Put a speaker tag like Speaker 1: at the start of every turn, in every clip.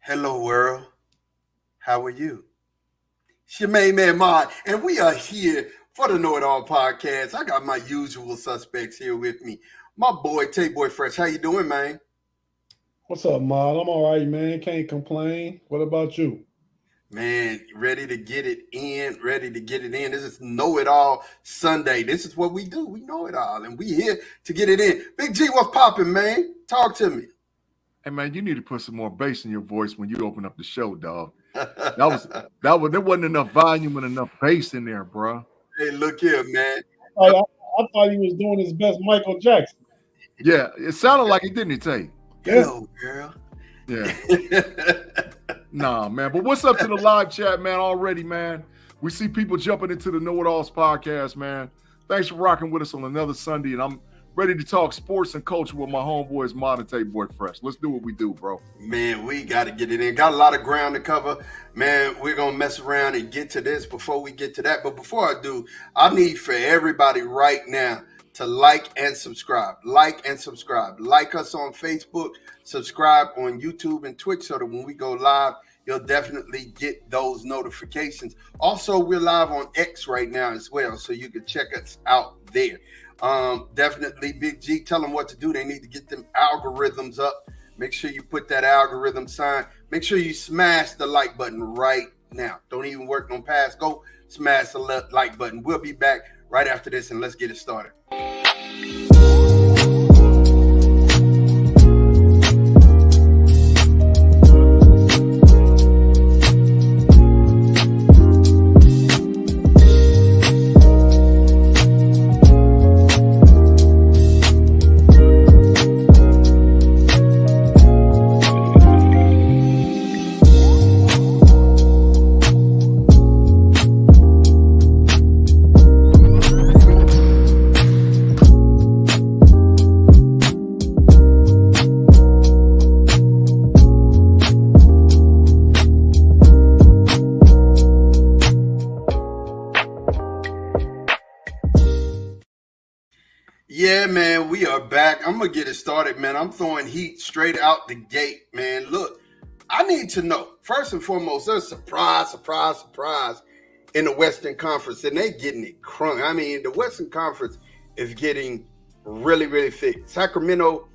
Speaker 1: Hello, world. How are you? It's your main man, Mod, and we are here for the Know It All podcast. I got my usual suspects here with me. My boy, Tay Boy Fresh. How you doing, man?
Speaker 2: What's up, Mod? I'm all right, man. Can't complain. What about you?
Speaker 1: Man, ready to get it in, ready to get it in. This is Know It All Sunday. This is what we do. We know it all, and we here to get it in. Big G, what's popping, man? Talk to me.
Speaker 3: Hey man, you need to put some more bass in your voice when you open up the show, dog. There wasn't enough volume and enough bass in there, bro.
Speaker 1: Hey, look here, man.
Speaker 2: I thought he was doing his best Michael Jackson.
Speaker 3: Yeah, it sounded like it, didn't it, Tay?
Speaker 1: Hello, girl.
Speaker 3: Yeah. Nah, man. But what's up to the live chat, man? Already, man. We see people jumping into the Know It All's podcast, man. Thanks for rocking with us on another Sunday, and I'm ready to talk sports and culture with my homeboys, Mod and Tay Boy Fresh. Let's do what we do, bro.
Speaker 1: Man, we got to get it in. Got a lot of ground to cover. Man, we're going to mess around and get to this before we get to that. But before I do, I need for everybody right now to like and subscribe. Like and subscribe. Like us on Facebook. Subscribe on YouTube and Twitch so that when we go live, you'll definitely get those notifications. Also, we're live on X right now as well, so you can check us out there. Definitely, Big G, tell them what to do. They need to get them algorithms up. Make sure you put that algorithm sign. Make sure you smash the like button right now. Don't even work on pass. Go smash the like button. We'll be back right after this, and let's get it started. Yeah, man, we are back. I'm going to get it started, man. I'm throwing heat straight out the gate, man. Look, I need to know, first and foremost, there's surprise in the Western Conference, and they getting it crunk. I mean, the Western Conference is getting really, really thick. Sacramento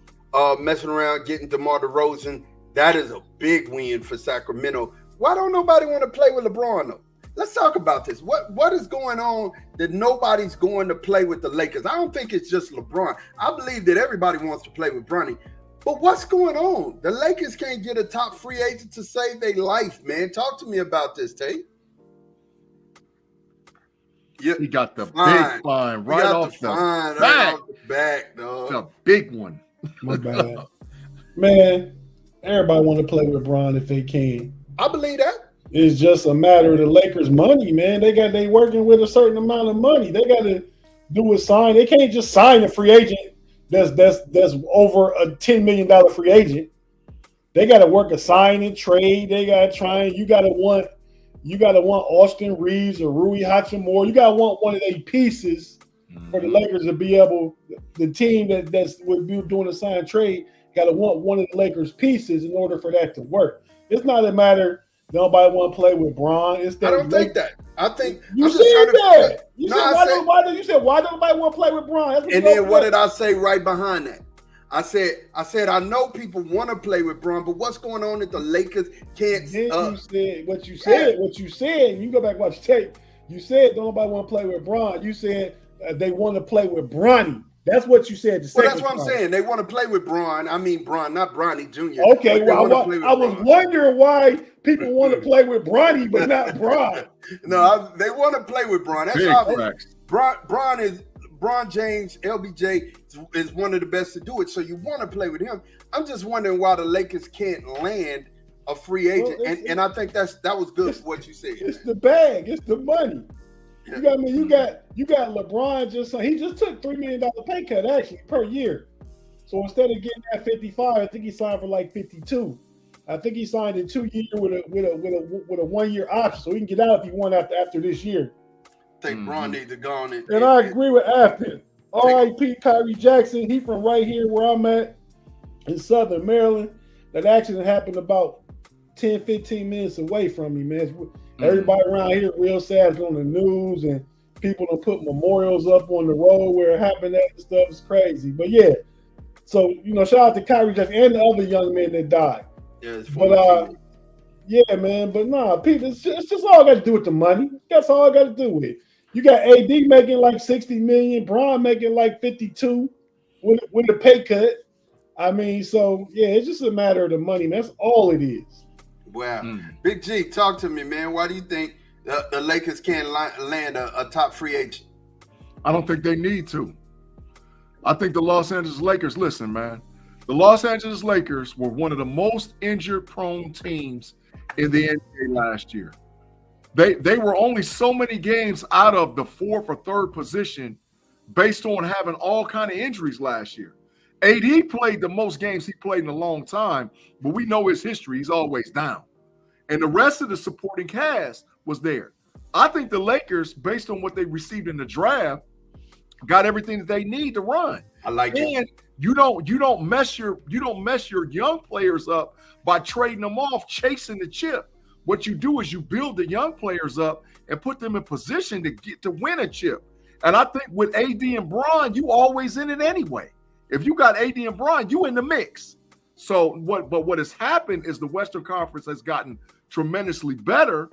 Speaker 1: messing around, getting DeMar DeRozan. That is a big win for Sacramento. Why don't nobody want to play with LeBron, though? Let's talk about this. What is going on that nobody's going to play with the Lakers? I don't think it's just LeBron. I believe that everybody wants to play with Bronny. But what's going on? The Lakers can't get a top free agent to save their life, man. Talk to me about this, Tate.
Speaker 3: Yep. He got the big fine right off the
Speaker 1: back, dog.
Speaker 3: The big one.
Speaker 2: My bad. Man, everybody want to play with Bron if they can.
Speaker 1: I believe that.
Speaker 2: It's just a matter of the Lakers' money, man. They working with a certain amount of money. They got to do a sign. They can't just sign a free agent that's over a $10 million free agent. They got to work a sign and trade. They got to try and you got to want Austin Reeves or Rui Hachimura. You got to want one of their pieces for the Lakers to be able. The team that's would be doing a sign and trade got to want one of the Lakers' pieces in order for that to work. It's not a matter. Nobody want to play with Bron.
Speaker 1: I don't think that. I think
Speaker 2: you said that. You said why don't nobody want to play with Bron?
Speaker 1: And then what did I say right behind that? I said I know people want to play with Bron, but what's going on that the Lakers can't?
Speaker 2: You said what you said. What you said. You can go back and watch the tape. You said don't nobody want to play with Bron. You said they want to play with Bronny. That's what you said.
Speaker 1: Well, that's what I'm saying. They want to play with Bron. I mean Bron, not Bronny Jr.
Speaker 2: Okay, well, I was wondering why people want to play with Bronny but not Bron.
Speaker 1: No, they want to play with Bron. That's how Bron James, LBJ is one of the best to do it. So you want to play with him. I'm just wondering why the Lakers can't land a free agent. Well, and I think that was good for what you said.
Speaker 2: It's the bag. It's the money. You got LeBron he just took $3 million pay cut actually per year. So instead of getting that 55, I think he signed for like 52. I think he signed in 2 years with a 1 year option, so he can get out if he want after this year.
Speaker 1: I think Bron needs to go on it.
Speaker 2: And I agree with Afton. R.I.P. Kyrie Jackson. He from right here where I'm at in Southern Maryland. That accident happened about 10, 15 minutes away from me, man. Everybody around here real sad. It's on the news, and people don't put memorials up on the road where it happened at and stuff. It's crazy. But yeah, so shout out to Kyrie Jackson and the other young men that died.
Speaker 1: Yeah,
Speaker 2: but yeah, man. But nah, Pete, it's just all got to do with the money. That's all I got to do with it. You got AD making like 60 million, Bron making like 52 with a pay cut. I mean, so yeah, it's just a matter of the money, man. That's all it is.
Speaker 1: Wow. Big G, talk to me, man. Why do you think the Lakers can't land a top free agent?
Speaker 3: I don't think they need to. I think the Los Angeles Lakers, listen, man, the Los Angeles Lakers were one of the most injured-prone teams in the NBA last year. They were only so many games out of the fourth or third position based on having all kind of injuries last year. AD played the most games he played in a long time, but we know his history. He's always down. And the rest of the supporting cast was there. I think the Lakers, based on what they received in the draft, got everything that they need to run.
Speaker 1: I like it.
Speaker 3: And you don't mess your young players up by trading them off, chasing the chip. What you do is you build the young players up and put them in position to win a chip. And I think with AD and Bron, you always in it anyway. If you got AD and Bron, you in the mix. So what has happened is the Western Conference has gotten tremendously better,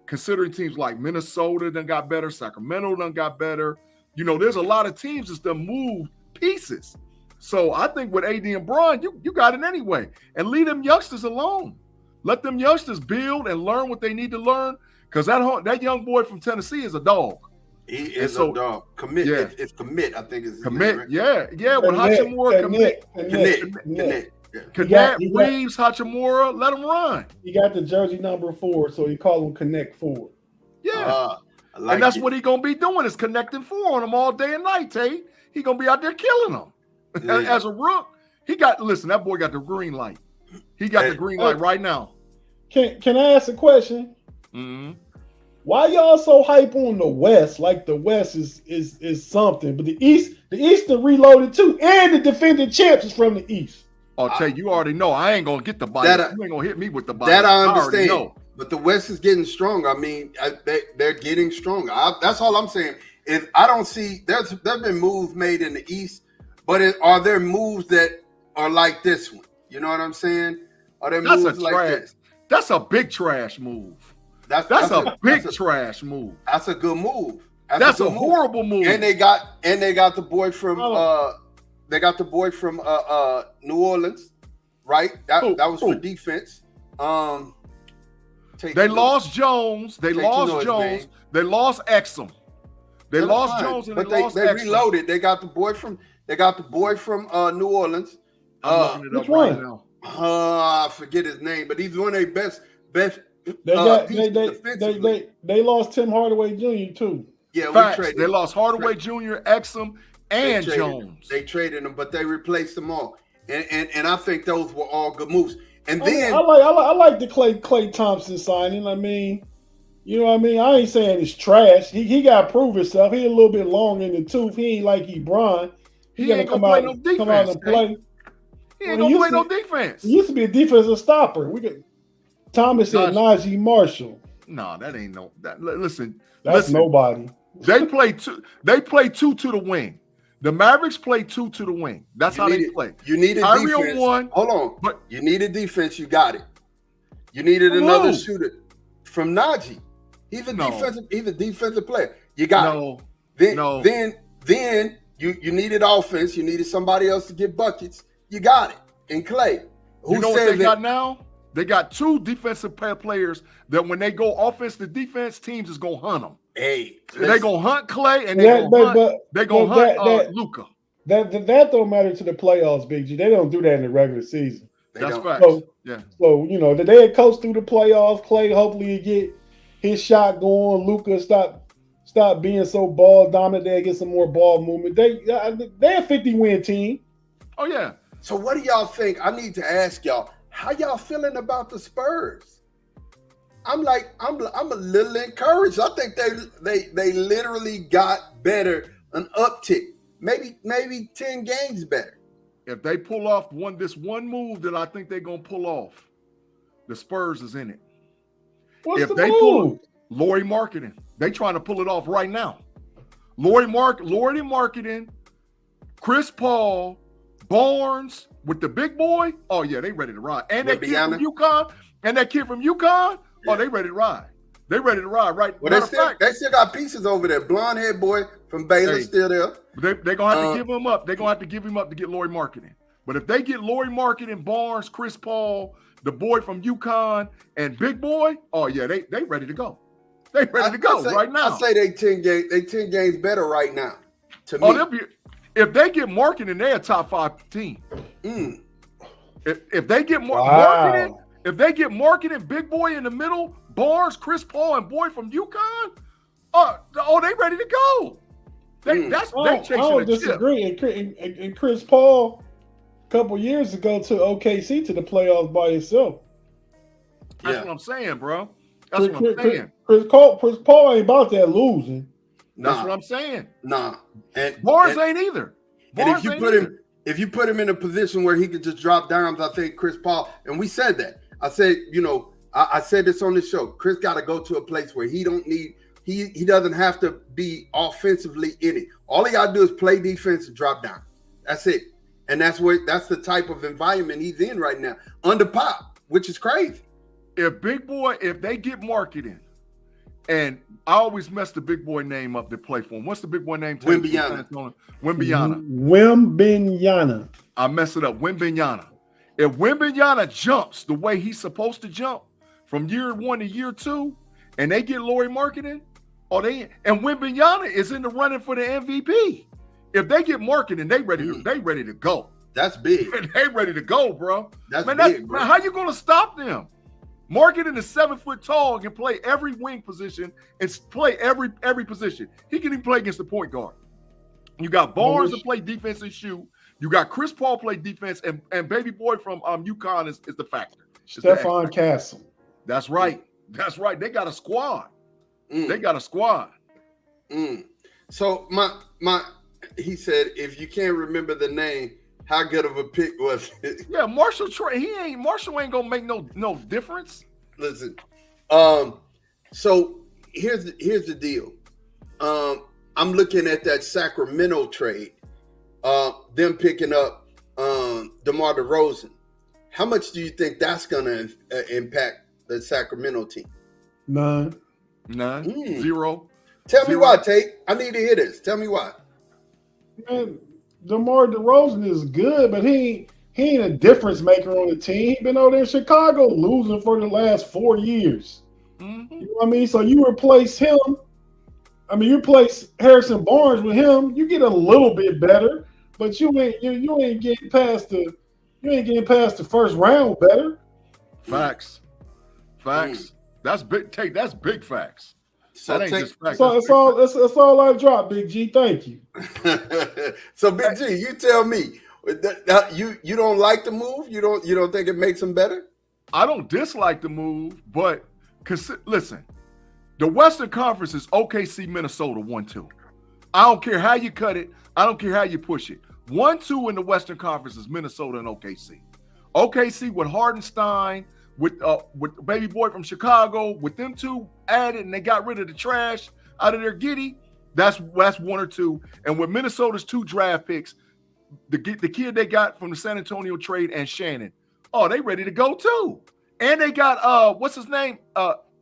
Speaker 3: considering teams like Minnesota done got better, Sacramento done got better. There's a lot of teams that's done moved pieces. So I think with AD and Bron, you got it anyway. And leave them youngsters alone. Let them youngsters build and learn what they need to learn, because that young boy from Tennessee is a dog.
Speaker 1: He is a dog. Commit.
Speaker 3: Yeah.
Speaker 1: It's commit, I think is
Speaker 3: commit.
Speaker 1: Right?
Speaker 3: Yeah. With Hachimura,
Speaker 1: Connect.
Speaker 3: Connect, Reeves, Hachimura, let him run.
Speaker 2: He got the jersey number 4, so he call him Connect 4.
Speaker 3: Yeah. And that's what he gonna be doing, is connecting 4 on them all day and night, Tate. He gonna be out there killing them. Yeah. As a rook, that boy got the green light. He got the green light right now.
Speaker 2: Can I ask a question?
Speaker 3: Mm-hmm.
Speaker 2: Why y'all so hype on the West? Like the West is something, but the East are reloaded too, and the defending champs is from the East.
Speaker 3: Oh, Tate, you already know. I ain't gonna get the bite. You ain't gonna hit me with the bite.
Speaker 1: That I understand. But the West is getting strong. I mean, they're getting stronger. That's all I'm saying. Is I don't see there's been moves made in the East, but are there moves that are like this one? You know what I'm saying? Are there moves like this?
Speaker 3: That's a big trash move. That's a big trash move.
Speaker 1: That's a good move.
Speaker 3: That's a horrible move.
Speaker 1: And they got the boy from New Orleans, right? That was for defense.
Speaker 3: They lost Jones. They lost Jones. They lost Exum. They lost Jones and they lost Exum.
Speaker 1: They reloaded. They got the boy from New Orleans.
Speaker 3: I'm looking it up right now.
Speaker 1: I forget his name, but he's one of their best.
Speaker 2: They lost Tim Hardaway Jr. too.
Speaker 1: Yeah,
Speaker 3: they lost Hardaway Jr., Exum, and Jones.
Speaker 1: They traded them, but they replaced them all, and I think those were all good moves. And then
Speaker 2: I like the Klay Thompson signing. I mean, you know what I mean? I ain't saying it's trash. He got to prove himself. He a little bit long in the tooth. He ain't like Bron. He got to come out and play.
Speaker 3: He ain't gonna play no defense.
Speaker 2: He used to be a defensive stopper. Thomas and Najee Marshall.
Speaker 3: No, that ain't no. Listen,
Speaker 2: nobody.
Speaker 3: They play two to the wing. The Mavericks play 2 to the wing. That's how they play.
Speaker 1: You needed defense. Hold on. But you needed defense. You got it. You needed another shooter from Najee. He's a defensive player. You got it. Then you needed offense. You needed somebody else to get buckets. You got it. And Klay.
Speaker 3: You know what they got now? They got 2 defensive players that when they go offense to defense, teams is gonna hunt them.
Speaker 1: Hey,
Speaker 3: they gonna hunt Klay and they gonna hunt Luka.
Speaker 2: That don't matter to the playoffs, Big G. They don't do that in the regular season.
Speaker 3: That's facts.
Speaker 2: So they had coached through the playoffs. Klay hopefully get his shot going. Luka stop being so ball dominant. They get some more ball movement. They're a 50-win team.
Speaker 3: Oh yeah.
Speaker 1: So what do y'all think? I need to ask y'all, how y'all feeling about the Spurs? I'm a little encouraged. I think they literally got better, an uptick, maybe 10 games better.
Speaker 3: If they pull off this one move that I think they're gonna pull off, the Spurs is in it.
Speaker 2: What's
Speaker 3: If
Speaker 2: the
Speaker 3: they
Speaker 2: move?
Speaker 3: pull Lauri Markkanen, they trying to pull it off right now. Lauri Markkanen, Chris Paul, Barnes with the big boy. Oh yeah, they ready to ride. And that kid from UConn. Oh, they ready to ride. They ready to ride, right?
Speaker 1: Well, they still got pieces over there. Blonde head boy from Baylor still there.
Speaker 3: They're gonna have to give him up. They're gonna have to give him up to get Lauri Markkanen. But if they get Lauri Markkanen, Barnes, Chris Paul, the boy from UConn, and Big Boy, oh yeah, they ready to go. They ready to go right now.
Speaker 1: I say they 10 games better right now. To me.
Speaker 3: If they get Markkanen, they're a top 5 team. If they get Markkanen, Big Boy in the middle, Barnes, Chris Paul, and boy from UConn, they ready to go. They chasing
Speaker 2: I don't
Speaker 3: a chip.
Speaker 2: disagree. And Chris Paul, a couple years ago, took OKC to the playoffs by himself.
Speaker 3: That's what I'm saying, bro. That's what I'm saying.
Speaker 2: Chris Paul ain't about that losing.
Speaker 3: That's what I'm saying.
Speaker 1: Nah. And
Speaker 3: Barnes ain't either.
Speaker 1: And if you put him in a position where he could just drop dimes, I think Chris Paul, and we said that. I said, I said this on the show. Chris got to go to a place where he doesn't have to be offensively in it. All he got to do is play defense and drop down. That's it. And that's the type of environment he's in right now. Under Pop, which is crazy.
Speaker 3: If they get Markkanen, and I always mess the big boy name up to play for him. What's the big boy name?
Speaker 1: Wembanyama.
Speaker 2: Wembanyama.
Speaker 3: I mess it up. Wembanyama. If Wembanyama jumps the way he's supposed to jump from year 1 to year 2, and they get Lauri Markkanen, and Wembanyama is in the running for the MVP. If they get Markkanen, they ready to go.
Speaker 1: That's big.
Speaker 3: They ready to go, bro.
Speaker 1: That's big, bro.
Speaker 3: Man, how you gonna stop them? Markkanen is 7 foot tall and can play every wing position and play every position. He can even play against the point guard. You got Barnes to play defense and shoot. You got Chris Paul play defense, and baby boy from UConn is the factor.
Speaker 2: Stephon Castle.
Speaker 3: That's right. That's right. They got a squad. They got a squad.
Speaker 1: So he said, if you can't remember the name, how good of a pick was it?
Speaker 3: Yeah, Marshall ain't gonna make no difference.
Speaker 1: Listen, so here's the deal. I'm looking at that Sacramento trade. Them picking up DeMar DeRozan. How much do you think that's gonna impact the Sacramento team?
Speaker 2: None.
Speaker 3: Zero.
Speaker 1: Tell me why, Tate. I need to hear this. Tell me why.
Speaker 2: Man, DeMar DeRozan is good, but he ain't a difference maker on the team. He been over there in Chicago losing for the last 4 years.
Speaker 3: Mm-hmm.
Speaker 2: You know what I mean? So you replace him. I mean, you replace Harrison Barnes with him, you get a little bit better, but you ain't getting past the first round better.
Speaker 3: Facts. That's big. That's big facts.
Speaker 1: So
Speaker 3: that ain't just facts.
Speaker 2: That's all I drop, Big G. Thank you.
Speaker 1: So Big G, you tell me, you don't like the move? You don't think it makes them better?
Speaker 3: I don't dislike the move, but listen, the Western Conference is OKC, Minnesota 1-2. I don't care how you cut it. I don't care how you push it. 1-2 in the Western Conference is Minnesota and OKC. OKC with Hardenstein, with baby boy from Chicago, with them two added, and they got rid of the trash out of their giddy. That's 1 or 2. And with Minnesota's 2 draft picks, the kid they got from the San Antonio trade and Shannon, they ready to go too. And they got what's his name?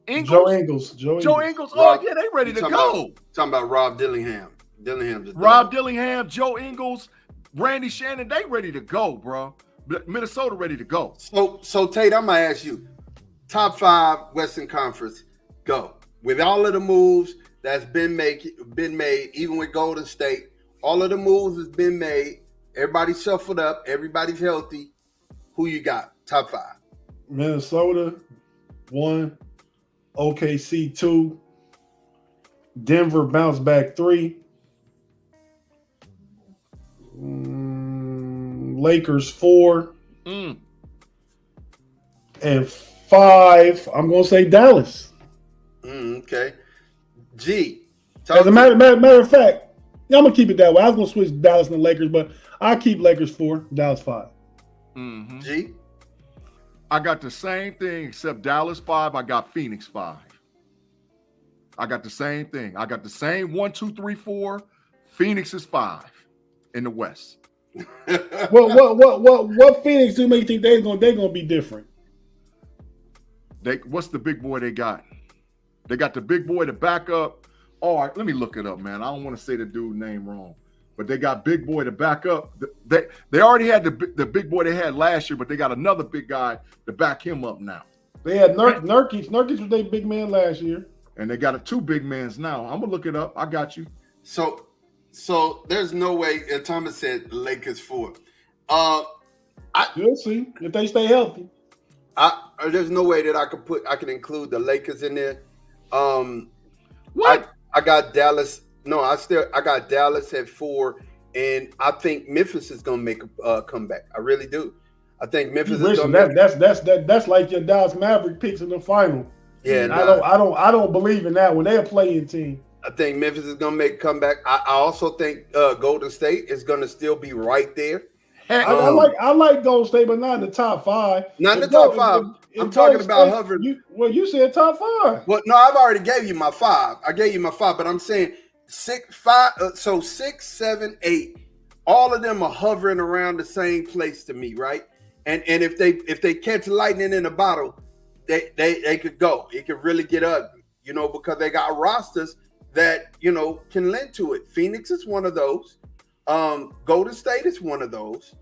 Speaker 3: Ingles. Joe Ingles.
Speaker 1: Rob,
Speaker 3: they ready to go.
Speaker 1: Talking about Rob Dillingham.
Speaker 3: Dillingham, Joe Ingles, Randy Shannon, they ready to go, bro. Minnesota ready to go.
Speaker 1: So Tate, I'm gonna ask you, top 5 Western Conference, go. With all of the moves that's been made, even with Golden State, all of the moves has been made. Everybody's shuffled up. Everybody's healthy. Who you got? Top 5.
Speaker 2: Minnesota 1, OKC 2, Denver bounce back 3, Lakers 4, and 5. I'm gonna say Dallas.
Speaker 1: Okay. G.
Speaker 2: As a matter of fact, I'm gonna keep it that way. I was gonna switch Dallas and the Lakers, but I'll keep Lakers 4, Dallas 5.
Speaker 1: G.
Speaker 3: I got the same thing except Dallas 5. I got Phoenix 5. I got the same thing. I got the same 1, 2, 3, 4. Phoenix is 5 in the West.
Speaker 2: What Phoenix do make you think they're gonna be different?
Speaker 3: What's the big boy they got? They got the big boy to back up. Oh, let me look it up, man. I don't want to say the dude's name wrong, but they got big boy to back up. They already had the big boy they had last year, but they got another big guy to back him up now.
Speaker 2: They had Nurkic. Nurkic was their big man last year,
Speaker 3: and they got 2 big men now. I'm gonna look it up. I got you.
Speaker 1: So there's no way. Thomas said Lakers 4.
Speaker 2: We'll see if they stay healthy.
Speaker 1: There's no way that I can include the Lakers in there.
Speaker 3: What?
Speaker 1: I got Dallas. No, I got Dallas at 4, and I think Memphis is gonna make a comeback. I really do. I think Memphis is gonna.
Speaker 2: That's like your Dallas Maverick picks in the final.
Speaker 1: Yeah,
Speaker 2: I don't believe in that when they're a playing team.
Speaker 1: I think Memphis is gonna make a comeback. I also think Golden State is gonna still be right there.
Speaker 2: I like Golden State, but not in the top 5.
Speaker 1: Not in the top 5. I'm talking about hovering.
Speaker 2: You said top 5.
Speaker 1: Well, no, I've already gave you my 5. I gave you my 5, but I'm saying 6, 5. So 6, 7, 8. All of them are hovering around the same place to me, right? And if they catch lightning in a bottle, they could go. It could really get ugly, because they got rosters that can lend to it. Phoenix is one of those. Golden State is one of those.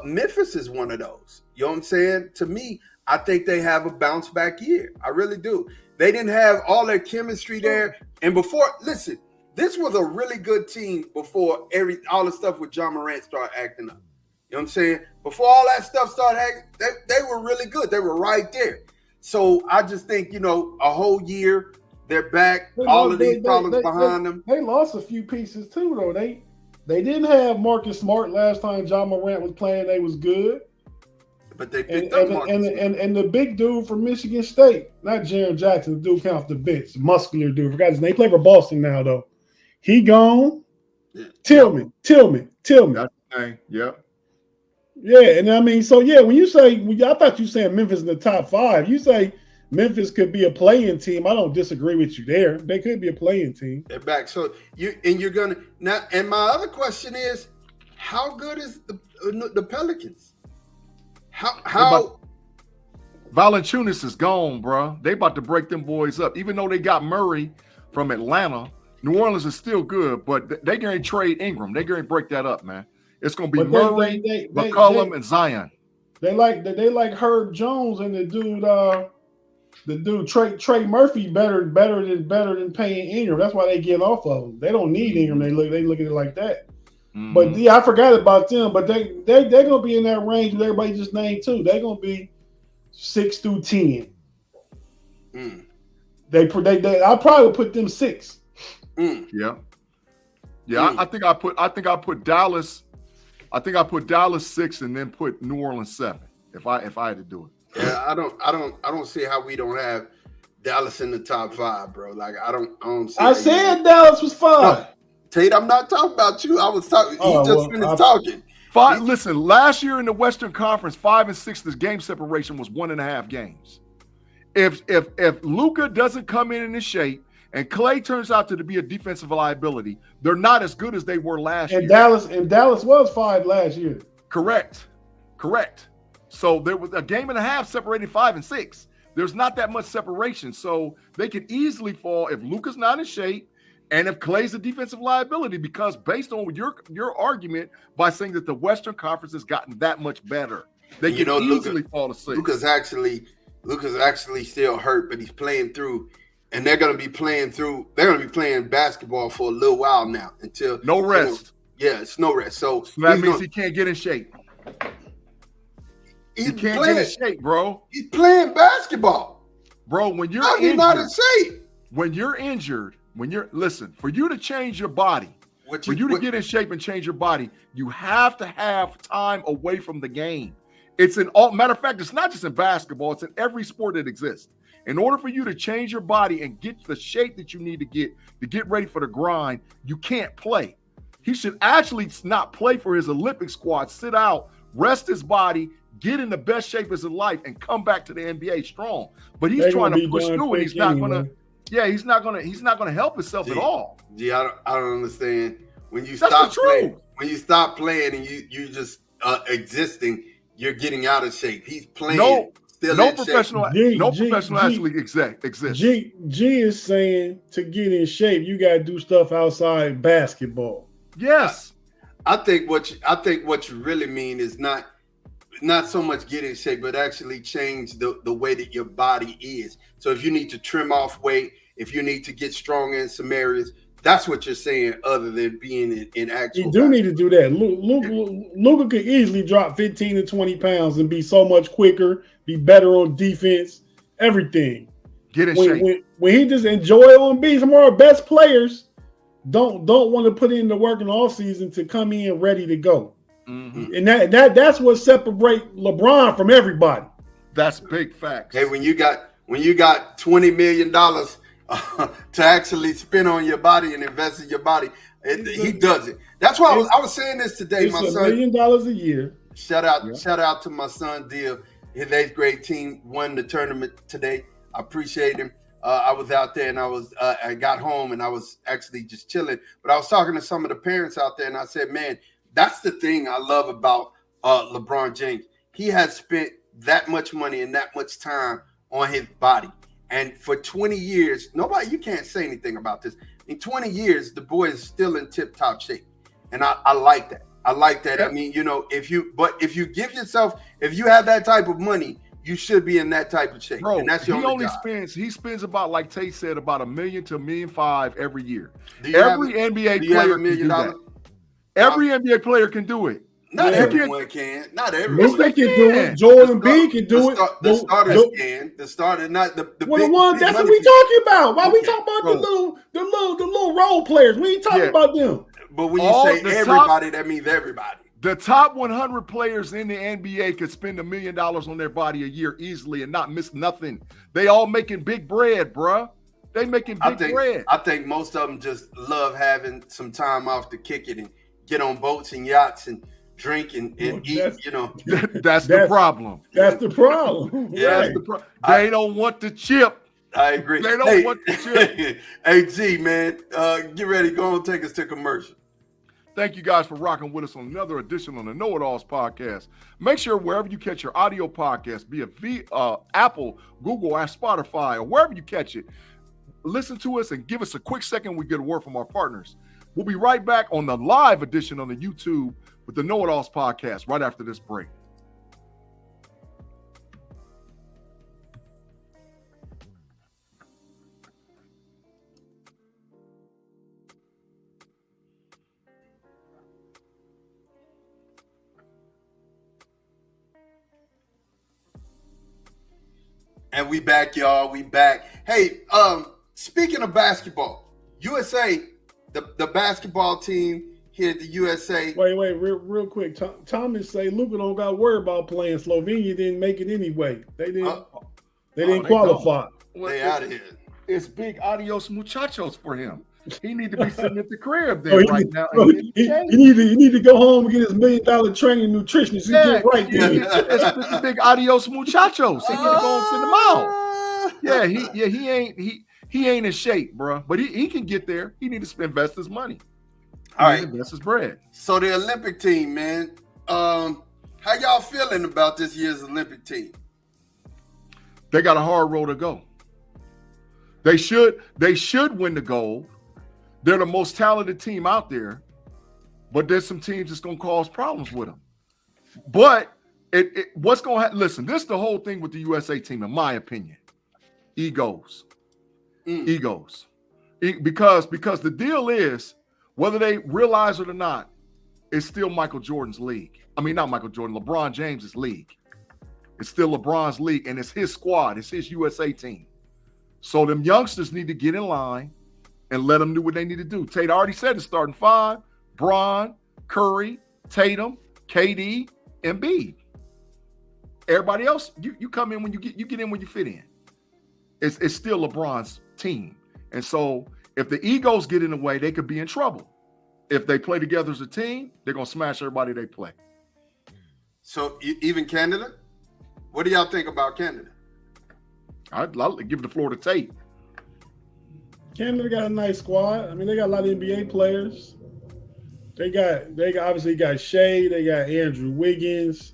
Speaker 1: Memphis is one of those. You know what I'm saying? To me, I think they have a bounce back year. I really do. They didn't have all their chemistry there. And listen, this was a really good team before all the stuff with John Morant started acting up. You know what I'm saying? Before all that stuff started acting, they were really good. They were right there. So I just think, a whole year, they're back. All of these problems behind them.
Speaker 2: They lost a few pieces too, though. They didn't have Marcus Smart last time John Morant was playing. They was good.
Speaker 1: But they picked up Marcus
Speaker 2: and the big dude from Michigan State, not Jaren Jackson, the dude came off the bench, muscular dude. Forgot his name. He played for Boston now, though. He gone. Yeah. Tillman.
Speaker 3: That's the thing. Yep.
Speaker 2: Yeah, and I mean, so yeah, when you say, I thought you saying Memphis in the top 5. You say Memphis could be a playing team. I don't disagree with you there. They could be a playing team.
Speaker 1: They're back. So you're gonna now. And my other question is, how good is the Pelicans? How
Speaker 3: Valanciunas is gone, bro. They about to break them boys up. Even though they got Murray from Atlanta, New Orleans is still good, but they gonna trade Ingram. They gonna break that up, man. It's gonna be Murray, McCollum, and Zion.
Speaker 2: They like Herb Jones and the dude Trey Murphy better than paying Ingram. That's why they get off of him. They don't need Ingram. They look at it like that. Mm-hmm. But yeah, I forgot about them. But they're gonna be in that range that everybody just named too. They're gonna be 6 through 10. Mm. I probably would put them 6.
Speaker 1: Mm.
Speaker 3: Yeah. Mm. I think I put Dallas. I think I put Dallas 6 and then put New Orleans 7 if I had to do it.
Speaker 1: Yeah, I don't see how we don't have Dallas in the top 5, bro. Like I don't see.
Speaker 2: I said Dallas was 5.
Speaker 1: No, Tate, I'm not talking about you. I was talking. Finished talking.
Speaker 3: 5. Listen, last year in the Western Conference, 5 and 6, the game separation was 1.5 games. If Luka doesn't come in his shape and Clay turns out to be a defensive liability, they're not as good as they were last year.
Speaker 2: Dallas was 5 last year.
Speaker 3: Correct. So there was a game and a half separating 5 and 6. There's not that much separation. So they could easily fall if Luka's not in shape and if Clay's a defensive liability, because based on your argument by saying that the Western Conference has gotten that much better, they can easily fall to 6.
Speaker 1: Luka's actually still hurt, but he's playing through. And they're going to be playing basketball for a little while now until
Speaker 3: no rest.
Speaker 1: It's no rest. So
Speaker 3: that means he can't get in shape. He can't get in shape, bro.
Speaker 1: He's playing basketball,
Speaker 3: bro. When you're injured,
Speaker 1: not in shape.
Speaker 3: When you're injured, for you to change your body, to get in shape and change your body, you have to have time away from the game. Matter of fact, it's not just in basketball; it's in every sport that exists. In order for you to change your body and get the shape that you need to get ready for the grind, you can't play. He should actually not play for his Olympic squad, sit out, rest his body, get in the best shape of his life, and come back to the NBA strong. But he's
Speaker 2: They
Speaker 3: trying
Speaker 2: gonna
Speaker 3: to
Speaker 2: be
Speaker 3: push
Speaker 2: done
Speaker 3: through, and
Speaker 2: quick
Speaker 3: he's not
Speaker 2: anyway.
Speaker 3: gonna. Yeah, he's not gonna help himself at all.
Speaker 1: I don't understand. When you
Speaker 3: That's
Speaker 1: stop
Speaker 3: the truth.
Speaker 1: playing and you just existing, you're getting out of shape. He's playing.
Speaker 3: No
Speaker 1: in
Speaker 3: professional athlete exists.
Speaker 2: G is saying to get in shape, you got to do stuff outside basketball.
Speaker 3: Yes.
Speaker 1: I think what you really mean is not so much get in shape, but actually change the way that your body is. So if you need to trim off weight, if you need to get stronger in some areas, that's what you're saying, other than being in actual.
Speaker 2: You do need to do that. Luka could easily drop 15 to 20 pounds and be so much quicker, be better on defense, everything.
Speaker 3: Get in shape.
Speaker 2: When he just enjoy on being some of our best players, don't want to put in the work in the offseason to come in ready to go.
Speaker 3: Mm-hmm.
Speaker 2: And that's what separates LeBron from everybody.
Speaker 3: That's big facts.
Speaker 1: Hey, when you got $20 million to actually spend on your body and invest in your body, he does it. That's why I was saying this today.
Speaker 2: It's
Speaker 1: my
Speaker 2: $1
Speaker 1: son,
Speaker 2: million a year.
Speaker 1: Shout out to my son Deal. His 8th grade team won the tournament today. I appreciate him. I was out there and I got home and I was actually just chilling. But I was talking to some of the parents out there and I said, man, that's the thing I love about LeBron James. He has spent that much money and that much time on his body. And for 20 years, you can't say anything about this. In 20 years, the boy is still in tip-top shape. And I like that. I like that.
Speaker 2: Yeah.
Speaker 1: I mean, if you give yourself, if you have that type of money, you should be in that type of shape.
Speaker 3: Bro,
Speaker 1: and that's your only job.
Speaker 3: He spends about, like Tate said, about $1 million to $1.5 million every year.
Speaker 1: Every
Speaker 3: NBA player can do that. Every NBA player can do it.
Speaker 1: Not everyone can. Not everyone.
Speaker 2: Luka can do it. Joel Embiid can do it.
Speaker 1: The starters can. The starter, not the big.
Speaker 2: That's what we talking about. Why we talking about the little role players? We ain't talking about them.
Speaker 1: But when you say everybody, that means everybody.
Speaker 3: The top 100 players in the NBA could spend $1 million on their body a year easily and not miss nothing. They all making big bread, bruh. They making big bread.
Speaker 1: I think most of them just love having some time off to kick it and get on boats and yachts and drink and eat.
Speaker 3: That's the problem.
Speaker 2: That's the problem.
Speaker 1: Yeah,
Speaker 3: they don't want the chip.
Speaker 1: I agree.
Speaker 3: They don't want the chip.
Speaker 1: Hey, G, man, get ready. Go and take us to commercial.
Speaker 3: Thank you guys for rocking with us on another edition on the KnoItAllZ podcast. Make sure wherever you catch your audio podcast, be it Apple, Google, or Spotify, or wherever you catch it, listen to us and give us a quick second. We get a word from our partners. We'll be right back on the live edition on the YouTube with the KnoItAllZ podcast right after this break.
Speaker 1: And we back, y'all. We back. Hey, speaking of basketball, USA, the basketball team here at the USA.
Speaker 2: Wait, real quick. Thomas say Luka don't got to worry about playing. Slovenia didn't make it anyway. They didn't qualify.
Speaker 1: They out of here.
Speaker 3: It's big adios muchachos for him. He need to be sitting at the crib there right now.
Speaker 2: He need to go home and get his $1 million training nutritionist. Get right there.
Speaker 3: It's big adios muchachos. He need to go and send them out. Yeah, he ain't in shape, bro. But he can get there. He need to invest his money.
Speaker 1: All right,
Speaker 3: invest his bread.
Speaker 1: So the Olympic team, man. How y'all feeling about this year's Olympic team?
Speaker 3: They got a hard road to go. They should win the gold. They're the most talented team out there, but there's some teams that's going to cause problems with them. But what's going to happen? Listen, this is the whole thing with the USA team, in my opinion. Egos. Egos. Because the deal is, whether they realize it or not, it's still Michael Jordan's league. I mean, not Michael Jordan, LeBron James's league. It's still LeBron's league, and it's his squad. It's his USA team. So them youngsters need to get in line and let them do what they need to do. Tate already said the starting five: Bron, Curry, Tatum, KD, and Embiid. Everybody else, you come in when you get in when you fit in. It's still LeBron's team. And so if the egos get in the way, they could be in trouble. If they play together as a team, they're going to smash everybody they play.
Speaker 1: So even Canada? What do y'all think about Canada?
Speaker 3: I'd like to give the floor to Tate.
Speaker 2: Canada got a nice squad. I mean, they got a lot of NBA players. They obviously got Shea. They got Andrew Wiggins.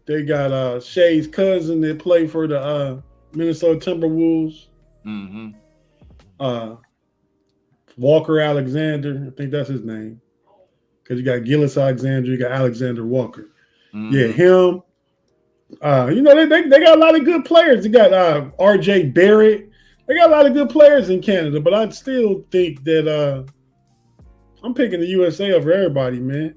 Speaker 2: They got Shea's cousin that played for the Minnesota Timberwolves.
Speaker 3: Mm-hmm.
Speaker 2: Walker Alexander. I think that's his name. Because you got Gillis Alexander. You got Alexander Walker.
Speaker 3: Mm-hmm.
Speaker 2: Yeah, him. They got a lot of good players. They got R.J. Barrett. They got a lot of good players in Canada, but I still think that I'm picking the USA over everybody, man.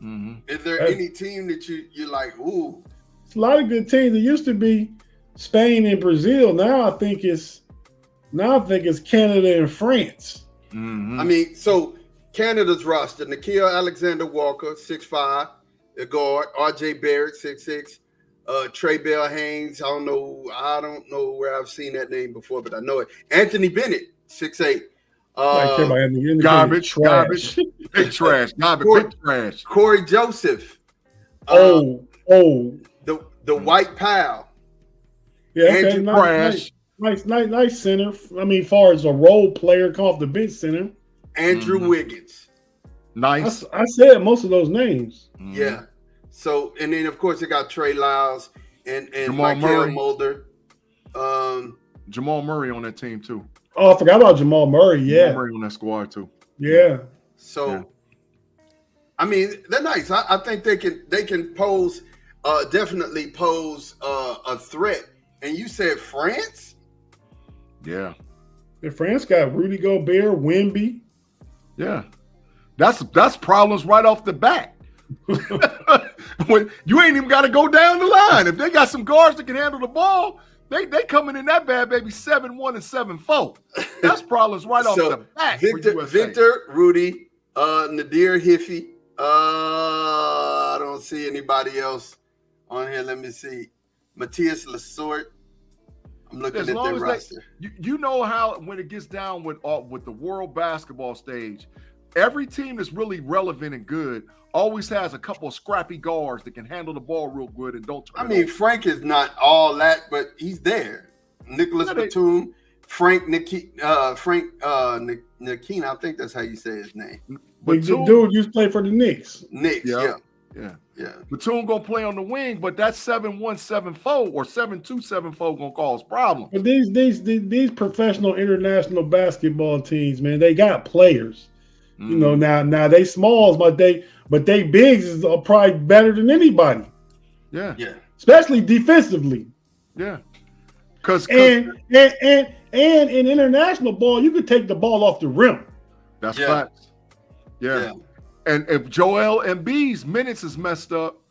Speaker 3: Mm-hmm.
Speaker 1: Is there any team that you're like, ooh?
Speaker 2: It's a lot of good teams. It used to be Spain and Brazil. Now I think it's Canada and France.
Speaker 3: Mm-hmm.
Speaker 1: I mean, so Canada's roster: Nikhil Alexander Walker, 6'5", the guard; R.J. Barrett, 6'6". Trey Bell Haynes, I don't know where I've seen that name before, but I know it. Anthony Bennett, 6'8".
Speaker 3: Garbage, big trash, big trash.
Speaker 1: Corey Joseph.
Speaker 2: The
Speaker 1: White Pal.
Speaker 2: Yeah, okay, nice center. I mean, as far as a role player, come off the bench center.
Speaker 1: Andrew Wiggins.
Speaker 3: Nice.
Speaker 2: I said most of those names.
Speaker 3: Mm-hmm.
Speaker 1: Yeah. So, and then of course they got Trey Lyles and
Speaker 3: Jamal
Speaker 1: Michael
Speaker 3: Murray.
Speaker 1: Mulder.
Speaker 3: Jamal Murray on that team too.
Speaker 2: Oh, I forgot about Jamal Murray. Yeah,
Speaker 3: Jamal Murray on that squad too.
Speaker 2: Yeah.
Speaker 1: So,
Speaker 3: yeah.
Speaker 1: I mean, they're nice. I think they can pose, definitely pose a threat. And you said France?
Speaker 3: Yeah.
Speaker 2: And France got Rudy Gobert, Wemby.
Speaker 3: Yeah. That's problems right off the bat. When you ain't even got to go down the line. If they got some guards that can handle the ball, they coming in that bad baby 7-1 and 7-4. That's problems right off the bat.
Speaker 1: Victor, Rudy, Nadir Hiffy. I don't see anybody else on here. Let me see. Matthias Lesort. I'm looking at their roster.
Speaker 3: You know how when it gets down with the world basketball stage, every team that's really relevant and good always has a couple of scrappy guards that can handle the ball real good and don't turn
Speaker 1: I mean,
Speaker 3: over.
Speaker 1: Frank is not all that, but he's there. Nicholas Batum, Frank Nikina, I think that's how you say his name.
Speaker 2: But the dude used to play for the Knicks.
Speaker 1: Yeah.
Speaker 3: Batum gonna play on the wing, but that 7-1, 7-4 or 7-2, 7-4 gonna cause problems.
Speaker 2: But these professional international basketball teams, man, they got players. Mm-hmm. You know, now they smalls, but they bigs is probably better than anybody.
Speaker 3: Yeah.
Speaker 2: Especially defensively.
Speaker 3: Yeah.
Speaker 2: And in international ball, you could take the ball off the rim.
Speaker 3: That's facts. Yeah. And if Joel Embiid's minutes is messed up,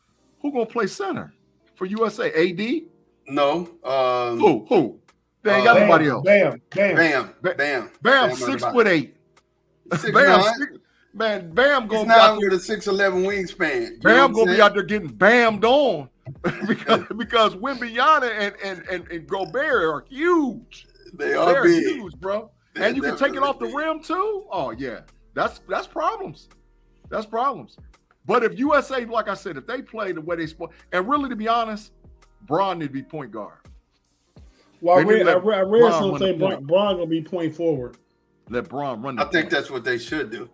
Speaker 3: who gonna play center for USA? AD?
Speaker 1: No.
Speaker 3: Who? They ain't got nobody else.
Speaker 1: Bam.
Speaker 3: 6'8". Bam gonna be out
Speaker 1: with a 6'11" wingspan.
Speaker 3: Bam gonna be out there getting bammed on because Wembanyama and Gobert are huge.
Speaker 1: They're big.
Speaker 3: Huge, bro. And you can take it off the rim too. Oh yeah, that's problems. That's problems. But if USA, like I said, if they play the way they supposed, and really to be honest, Bron need to be point guard.
Speaker 2: Well, I read something say Bron gonna be point forward.
Speaker 3: Let Bron run.
Speaker 1: I think that's what they should do.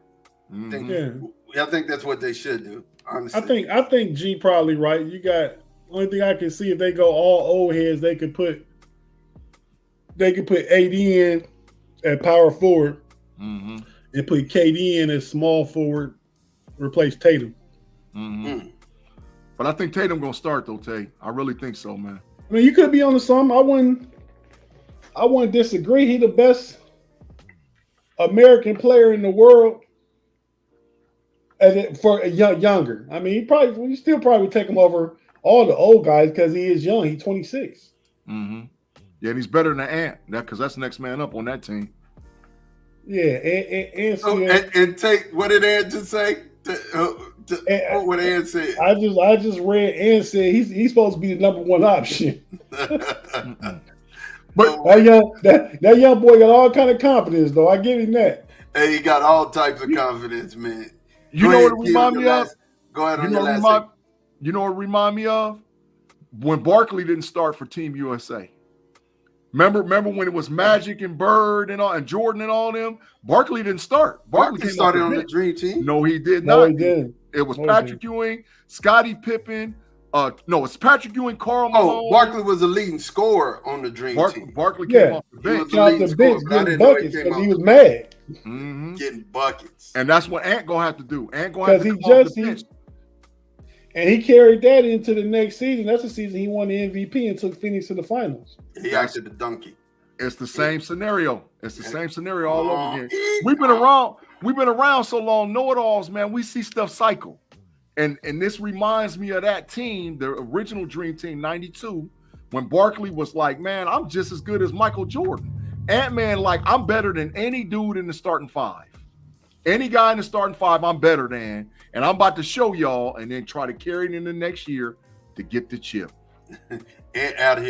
Speaker 3: Mm-hmm.
Speaker 1: I think that's what they should do. Honestly,
Speaker 2: I think G probably right. You got only thing I can see if they go all old heads, they could put AD in at power forward and put KD in as small forward, replace Tatum.
Speaker 3: But I think Tatum gonna start though, Tay. I really think so, man.
Speaker 2: I mean, you could be on the some. I wouldn't disagree. He the best American player in the world. For a younger, I mean, we still probably would take him over all the old guys because he is young. He's 26.
Speaker 3: Yeah, and he's better than Ant. Because that's next man up on that team.
Speaker 2: Yeah,
Speaker 1: and take what did Ant just say? What Ant said.
Speaker 2: I just read Ant said he's supposed to be the number one option. But that young boy got all kind of confidence, though. I give him that.
Speaker 1: Hey, he got all types of confidence, man.
Speaker 3: You know what it remind me of?
Speaker 1: Go ahead on your last
Speaker 3: You know what it remind me of? When Barkley didn't start for Team USA. Remember when it was Magic and Bird and all and Jordan and all them? Barkley didn't start.
Speaker 1: Barkley started on the Dream Team.
Speaker 3: No, he did
Speaker 2: No,
Speaker 3: not.
Speaker 2: he didn't.
Speaker 3: It was Patrick Ewing, Scottie Pippen. No, it's Patrick Ewing, Karl Malone.
Speaker 1: Oh, Barkley was the leading scorer on the Dream Team.
Speaker 3: Barkley came off the bench.
Speaker 2: Getting buckets because he was mad.
Speaker 3: Mm-hmm.
Speaker 1: Getting buckets.
Speaker 3: And that's what Ant gonna have to do. Ant gonna have to come off the bench.
Speaker 2: And he carried that into the next season. That's the season he won the MVP and took Phoenix to the finals.
Speaker 1: He acted the donkey.
Speaker 3: It's the same scenario. It's the same scenario all over again. We've been around so long, know-it-alls, man. We see stuff cycle. And this reminds me of that team, the original Dream Team, 92, when Barkley was like, man, I'm just as good as Michael Jordan. Ant-Man, like, I'm better than any dude in the starting five. Any guy in the starting five, I'm better than. And I'm about to show y'all and then try to carry it in the next year to get the chip.
Speaker 1: Ant out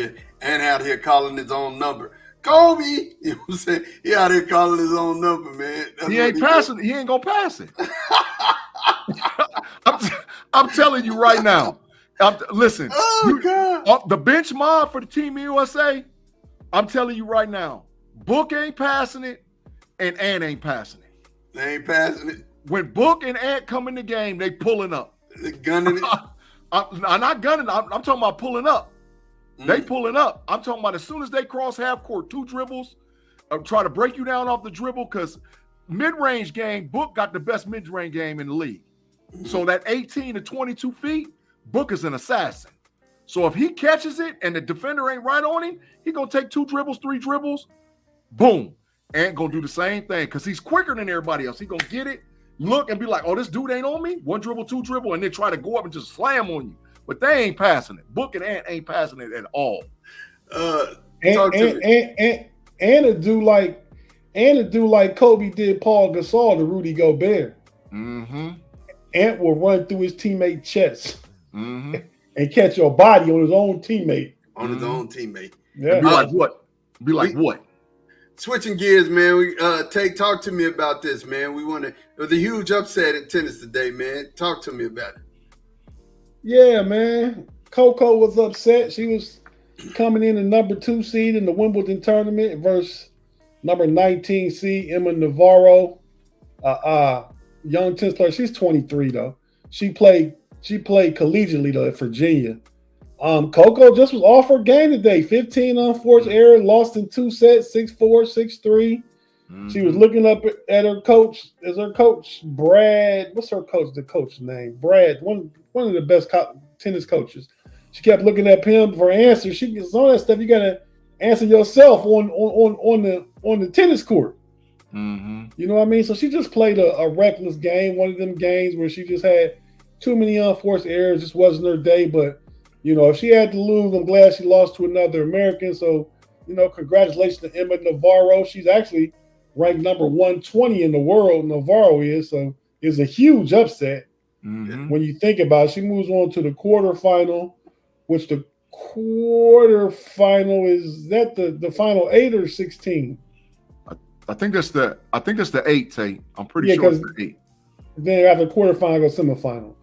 Speaker 1: here calling his own number. Kobe, you know what I'm saying? He out here calling his own number, man.
Speaker 3: He ain't passing it. He ain't gonna pass it. I'm telling you right now. Listen, the bench mob for the Team USA, I'm telling you right now, Book ain't passing it and Ant ain't passing it.
Speaker 1: They ain't passing it.
Speaker 3: When Book and Ant come in the game, they pulling up.
Speaker 1: They gunning it.
Speaker 3: I'm not gunning. I'm talking about pulling up. They pulling up. I'm talking about as soon as they cross half court, 2 dribbles, try to break you down off the dribble because mid-range game, Book got the best mid-range game in the league. So that 18 to 22 feet, Book is an assassin. So if he catches it and the defender ain't right on him, he going to take 2 dribbles, 3 dribbles, boom. Ant going to do the same thing because he's quicker than everybody else. He going to get it, look, and be like, oh, this dude ain't on me? 1 dribble, 2 dribble, and then try to go up and just slam on you. But they ain't passing it. Book and Ant ain't passing it at all.
Speaker 2: And a do like Kobe did Paul Gasol to Rudy Gobert.
Speaker 3: Mm-hmm.
Speaker 2: Ant will run through his teammate chest and catch your body on his own teammate.
Speaker 1: On his own teammate.
Speaker 2: Yeah.
Speaker 3: Be like what? Be like what?
Speaker 1: Switching gears, man. We talk to me about this, man. It was a huge upset in tennis today, man. Talk to me about it.
Speaker 2: Yeah, man. Coco was upset. She was coming in the number 2 seed in the Wimbledon tournament versus number 19 seed Emma Navarro. Young tennis player. She's 23 though. She played collegiately though at Virginia. Coco just was off her game today. 15 unforced error, lost in 2 sets, 6-4, 6-3. She was looking up at her coach. Is her coach Brad? What's her coach? The coach's name? Brad, one of the best tennis coaches. She kept looking at him for answers. She gets all that stuff. You gotta answer yourself on the tennis court.
Speaker 3: Mm-hmm.
Speaker 2: You know what I mean? So she just played a reckless game. One of them games where she just had too many unforced errors. Just wasn't her day. But you know, if she had to lose, I'm glad she lost to another American. So you know, congratulations to Emma Navarro. She's actually ranked number 120 in the world. Navarro is, so it's a huge upset when you think about it. She moves on to the quarterfinal, which the quarterfinal is that the final 8 or 16.
Speaker 3: I think that's the 8, Tate. I'm pretty sure it's the 8.
Speaker 2: Then after the quarterfinal goes semifinal.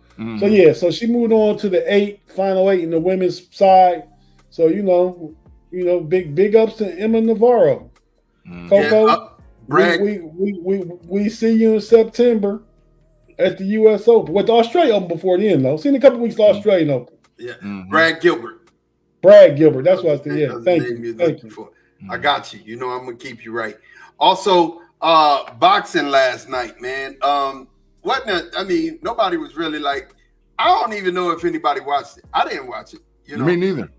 Speaker 2: So she moved on to the final 8 in the women's side. So you know, big ups to Emma Navarro. Coco. We see you in September at the U.S. Open. With the Australian Open before the end, though. Seen a couple weeks of the Australian Open.
Speaker 1: Yeah, Brad Gilbert.
Speaker 2: That's what I said. Yeah, thank you.
Speaker 1: I got you. You know I'm gonna keep you right. Also, boxing last night, man. Nobody was really like. I don't even know if anybody watched it. I didn't watch it. You know,
Speaker 3: me neither.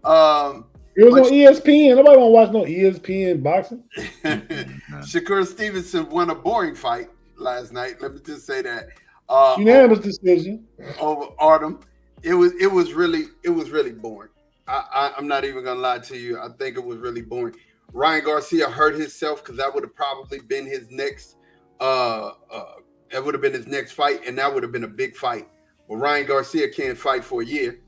Speaker 2: It was on ESPN. Nobody want to watch no ESPN boxing.
Speaker 1: Shakur Stevenson won a boring fight last night. Let me just say that.
Speaker 2: Unanimous decision
Speaker 1: over Artem. It was really boring. I'm not even gonna lie to you. I think it was really boring. Ryan Garcia hurt himself because that would have probably been his next. That would have been his next fight, and that would have been a big fight. Well, Ryan Garcia can't fight for a year.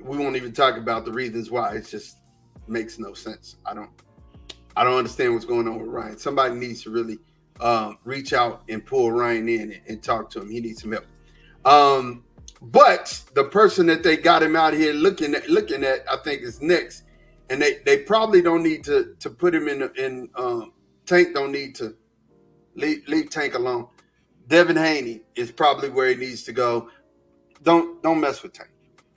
Speaker 1: We won't even talk about the reasons why. It just makes no sense. I don't understand what's going on with Ryan. Somebody needs to really reach out and pull Ryan in and talk to him. He needs some help. But the person that they got him out here looking at, I think is next, and they probably don't need to put him in. Tank don't need to leave Tank alone. Devin Haney is probably where he needs to go. Don't mess with Tank.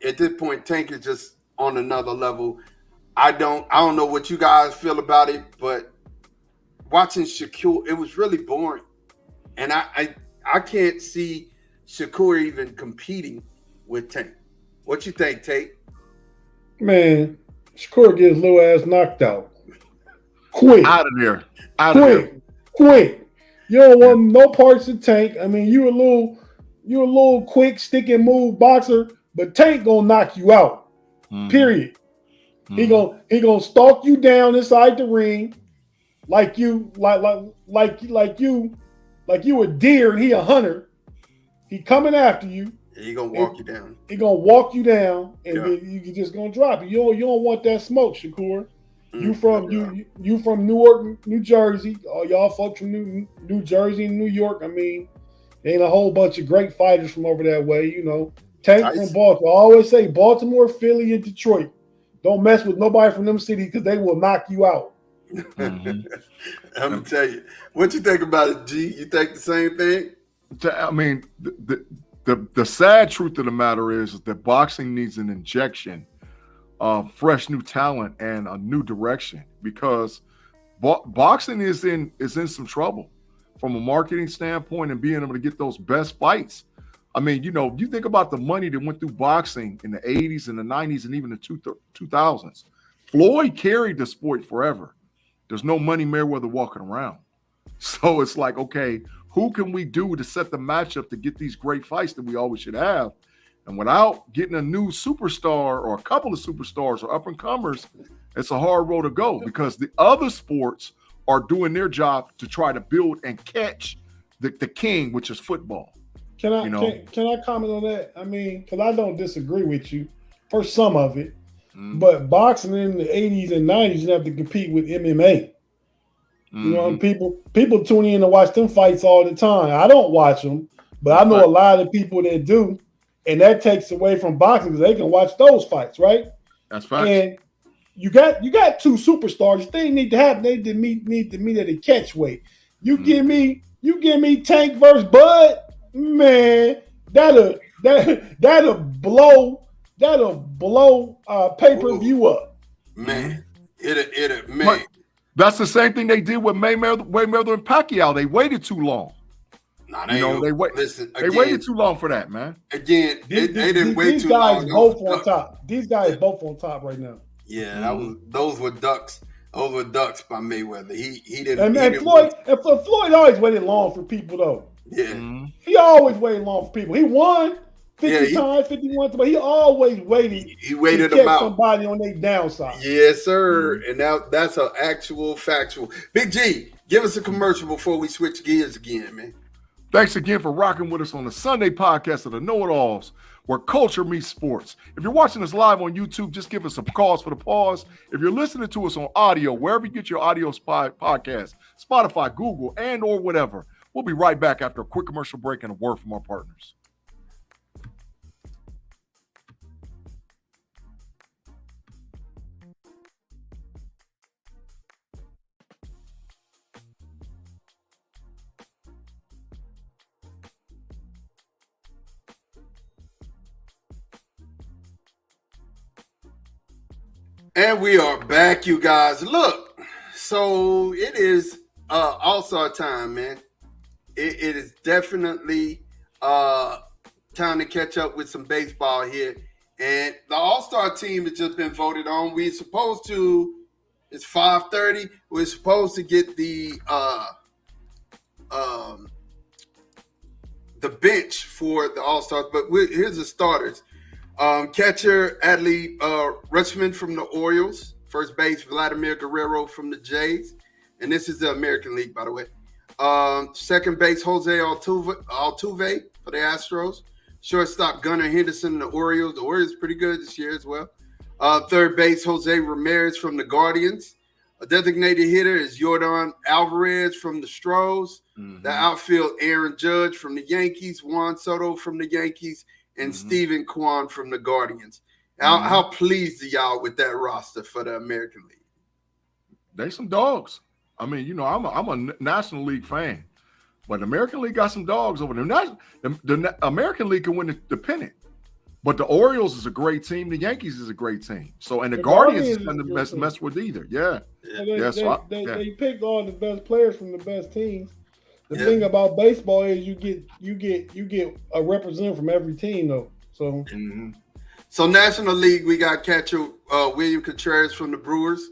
Speaker 1: At this point, Tank is just on another level. I don't know what you guys feel about it, but watching Shakur, it was really boring, and I can't see Shakur even competing with Tank. What you think, Tate?
Speaker 2: Man, Shakur gets little ass knocked out. Quick.
Speaker 3: Out of there.
Speaker 2: Quick. You don't want no parts of Tank. I mean, you a little quick stick and move boxer, but Tank gonna knock you out. Mm-hmm. Period. Mm-hmm. He gonna stalk you down inside the ring like you a deer and he a hunter. He coming after you.
Speaker 1: He gonna walk you down.
Speaker 2: He gonna walk you down, and then you just gonna drop it. You don't want that smoke, Shakur. You from Newark, New Jersey. All y'all folks from New Jersey and New York. I mean, there ain't a whole bunch of great fighters from over that way. You know, Tank from Baltimore. I always say Baltimore, Philly, and Detroit. Don't mess with nobody from them cities because they will knock you out.
Speaker 1: Mm-hmm. I'm gonna tell you. What you think about it, G? You think the same thing?
Speaker 3: I mean, the sad truth of the matter is that boxing needs an injection of fresh new talent and a new direction, because boxing is in some trouble from a marketing standpoint and being able to get those best fights. I mean, you know, you think about the money that went through boxing in the 80s and the 90s and even the 2000s. Floyd carried the sport forever. There's no Money Mayweather walking around. So it's like, okay, who can we do to set the matchup to get these great fights that we always should have? And without getting a new superstar or a couple of superstars or up-and-comers, it's a hard road to go, because the other sports are doing their job to try to build and catch the king, which is football.
Speaker 2: Can I comment on that? I mean, because I don't disagree with you for some of it, but boxing in the 80s and 90s, you have to compete with MMA. You know, people tune in to watch them fights all the time. I don't watch them, but I know a lot of people that do, and that takes away from boxing because they can watch those fights, right?
Speaker 3: That's fine.
Speaker 2: And you got two superstars. They need to happen. They need to meet at a catch weight. You give me Tank versus Bud, man. That'll blow pay-per-view up,
Speaker 1: man. It man.
Speaker 3: That's the same thing they did with Mayweather and Pacquiao. They waited too long.
Speaker 1: Nah,
Speaker 3: they waited too long for that, man.
Speaker 1: Again, they didn't wait too long.
Speaker 2: These guys both on top right now.
Speaker 1: Yeah, those were ducks. Those were ducks by Mayweather. He didn't.
Speaker 2: And Floyd always waited long for people though.
Speaker 1: Yeah,
Speaker 2: he always waited long for people. He won 51 times, but he always waited.
Speaker 1: He waited
Speaker 2: to
Speaker 1: them out.
Speaker 2: Somebody on their downside.
Speaker 1: Yes, sir. And that's an actual factual. Big G, give us a commercial before we switch gears again, man.
Speaker 3: Thanks again for rocking with us on the Sunday podcast of the KnoItAllZ, where culture meets sports. If you're watching us live on YouTube, just give us a cause for the pause. If you're listening to us on audio, wherever you get your audio podcast, Spotify, Google, and or whatever, we'll be right back after a quick commercial break and a word from our partners.
Speaker 1: And we are back, you guys. Look, so it is All-Star time, man. It is definitely time to catch up with some baseball here. And the All-Star team has just been voted on. We're supposed to, it's 5:30. We're supposed to get the bench for the All-Stars, but here's the starters. Catcher Adley Rutschman from the Orioles. First base Vladimir Guerrero from the Jays. And this is the American League, by the way. Second base Jose Altuve for the Astros. Shortstop Gunnar Henderson, the Orioles. The Orioles pretty good this year as well. Third base Jose Ramirez from the Guardians. A designated hitter is Yordan Alvarez from the Stros. The outfield Aaron Judge from the Yankees. Juan Soto from the Yankees. and Stephen Kwan from the Guardians. How pleased are y'all with that roster for the American League?
Speaker 3: They some dogs. I mean, you know, I'm a National League fan, but the American League got some dogs over there. The American League can win the pennant, but the Orioles is a great team. The Yankees is a great team. So, and the Guardians is going to mess with either. Yeah.
Speaker 2: They picked all the best players from the best teams. The thing about baseball is you get a representative from every team though. So.
Speaker 1: So National League, we got catcher William Contreras from the Brewers,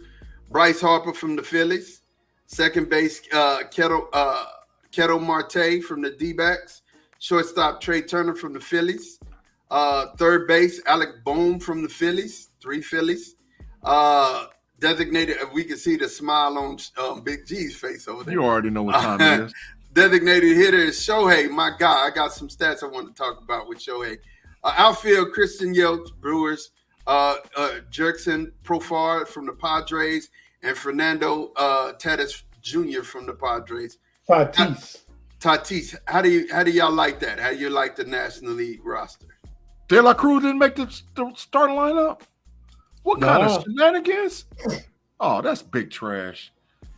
Speaker 1: Bryce Harper from the Phillies, second base Ketel Marte from the D-backs, shortstop Trey Turner from the Phillies, third base Alec Bohm from the Phillies, 3 Phillies, designated. We can see the smile on Big G's face over there.
Speaker 3: You already know what time it is.
Speaker 1: Designated hitter is Shohei. My guy, I got some stats I want to talk about with Shohei. Outfield, Christian Yelich, Brewers, Jerkson Profar from the Padres, and Fernando Tatis Jr. from the Padres. Tatis. How do y'all like that? How do you like the National League roster?
Speaker 3: De La Cruz didn't make the starting lineup? What kind of shenanigans? Oh, that's big trash.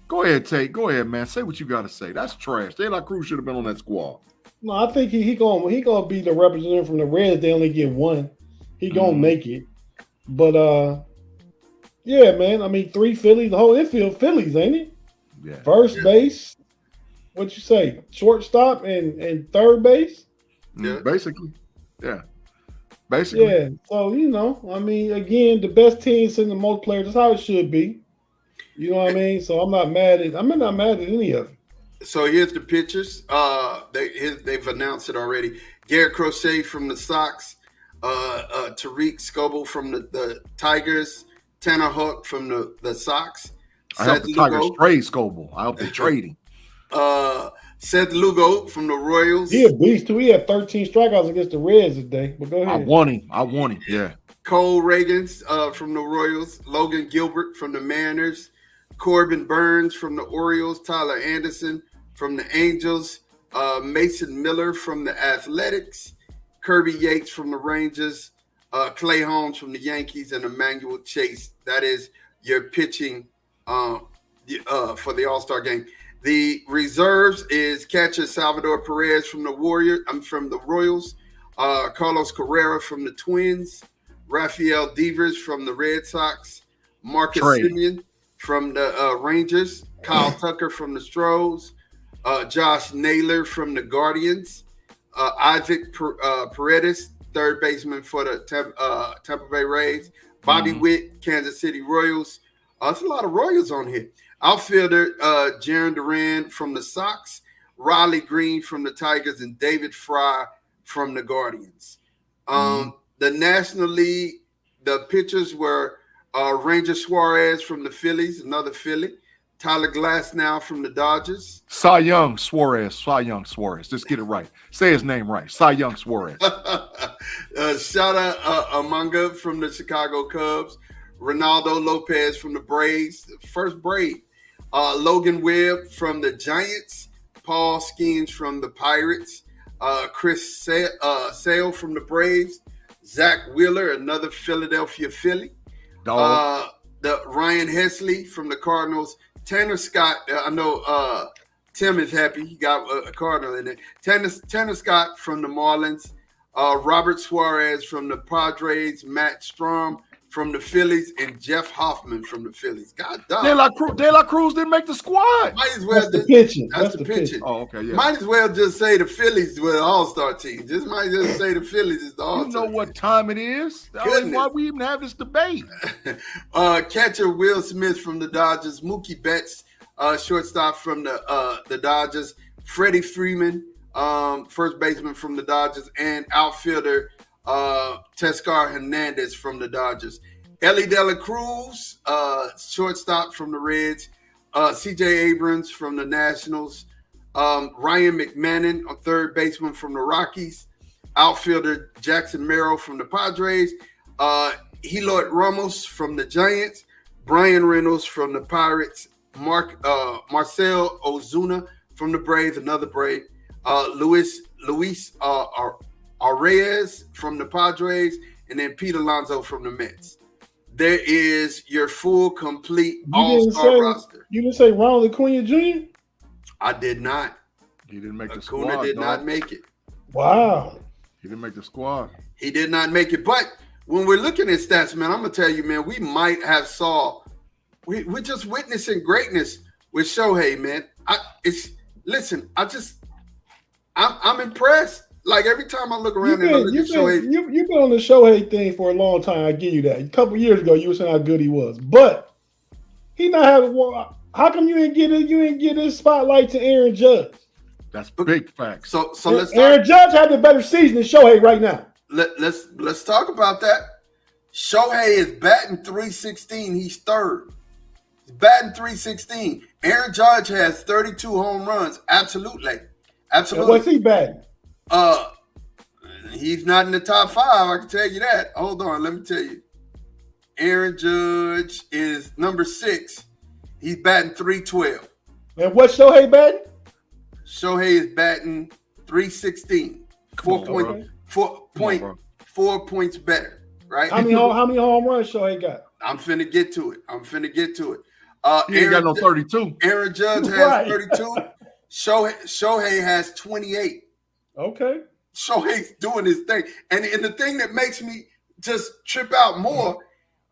Speaker 3: Go ahead, Tate. Go ahead, man. Say what you got to say. That's trash. De La Cruz should have been on that squad.
Speaker 2: No, I think he gonna be the representative from the Reds. They only get 1. He gonna make it. But yeah, man. I mean, 3 Phillies. The whole infield Phillies, ain't it?
Speaker 3: Yeah.
Speaker 2: First base. What you say? Shortstop and third base.
Speaker 3: Yeah, basically. Yeah. Basically.
Speaker 2: Yeah. So you know, I mean, again, the best team sending the most players. That's how it should be. You know what I mean? So I'm not mad at any of it.
Speaker 1: So here's the pitchers. They've announced it already. Garrett Crochet from the Sox, Tariq Skubal from the Tigers, Tanner Houck from the Sox.
Speaker 3: I hope the Tigers trade Skubal. I hope they trade him.
Speaker 1: Seth Lugo from the Royals.
Speaker 2: He a beast too. He had 13 strikeouts against the Reds today. But go ahead.
Speaker 3: I want him. Yeah.
Speaker 1: Cole Reagans from the Royals. Logan Gilbert from the Mariners. Corbin Burns from the Orioles, Tyler Anderson from the Angels, Mason Miller from the Athletics, Kirby Yates from the Rangers, Clay Holmes from the Yankees, and Emmanuel Chase. That is your pitching for the All-Star game. The reserves is catcher Salvador Perez from the Royals, Carlos Correa from the Twins, Rafael Devers from the Red Sox, Marcus Semien from the Rangers, Kyle Tucker from the Stros, Josh Naylor from the Guardians, Isaac Paredes, third baseman for the Tampa Bay Rays, Bobby Witt, Kansas City Royals. There's a lot of Royals on here. Outfielder Jarren Duran from the Sox, Riley Green from the Tigers, and David Fry from the Guardians. The National League, the pitchers were Ranger Suarez from the Phillies, another Philly. Tyler Glasnow from the Dodgers.
Speaker 3: Cy Young Suarez. Just get it right. Say his name right. Cy Young Suarez.
Speaker 1: Shada Amanga from the Chicago Cubs. Ronaldo Lopez from the Braves. First Brave. Logan Webb from the Giants. Paul Skeens from the Pirates. Chris Sale from the Braves. Zach Wheeler, another Philadelphia Philly. The Ryan Hesley from the Cardinals. Tanner Scott, I know Tim is happy. He got a Cardinal in it. Tanner Scott from the Marlins. Robert Suarez from the Padres. Matt Strom from the Phillies. And Jeff Hoffman from the Phillies. God damn.
Speaker 3: De La Cruz didn't make the squad.
Speaker 1: Might as well.
Speaker 2: That's the pitching.
Speaker 1: That's the pitching.
Speaker 3: Oh, okay, yeah.
Speaker 1: Might as well just say the Phillies were the all-star team. Might just say the Phillies is the all-star
Speaker 3: You know what time it is? Why we even have this debate?
Speaker 1: Catcher Will Smith from the Dodgers. Mookie Betts, shortstop from the Dodgers. Freddie Freeman, first baseman from the Dodgers. And outfielder Teoscar Hernandez from the Dodgers. Ellie De La Cruz, shortstop from the Reds. C.J. Abrams from the Nationals. Ryan McMahon, a third baseman from the Rockies. Outfielder Jackson Merrill from the Padres. Eloy Ramos from the Giants. Brian Reynolds from the Pirates. Marcel Ozuna from the Braves, another Brave. Luis Reyes from the Padres, and then Pete Alonso from the Mets. There is your full, complete all-star roster.
Speaker 2: You didn't say Ronald Acuna Jr.?
Speaker 1: I did not.
Speaker 3: He didn't make the
Speaker 1: Acuna
Speaker 3: squad.
Speaker 1: did not make it.
Speaker 2: Wow.
Speaker 3: He didn't make the squad.
Speaker 1: He did not make it. But when we're looking at stats, man, I'm gonna tell you, man, we might have we're just witnessing greatness with Shohei, man. I'm impressed. Like every time I look around and I look at Shohei.
Speaker 2: You've been on the Shohei thing for a long time. I give you that. A couple years ago, you were saying how good he was, but he not having. How come you didn't get it? You didn't get his spotlight to Aaron Judge.
Speaker 3: That's big facts.
Speaker 1: So let's talk.
Speaker 2: Aaron Judge had the better season than Shohei right now.
Speaker 1: Let's talk about that. Shohei is batting .316. He's third. He's batting .316. Aaron Judge has 32 home runs. Absolutely.
Speaker 2: And what's he batting?
Speaker 1: He's not in the top 5. I can tell you that. Hold on, let me tell you. Aaron Judge is number 6. He's batting .312. And
Speaker 2: what's Shohei batting?
Speaker 1: Shohei is batting .316. 4 points better, right?
Speaker 2: How many home runs Shohei got?
Speaker 1: I'm finna get to it.
Speaker 3: He ain't got no 32.
Speaker 1: Aaron Judge has 32. Shohei has 28.
Speaker 2: Okay.
Speaker 1: Shohei's doing his thing. And the thing that makes me just trip out more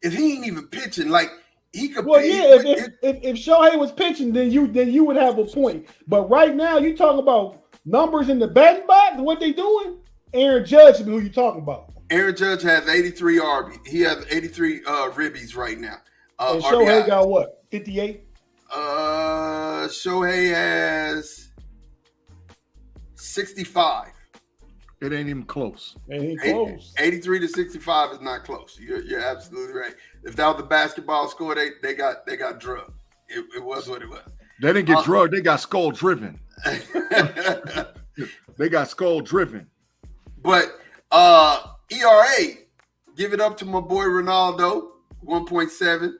Speaker 1: is he ain't even pitching. Like he could
Speaker 2: if Shohei was pitching, then you would have a point. But right now, you talking about numbers in the batting box, what they doing? Aaron Judge is who you talking about.
Speaker 1: Aaron Judge has 83 RB. He has 83 ribbies right now.
Speaker 2: And Shohei got what? 58?
Speaker 1: Shohei has 65.
Speaker 3: It ain't even close.
Speaker 2: It ain't close.
Speaker 1: 83 to 65 is not close. You're absolutely right. If that was the basketball score, they got drugged. It was what it was.
Speaker 3: They didn't get drugged. They got skull driven. They got skull driven.
Speaker 1: But ERA, give it up to my boy Ronaldo, 1.7.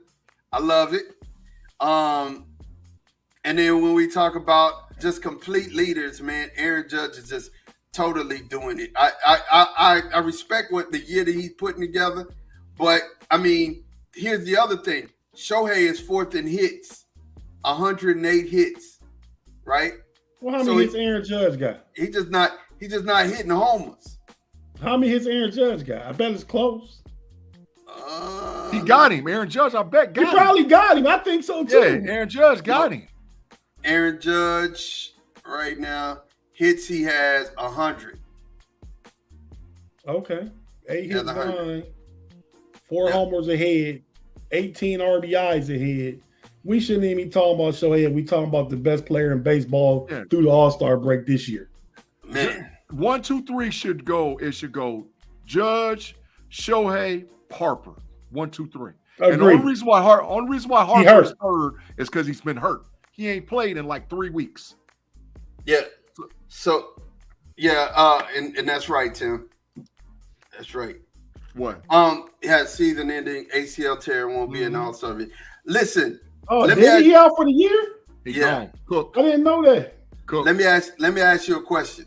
Speaker 1: I love it. And then when we talk about just complete leaders, man, Aaron Judge is just totally doing it. I respect what the year that he's putting together, but I mean, here's the other thing: Shohei is 4th in hits, 108 hits, right?
Speaker 2: Well, how many hits Aaron Judge got?
Speaker 1: He just not hitting homers.
Speaker 2: How many hits Aaron Judge got? I bet it's close.
Speaker 3: He got him. Aaron Judge, I bet got him.
Speaker 2: He probably got him. I think so too.
Speaker 3: Yeah, Aaron Judge got him.
Speaker 1: Aaron Judge right now, hits he has 100.
Speaker 2: Okay. 8 hits, 9. 4 homers ahead. 18 RBIs ahead. We shouldn't even be talking about Shohei. We talking about the best player in baseball through the All-Star break this year.
Speaker 1: Man.
Speaker 3: 1, 2, 3 should go. It should go Judge, Shohei, Harper. 1, 2, 3.
Speaker 2: Agreed.
Speaker 3: And the only reason why Harper is third is because he's been hurt. He ain't played in like 3 weeks.
Speaker 1: Yeah. So and that's right, Tim. That's right.
Speaker 3: What?
Speaker 1: He had season-ending ACL tear, won't be an All-Star. Listen.
Speaker 2: He out for the year?
Speaker 3: He gone. Cook.
Speaker 2: I didn't know that.
Speaker 1: Cook. Let me ask you a question.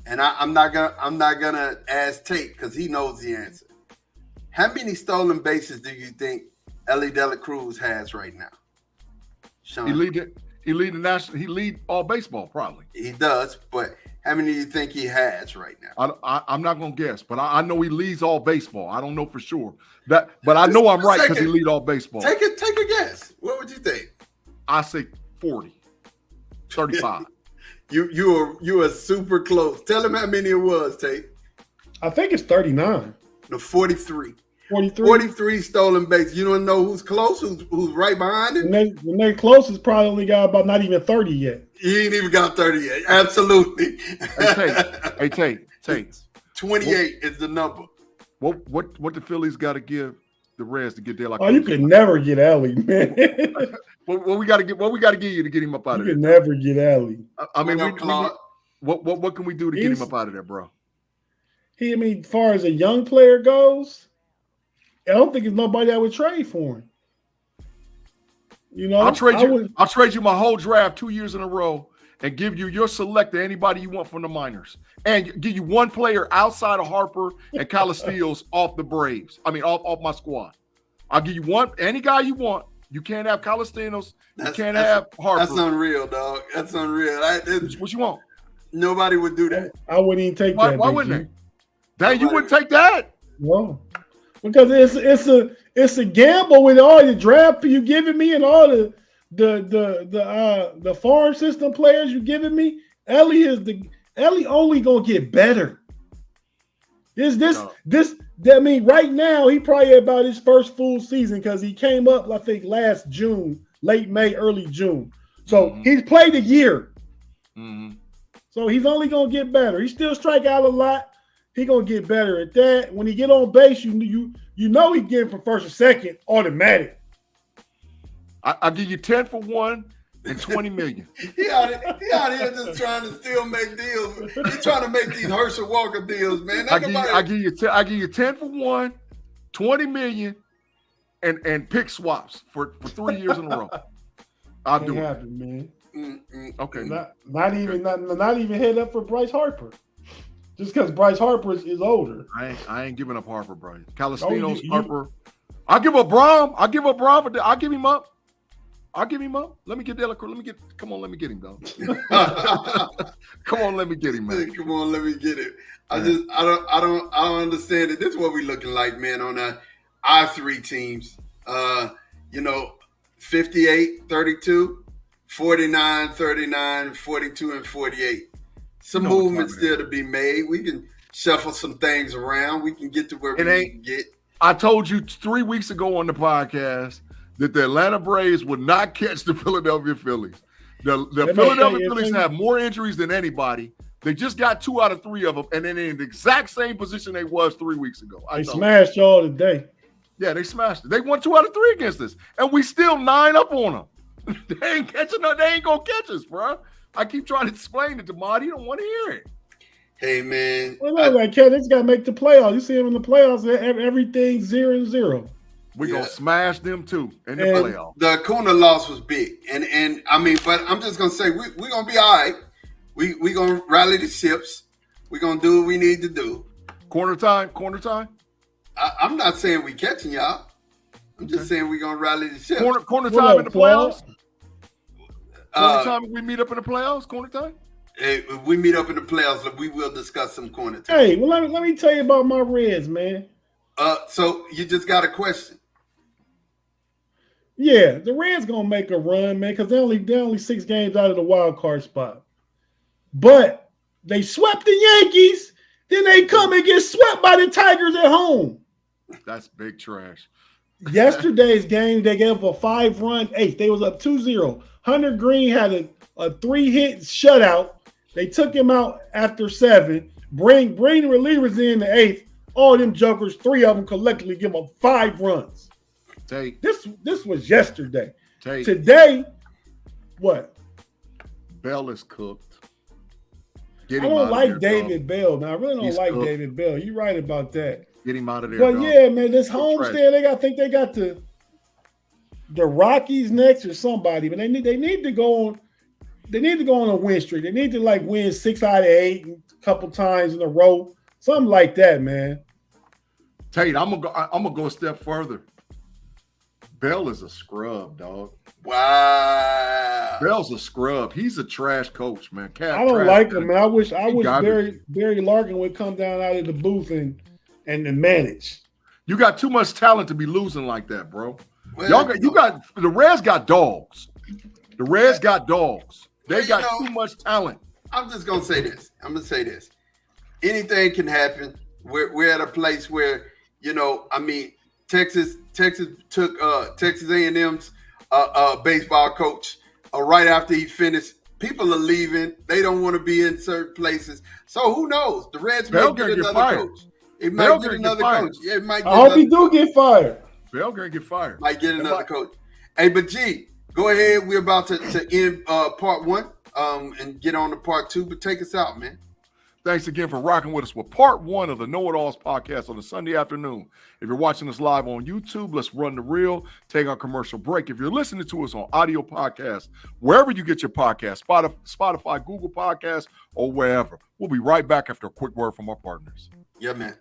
Speaker 1: And I'm not gonna ask Tate because he knows the answer. How many stolen bases do you think Ellie De La Cruz has right now? Sean?
Speaker 3: He lead all baseball probably.
Speaker 1: He does, but how many do you think he has right now?
Speaker 3: I'm not gonna guess, but I know he leads all baseball. I don't know for sure but I know I'm right because he lead all baseball.
Speaker 1: Take a guess. What would you think?
Speaker 3: I say 40, 35.
Speaker 1: You are super close. Tell him how many it was, Tate.
Speaker 2: I think it's 39.
Speaker 1: No, 43.
Speaker 2: 43?
Speaker 1: 43 stolen bases. You don't know who's close, who's right behind him?
Speaker 2: When they closest, probably only got about not even 30 yet.
Speaker 1: He ain't even got 30 yet. Absolutely.
Speaker 3: Hey, Tate.
Speaker 1: 28 is the number.
Speaker 3: What the Phillies got to give the Reds to get there? Like,
Speaker 2: you could never get Ellie, man.
Speaker 3: what we got to give you to get him up out of there?
Speaker 2: You could never get Ellie.
Speaker 3: I mean, what can we do to get him up out of there, bro?
Speaker 2: As far as a young player goes, I don't think there's nobody I would trade for him. You know,
Speaker 3: I'll trade you my whole draft 2 years in a row, and give you your selector, anybody you want from the minors, and give you one player outside of Harper and Castellanos off the Braves. I mean, off my squad. I'll give you one, any guy you want. You can't have Castellanos. You can't have Harper.
Speaker 1: That's unreal, dog. That's unreal.
Speaker 3: What you want?
Speaker 1: Nobody would do that.
Speaker 2: I wouldn't even take that.
Speaker 3: Why wouldn't they? Dang, you wouldn't take that?
Speaker 2: No, because it's a gamble with all the draft you giving me and all the farm system players you giving me. Ellie only gonna get better. I mean, right now he probably about his first full season because he came up, I think, last June, late May, early June. So he's played a year.
Speaker 3: Mm-hmm.
Speaker 2: So he's only gonna get better. He still strike out a lot. He gonna get better at that. When he get on base, you know he getting from first or second automatic.
Speaker 3: I'll give you 10 for 1 and $20 million.
Speaker 1: he out here just trying to still make deals. He's trying to make these Herschel Walker deals, man.
Speaker 3: I give you 10 for 1, $20 million, and pick swaps for 3 years in a row. I'll do it,
Speaker 2: man.
Speaker 3: Okay.
Speaker 2: Not even head up for Bryce Harper. Just because Bryce Harper is older.
Speaker 3: I ain't giving up Harper, Bryce. Castellanos, Harper. I'll give up Braum. I'll give him up. Let me get Delacour. Come on, let me get him, dog. Come on, let me get him, man.
Speaker 1: Come on, let me get it. I don't understand it. This is what we looking like, man, on our 3 teams. 58, 32, 49, 39, 42, and 48. Some movement still to be made. We can shuffle some things around. We can get to where we need to get.
Speaker 3: I told you 3 weeks ago on the podcast that the Atlanta Braves would not catch the Philadelphia Phillies. The Philadelphia Phillies have more injuries than anybody. They just got 2 out of 3 of them, and then in the exact same position they was 3 weeks ago.
Speaker 2: They smashed y'all today.
Speaker 3: Yeah, they smashed it. They won 2 out of 3 against us, and we still 9 up on them. They ain't catching us. They ain't gonna catch us, bro. I keep trying to explain it to Marty. You don't want to hear it.
Speaker 1: Hey, man.
Speaker 2: Well, they just got to make the playoffs. You see them in the playoffs, everything's 0-0.
Speaker 3: We're going to smash them, too, in the playoffs.
Speaker 1: The Acuna loss was big. And I mean, but I'm just going to say, we're going to be all right. We're going to rally the ships. We're going to do what we need to do.
Speaker 3: Corner time?
Speaker 1: I'm not saying we catching y'all. I'm just saying we're going to rally the ships.
Speaker 3: Corner time in the playoffs? Corner time we meet up in the playoffs? Corner time?
Speaker 1: If we meet up in the playoffs, we will discuss some corner time.
Speaker 2: Hey, well, let me tell you about my Reds, man.
Speaker 1: So you just got a question.
Speaker 2: Yeah, the Reds gonna make a run, man, because they're only 6 games out of the wild card spot. But they swept the Yankees, then they come and get swept by the Tigers at home.
Speaker 3: That's big trash.
Speaker 2: Yesterday's game, they gave up a 5-run 8th. They was up 2-0. Hunter Green had a 3-hit shutout. They took him out after 7. Bring the relievers in the 8th. All them jokers, 3 of them collectively give up 5 runs. This was yesterday. Today, what?
Speaker 3: Bell is cooked.
Speaker 2: I don't like David Bell. Now I really don't like David Bell. You're right about that.
Speaker 3: Get him out of there.
Speaker 2: But yeah, man, this homestand, I think they got the Rockies next or somebody, but they need to go on. They need to go on a win streak. They need to win 6 out of 8 a couple times in a row, something like that, man.
Speaker 3: Tate, I'm gonna go a step further. Bell is a scrub, dog.
Speaker 1: Wow.
Speaker 3: Bell's a scrub. He's a trash coach, man.
Speaker 2: I don't like him, man. I wish Barry Larkin would come down out of the booth and manage.
Speaker 3: You got too much talent to be losing like that, bro.
Speaker 1: Well,
Speaker 3: The Reds got dogs. The Reds got dogs. They got too much talent.
Speaker 1: I'm just gonna say this. Anything can happen. We're at a place where, Texas took Texas A&M's baseball coach right after he finished. People are leaving. They don't want to be in certain places. So who knows? The Reds might get another coach. It might get another coach. Yeah, it might.
Speaker 2: I hope he do get fired.
Speaker 3: Bell gonna get fired.
Speaker 1: Might get another coach. Hey, but G, go ahead. We're about to end part 1 and get on to part 2. But take us out, man.
Speaker 3: Thanks again for rocking with us with part 1 of the KnoItAllZ podcast on a Sunday afternoon. If you're watching us live on YouTube, let's run the reel, take our commercial break. If you're listening to us on audio podcasts, wherever you get your podcast, Spotify, Google Podcasts, or wherever, we'll be right back after a quick word from our partners.
Speaker 1: Yeah, man.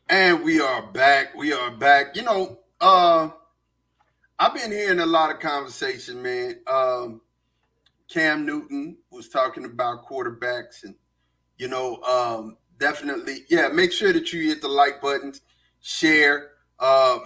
Speaker 1: And we are back. We are back. You know, I've been hearing a lot of conversation, man. Cam Newton was talking about quarterbacks and, you know, definitely, yeah, make sure that you hit the like buttons, share,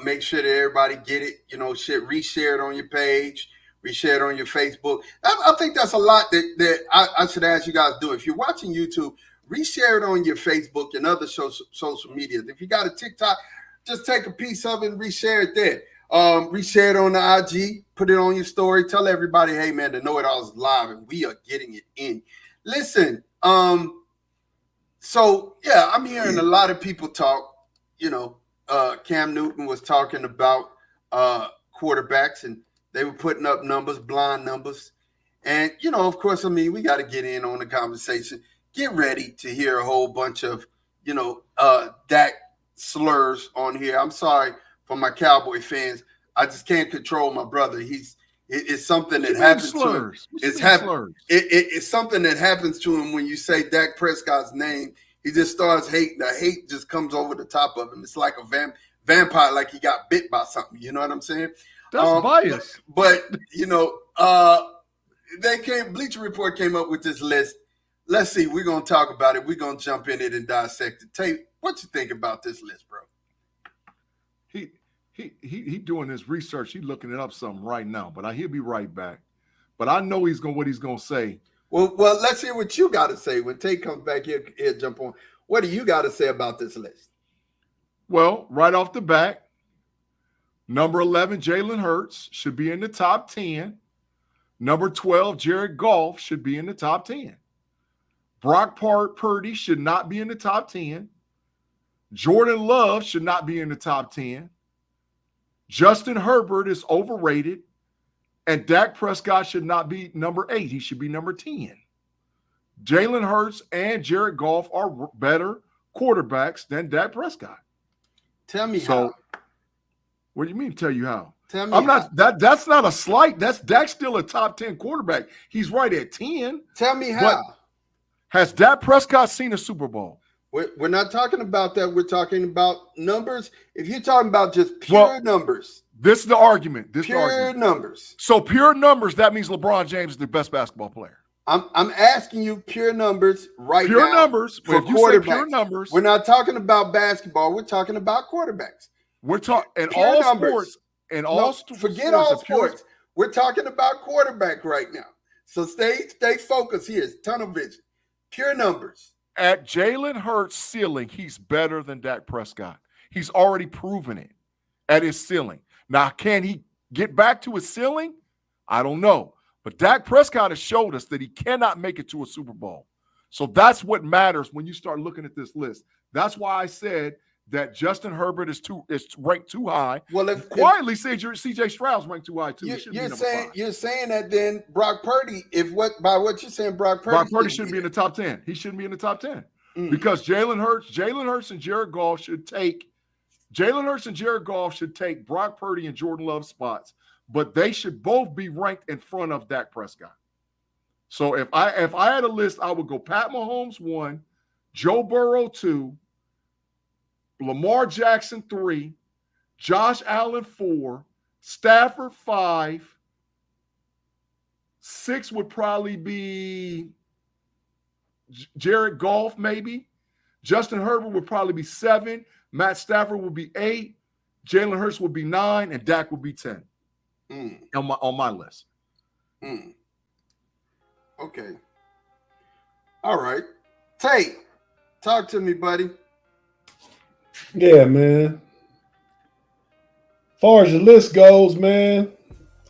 Speaker 1: make sure that everybody get it, you know, reshare it on your page, reshare it on your Facebook. I think that's a lot that I should ask you guys to do. If you're watching YouTube, reshare it on your Facebook and other social media. If you got a TikTok, just take a piece of it and reshare it there. Reshare it on the IG, put it on your story. Tell everybody, hey, man, the KnoItAllZ is live and we are getting it in. Listen, so, yeah, I'm hearing a lot of people talk. You know, Cam Newton was talking about quarterbacks, and they were putting up numbers, blind numbers. And, you know, of course, I mean, we got to get in on the conversation. Get ready to hear a whole bunch of, you know, Dak slurs on here. I'm sorry for my Cowboy fans. I just can't control my brother. It's something that happens to him. It's something that happens to him when you say Dak Prescott's name. He just starts hating. The hate just comes over the top of him. It's like a vampire, like he got bit by something. You know what I'm saying?
Speaker 3: That's bias.
Speaker 1: But you know, Bleacher Report came up with this list. Let's see. We're gonna talk about it. We're gonna jump in it and dissect it. Tate, what you think about this list, bro?
Speaker 3: He doing his research. He's looking it up something right now, but he'll be right back. But I know what he's gonna say.
Speaker 1: Well, let's hear what you got to say when Tate comes back here. He'll jump on. What do you got to say about this list?
Speaker 3: Well, right off the bat, number 11, Jalen Hurts should be in the top 10. Number 12, Jared Goff should be in the top 10. Brock Purdy should not be in the top 10. Jordan Love should not be in the top 10. Justin Herbert is overrated. And Dak Prescott should not be number 8. He should be number 10. Jalen Hurts and Jared Goff are better quarterbacks than Dak Prescott.
Speaker 1: Tell me how.
Speaker 3: What do you mean tell you how?
Speaker 1: Tell me
Speaker 3: that's not a slight. Dak's still a top 10 quarterback. He's right at 10.
Speaker 1: Tell me how.
Speaker 3: But has Dak Prescott seen a Super Bowl?
Speaker 1: We're not talking about that. We're talking about numbers. If you're talking about just pure numbers.
Speaker 3: This is the argument.
Speaker 1: Pure numbers.
Speaker 3: So pure numbers, that means LeBron James is the best basketball player.
Speaker 1: I'm asking you pure numbers right now.
Speaker 3: Pure numbers.
Speaker 1: For
Speaker 3: if you say pure numbers.
Speaker 1: We're not talking about basketball. We're talking about quarterbacks.
Speaker 3: We're talking in all sports. In all
Speaker 1: forget all sports. We're talking about quarterback right now. So stay focused here. It's tunnel vision. Pure numbers.
Speaker 3: At Jalen Hurts' ceiling, he's better than Dak Prescott. He's already proven it at his ceiling. Now, can he get back to his ceiling? I don't know. But Dak Prescott has showed us that he cannot make it to a Super Bowl. So that's what matters when you start looking at this list. That's why I said that Justin Herbert is ranked too high. Well, if quietly CJ Stroud's ranked too high too.
Speaker 1: You're saying that then Brock Purdy, by what you're saying, Brock
Speaker 3: Purdy shouldn't be in the top 10. He shouldn't be in the top 10 because Jalen Hurts and Jared Goff should take Brock Purdy and Jordan Love spots, but they should both be ranked in front of Dak Prescott. So if I had a list, I would go Pat Mahomes 1, Joe Burrow 2, Lamar Jackson 3, Josh Allen 4, Stafford 5, 6 would probably be Jared Goff maybe. Justin Herbert would probably be 7. Matt Stafford would be 8. Jalen Hurts would be 9, and Dak would be 10 on my list.
Speaker 1: Okay. All right. Tate, talk to me, buddy.
Speaker 2: Yeah, man. As far as the list goes, man,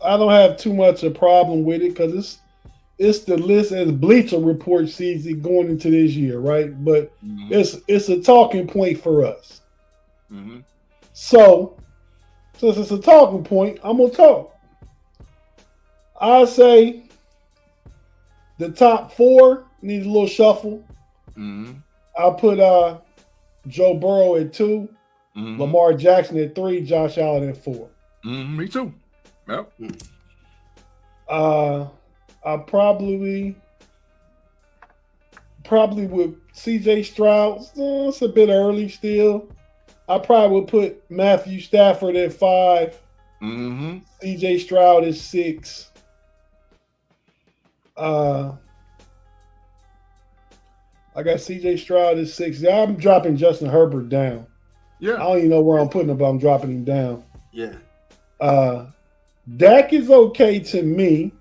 Speaker 2: I don't have too much a problem with it because it's the list as Bleacher Report sees it going into this year, right? But it's a talking point for us. So, since it's a talking point, I'm gonna talk. I say the top 4 needs a little shuffle. I'll put Joe Burrow at 2, Lamar Jackson at 3, Josh Allen at 4.
Speaker 3: Me too. Yep.
Speaker 2: I probably with CJ Stroud. It's a bit early still. I probably would put Matthew Stafford at 5. CJ Stroud is 6. I got CJ Stroud at 6. Yeah, I'm dropping Justin Herbert down.
Speaker 3: Yeah.
Speaker 2: I don't even know where I'm putting him, but I'm dropping him down.
Speaker 1: Yeah.
Speaker 2: Dak is okay to me.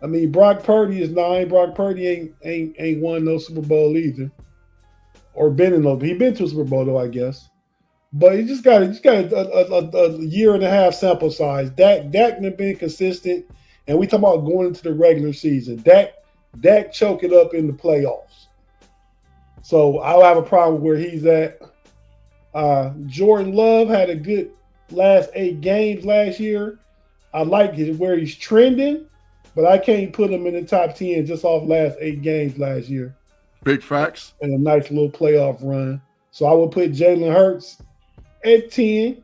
Speaker 2: I mean, Brock Purdy is 9. Brock Purdy ain't won no Super Bowl either, or been in no. He been to a Super Bowl though, I guess. But he just got a year and a half sample size. Dak has been consistent, and we talking about going into the regular season. Dak choke it up in the playoffs. So I'll have a problem where he's at. Jordan Love had a good last 8 games last year. I like where he's trending, but I can't put him in the top 10 just off last 8 games last year.
Speaker 3: Big facts.
Speaker 2: And a nice little playoff run. So I would put Jalen Hurts at 10.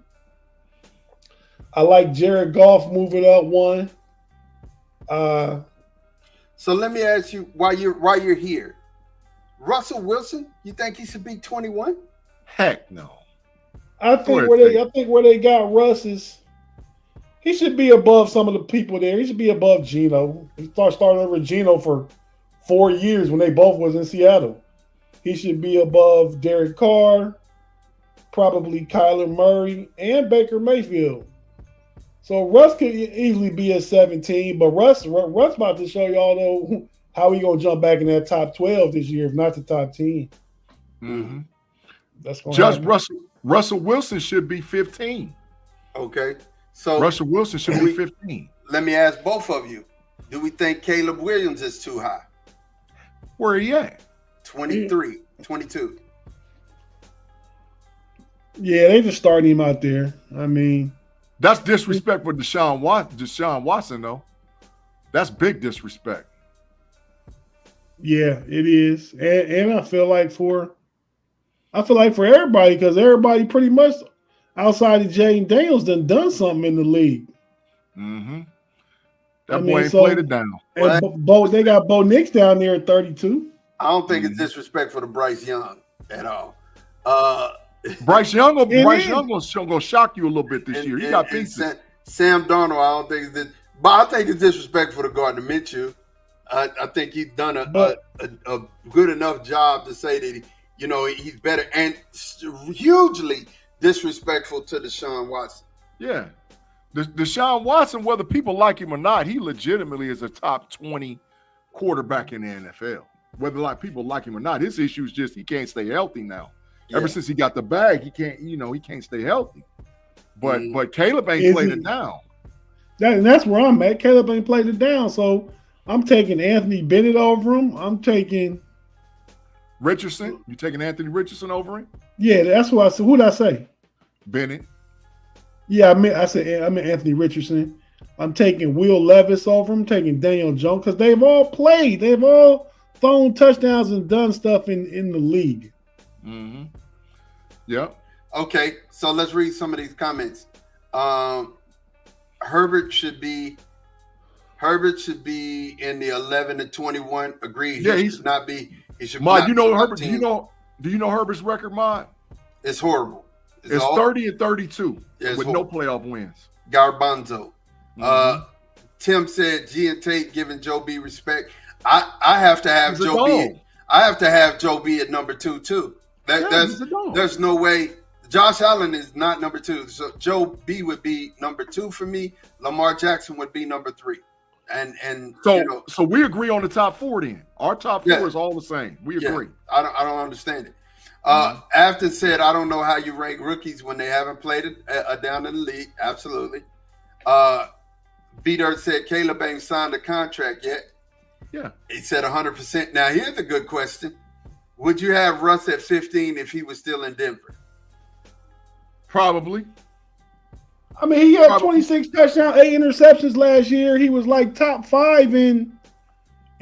Speaker 2: I like Jared Goff moving up 1.
Speaker 1: So let me ask you, while you're here, Russell Wilson, you think he should be 21?
Speaker 3: Heck no.
Speaker 2: I think where they got Russ is he should be above some of the people there. He should be above Geno. He started over Geno for 4 years when they both was in Seattle. He should be above Derek Carr, probably Kyler Murray, and Baker Mayfield. So Russ could easily be at 17, but Russ about to show y'all though how he gonna jump back in that top 12 this year, if not the top 10. That's gonna
Speaker 3: just
Speaker 2: happen.
Speaker 3: Russell Wilson should be 15.
Speaker 1: Okay. So
Speaker 3: Russell Wilson should be 15.
Speaker 1: Let me ask both of you. Do we think Caleb Williams is too high?
Speaker 3: Where are you at?
Speaker 1: 23, 22.
Speaker 2: Yeah, they just starting him out there. I mean,
Speaker 3: that's disrespect for Deshaun Watson, though. That's big disrespect.
Speaker 2: Yeah, it is. And I feel like for everybody, because everybody pretty much outside of Jaden Daniels done something in the league.
Speaker 3: That boy ain't played it down.
Speaker 2: And they got Bo Nix down there at 32.
Speaker 1: I don't think it's disrespect for the Bryce Young at all.
Speaker 3: Bryce Young gonna shock you a little bit this year. He got pieces.
Speaker 1: Sam Darnold, I don't think it's but I think it's disrespect for the Gardner Minshew. I think he's done a good enough job to say that he's better, and hugely disrespectful to Deshaun Watson.
Speaker 3: Yeah. Deshaun Watson, whether people like him or not, he legitimately is a top 20 quarterback in the NFL. Whether people like him or not, his issue is just he can't stay healthy now. Yeah. Ever since he got the bag, he can't stay healthy. But Caleb ain't played it down.
Speaker 2: That's where I'm at. Caleb ain't played it down, so I'm taking Anthony Bennett over him. I'm taking
Speaker 3: Richardson. You taking Anthony Richardson over him?
Speaker 2: Yeah, that's what I said. Who did I say?
Speaker 3: Bennett.
Speaker 2: Yeah, I meant Anthony Richardson. I'm taking Will Levis over him. I'm taking Daniel Jones because they've all played. They've all thrown touchdowns and done stuff in the league.
Speaker 3: Yep.
Speaker 1: Okay, so let's read some of these comments. Herbert should be in the 11 to 21. Agreed.
Speaker 3: Yeah,
Speaker 1: he should not be. He should.
Speaker 3: Mod, you know Herbert. Do you know Herbert's record, Mod?
Speaker 1: It's horrible.
Speaker 3: It's 30 and 32 with no playoff wins.
Speaker 1: Garbanzo. Tim said G and Tate giving Joe B respect. I have to have Joe B. I have to have Joe B at number 2 too. There's no way. Josh Allen is not number 2. So Joe B would be number 2 for me. Lamar Jackson would be number 3. And
Speaker 3: so so we agree on the top 4 then. Our top 4 is all the same. We agree.
Speaker 1: I don't understand it. Afton said, I don't know how you rank rookies when they haven't played it down in the league. Absolutely. B-Dirt said Caleb ain't signed a contract yet.
Speaker 3: Yeah.
Speaker 1: He said 100%. Now, here's a good question. Would you have Russ at 15 if he was still in Denver?
Speaker 3: Probably.
Speaker 2: I mean, he had 26 touchdowns, 8 interceptions last year. He was like top 5 in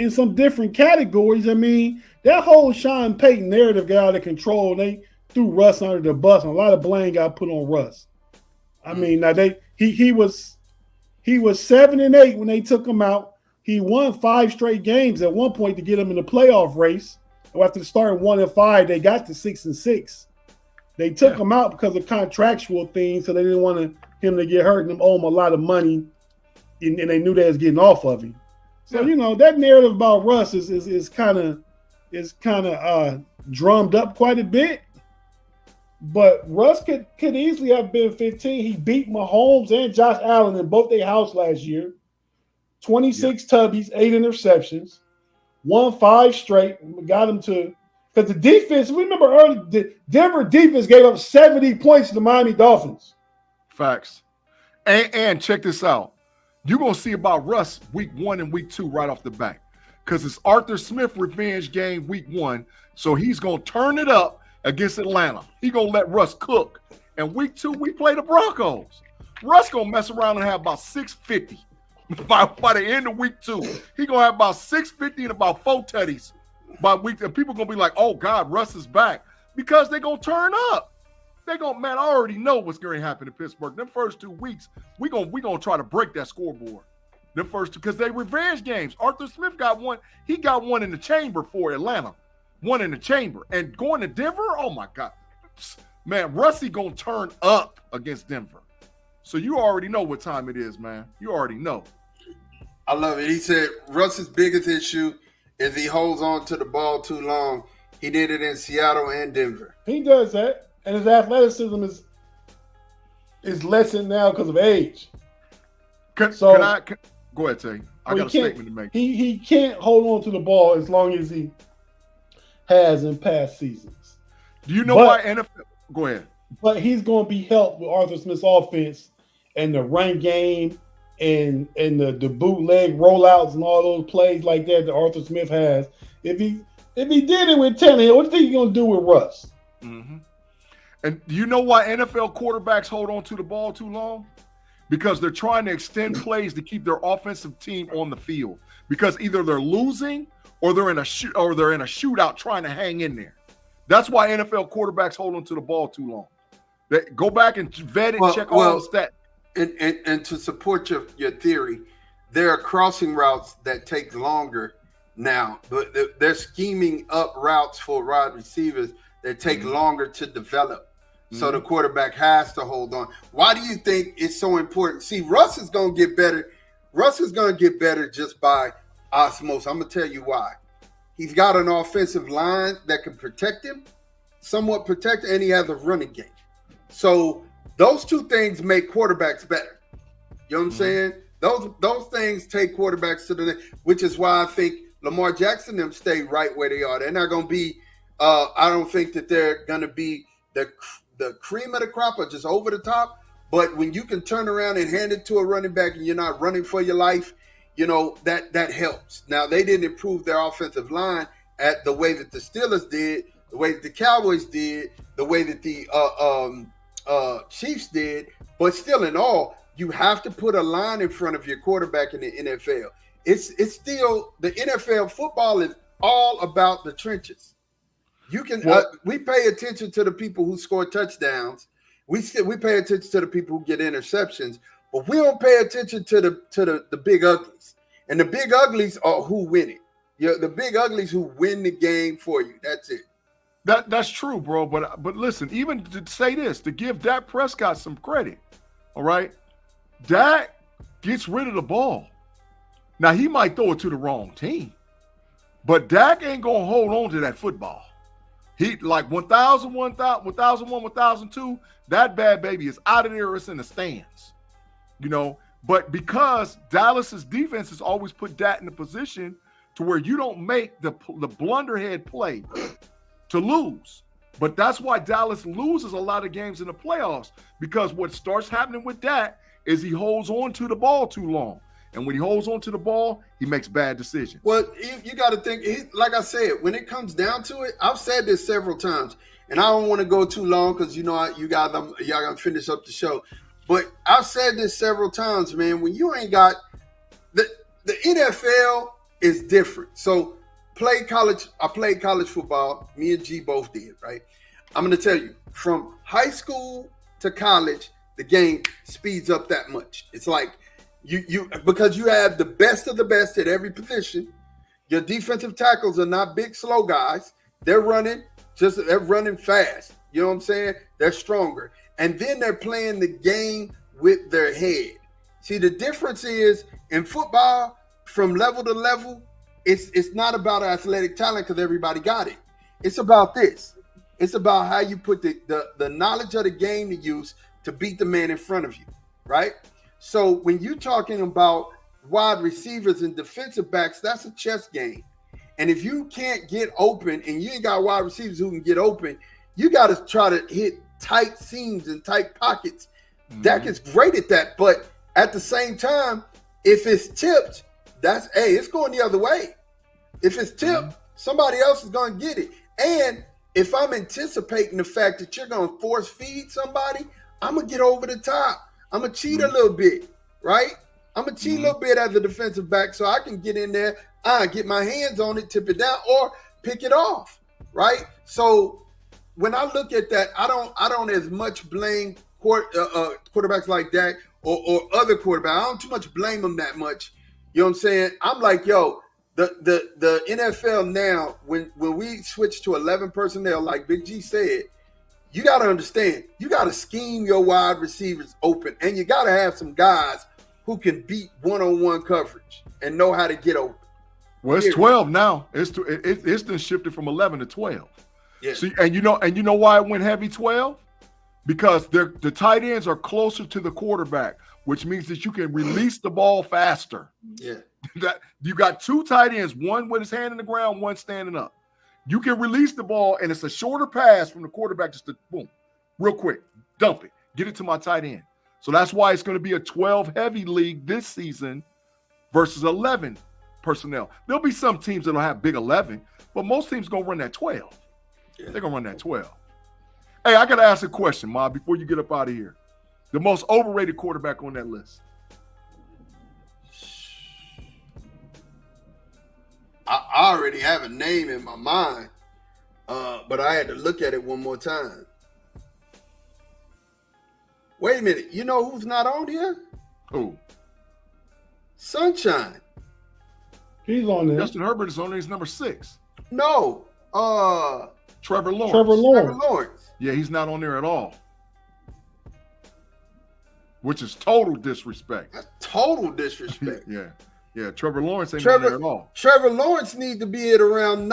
Speaker 2: some different categories. I mean, that whole Sean Payton narrative got out of control. They threw Russ under the bus, and a lot of blame got put on Russ. I mean, now he was 7-8 when they took him out. He won 5 straight games at one point to get him in the playoff race. And after starting 1-5, they got to 6-6. They took him out because of contractual things, so they didn't want him to get hurt and them owe him a lot of money, and they knew they was getting off of him. So that narrative about Russ is kind of drummed up quite a bit. But Russ could easily have been 15. He beat Mahomes and Josh Allen in both their house last year. 26 tubbies, 8 interceptions, won 5 straight. Got him to because the defense. Remember early, the Denver defense gave up 70 points to the Miami Dolphins.
Speaker 3: Facts. And check this out. You're gonna see about Russ week 1 and week 2 right off the bat because it's Arthur Smith revenge game week 1, so he's gonna turn it up against Atlanta. He gonna let Russ cook. And week 2, we play the Broncos. Russ gonna mess around and have about 650 by the end of week 2. He gonna have about 650 and about 4 tutties by week. And people gonna be like, "Oh God, Russ is back," because they gonna turn up. They gonna, man, I already know what's gonna happen in Pittsburgh. Them first 2 weeks, we gonna try to break that scoreboard. The first 2, because they revenge games. Arthur Smith got one. He got one in the chamber for Atlanta. One in the chamber. And going to Denver, oh my God. Man, Russie gonna turn up against Denver. So you already know what time it is, man. You already know.
Speaker 1: I love it. He said Russ's biggest issue is he holds on to the ball too long. He did it in Seattle and Denver.
Speaker 2: He does that. And his athleticism is lessened now because of age.
Speaker 3: Go ahead, Tay. I got a statement to make.
Speaker 2: He can't hold on to the ball as long as he has in past seasons.
Speaker 3: Do you know why NFL? Go ahead.
Speaker 2: But he's going to be helped with Arthur Smith's offense and the run game and the bootleg rollouts and all those plays like that Arthur Smith has. If he did it with Tannehill, what do you think he's going to do with Russ?
Speaker 3: Mm-hmm. And do you know why NFL quarterbacks hold on to the ball too long? Because they're trying to extend plays to keep their offensive team on the field. Because either they're losing or they're in a shootout trying to hang in there. That's why NFL quarterbacks hold on to the ball too long. They go back and vet it, check all the stats.
Speaker 1: And to support your theory, there are crossing routes that take longer now, but they're scheming up routes for wide receivers that take longer to develop. So the quarterback has to hold on. Why do you think it's so important? See, Russ is going to get better. Russ is going to get better just by osmosis. I'm going to tell you why. He's got an offensive line that can protect him, somewhat protect, and he has a running game. So those 2 things make quarterbacks better. You know what I'm saying? Those things take quarterbacks to the next, which is why I think Lamar Jackson and them stay right where they are. They're not going to be I don't think that they're going to be the cream of the crop or just over the top. But when you can turn around and hand it to a running back and you're not running for your life, that helps. Now, they didn't improve their offensive line at the way that the Steelers did, the way that the Cowboys did, the way that the Chiefs did. But still, in all, you have to put a line in front of your quarterback in the NFL. It's still the NFL. Football is all about the trenches. You can we pay attention to the people who score touchdowns. We pay attention to the people who get interceptions, but we don't pay attention to the big uglies. And the big uglies are who win it. The big uglies who win the game for you. That's it.
Speaker 3: That's true, bro. But listen, even to say this, to give Dak Prescott some credit, all right? Dak gets rid of the ball. Now, he might throw it to the wrong team, But Dak ain't gonna hold on to that football. He like 1001, 1002. That bad baby is out of there. It's in the stands, you know. But because Dallas's defense has always put Dak in a position to where you don't make the blunderhead play to lose. But that's why Dallas loses a lot of games in the playoffs, because what starts happening with Dak is he holds on to the ball too long. And when he holds on to the ball, he makes bad decisions.
Speaker 1: Well, you got to think, like I said, when it comes down to it, I've said this several times, and I don't want to go too long because, you know, y'all got to finish up the show. But I've said this several times, man, when you ain't got the NFL is different. So I played college football. Me and G both did, right? I'm going to tell you, from high school to college, the game speeds up that much. It's like you because you have the best of the best at every position. Your defensive tackles are not big, slow guys. They're running fast. You know what I'm saying? They're stronger. And then they're playing the game with their head. See, the difference is in football, from level to level, it's not about athletic talent because everybody got it. It's about this. It's about how you put the knowledge of the game to use to beat the man in front of you, right? So when you're talking about wide receivers and defensive backs, that's a chess game. And if you can't get open and you ain't got wide receivers who can get open, you got to try to hit tight seams and tight pockets. Mm-hmm. Dak is great at that. But at the same time, if it's tipped, it's going the other way. If it's tipped, somebody else is going to get it. And if I'm anticipating the fact that you're going to force feed somebody, I'm going to get over the top. I'm going to cheat a little bit, right? I'm going to cheat a little bit as a defensive back so I can get in there, get my hands on it, tip it down, or pick it off, right? So when I look at that, I don't as much blame quarterbacks like Dak or other quarterbacks. I don't too much blame them that much. You know what I'm saying? I'm like, yo, the NFL now, when we switch to 11 personnel, like Big G said, you got to understand, you got to scheme your wide receivers open, and you got to have some guys who can beat one-on-one coverage and know how to get open.
Speaker 3: Well, it's 12 now. It's been shifted from 11 to 12.
Speaker 1: Yeah.
Speaker 3: See, and you know why it went heavy 12? Because the tight ends are closer to the quarterback, which means that you can release the ball faster.
Speaker 1: Yeah.
Speaker 3: That you got two tight ends, one with his hand in the ground, one standing up. You can release the ball, and it's a shorter pass from the quarterback, just to boom, real quick, dump it, get it to my tight end. So that's why it's going to be a 12 heavy league this season versus 11 personnel. There'll be some teams that'll have big 11, but most teams going to run that 12. Yeah. They're going to run that 12. Hey, I got to ask a question, Ma, before you get up out of here. The most overrated quarterback on that list.
Speaker 1: I already have a name in my mind, but I had to look at it one more time. Wait a minute. You know who's not on here?
Speaker 3: Who?
Speaker 1: Sunshine.
Speaker 2: He's on there.
Speaker 3: Justin Herbert is on there. He's number 6.
Speaker 1: No.
Speaker 3: Trevor Lawrence.
Speaker 2: Trevor Lawrence.
Speaker 3: Yeah, he's not on there at all. Which is total disrespect.
Speaker 1: That's total disrespect.
Speaker 3: Yeah, Trevor Lawrence ain't on there at all.
Speaker 1: Trevor Lawrence needs to be at around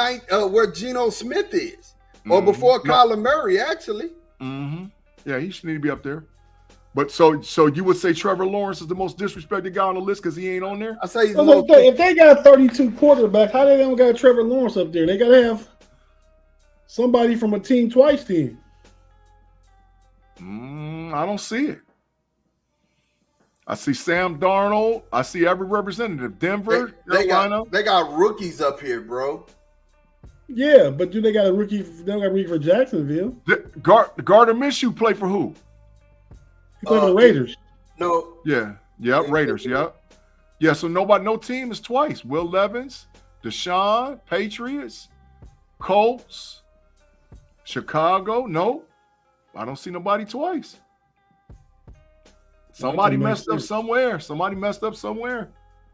Speaker 1: where Geno Smith is, or before Kyler Murray, actually.
Speaker 3: Mm-hmm. Yeah, he should need to be up there. But so you would say Trevor Lawrence is the most disrespected guy on the list because he ain't on there?
Speaker 1: I say he's
Speaker 2: if they got 32 quarterbacks, how they don't got Trevor Lawrence up there? They got to have somebody from a team twice then.
Speaker 3: I don't see it. I see Sam Darnold. I see every representative. Denver, Carolina.
Speaker 1: They got rookies up here, bro.
Speaker 2: Yeah, but do they got a rookie? They don't got a rookie for Jacksonville.
Speaker 3: Gardner Minshew play for who?
Speaker 2: He played for the Raiders.
Speaker 1: No.
Speaker 3: Yeah, Raiders. Yeah. So no team is twice. Will Levis, Deshaun, Patriots, Colts, Chicago. No, I don't see nobody twice. Somebody messed up somewhere.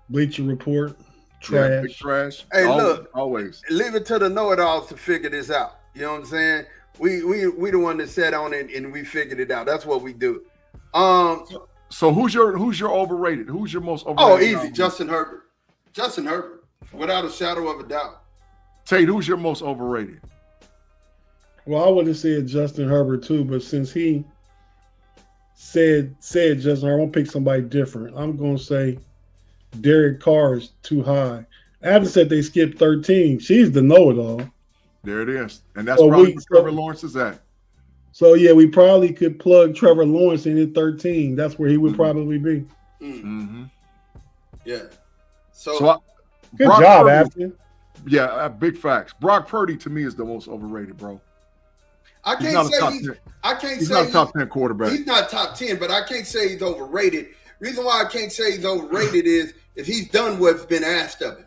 Speaker 2: Bleacher Report, trash.
Speaker 3: Yeah, big trash.
Speaker 1: Hey, look,
Speaker 3: always
Speaker 1: leave it to the know-it-alls to figure this out. You know what I'm saying? We the one that sat on it and we figured it out. That's what we do.
Speaker 3: So who's your overrated? Who's your most overrated?
Speaker 1: Oh, easy, Justin Herbert. Justin Herbert, without a shadow of a doubt.
Speaker 3: Tate, who's your most overrated?
Speaker 2: Well, I would have said Justin Herbert too, but since he said Justin Herbert, I'm gonna pick somebody different. I'm gonna say Derek Carr is too high. Adam said they skipped 13. She's the know-it-all.
Speaker 3: There it is, and that's probably where Trevor Lawrence is at.
Speaker 2: So yeah, we probably could plug Trevor Lawrence in at 13. That's where he would probably be.
Speaker 3: Mm-hmm.
Speaker 1: Yeah.
Speaker 2: Good job, Afton.
Speaker 3: Yeah, big facts. Brock Purdy to me is the most overrated, bro.
Speaker 1: I can't say
Speaker 3: he's not a top 10 quarterback.
Speaker 1: He's not top 10, but I can't say he's overrated. Reason why I can't say he's overrated is if he's done what's been asked of him.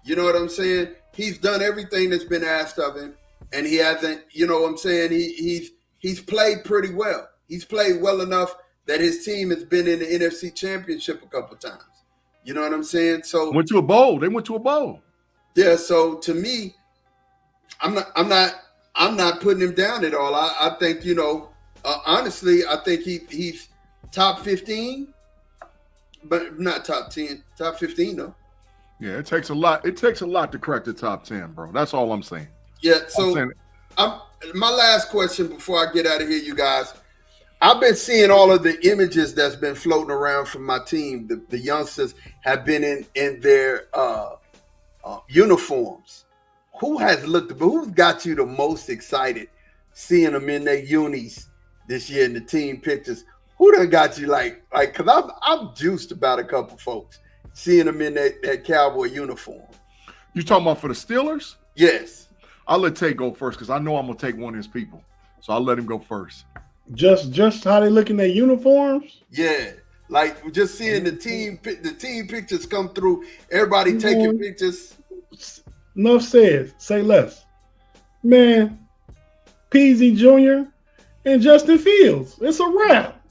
Speaker 1: You know what I'm saying? He's done everything that's been asked of him, and he hasn't. You know what I'm saying? He's played pretty well. He's played well enough that his team has been in the NFC Championship a couple times. You know what I'm saying? So
Speaker 3: went to a bowl. They went to a bowl.
Speaker 1: Yeah. So to me, I'm not putting him down at all. I think, honestly, I think he's top 15, but not top 10. Top 15 though.
Speaker 3: Yeah, it takes a lot. It takes a lot to crack the top 10, bro. That's all I'm saying.
Speaker 1: Yeah. So my last question before I get out of here, you guys. I've been seeing all of the images that's been floating around from my team. The youngsters have been in their uniforms. Who's got you the most excited seeing them in their unis this year in the team pictures? Who done got you like, cause I'm juiced about a couple folks seeing them in that Cowboy uniform.
Speaker 3: You talking about for the Steelers?
Speaker 1: Yes.
Speaker 3: I'll let Tate go first because I know I'm gonna take one of his people. So I'll let him go first.
Speaker 2: Just how they look in their uniforms?
Speaker 1: Yeah. Like just seeing the team pictures come through, everybody taking pictures.
Speaker 2: Enough said. Say less. Man, Peasy Jr. and Justin Fields. It's a wrap.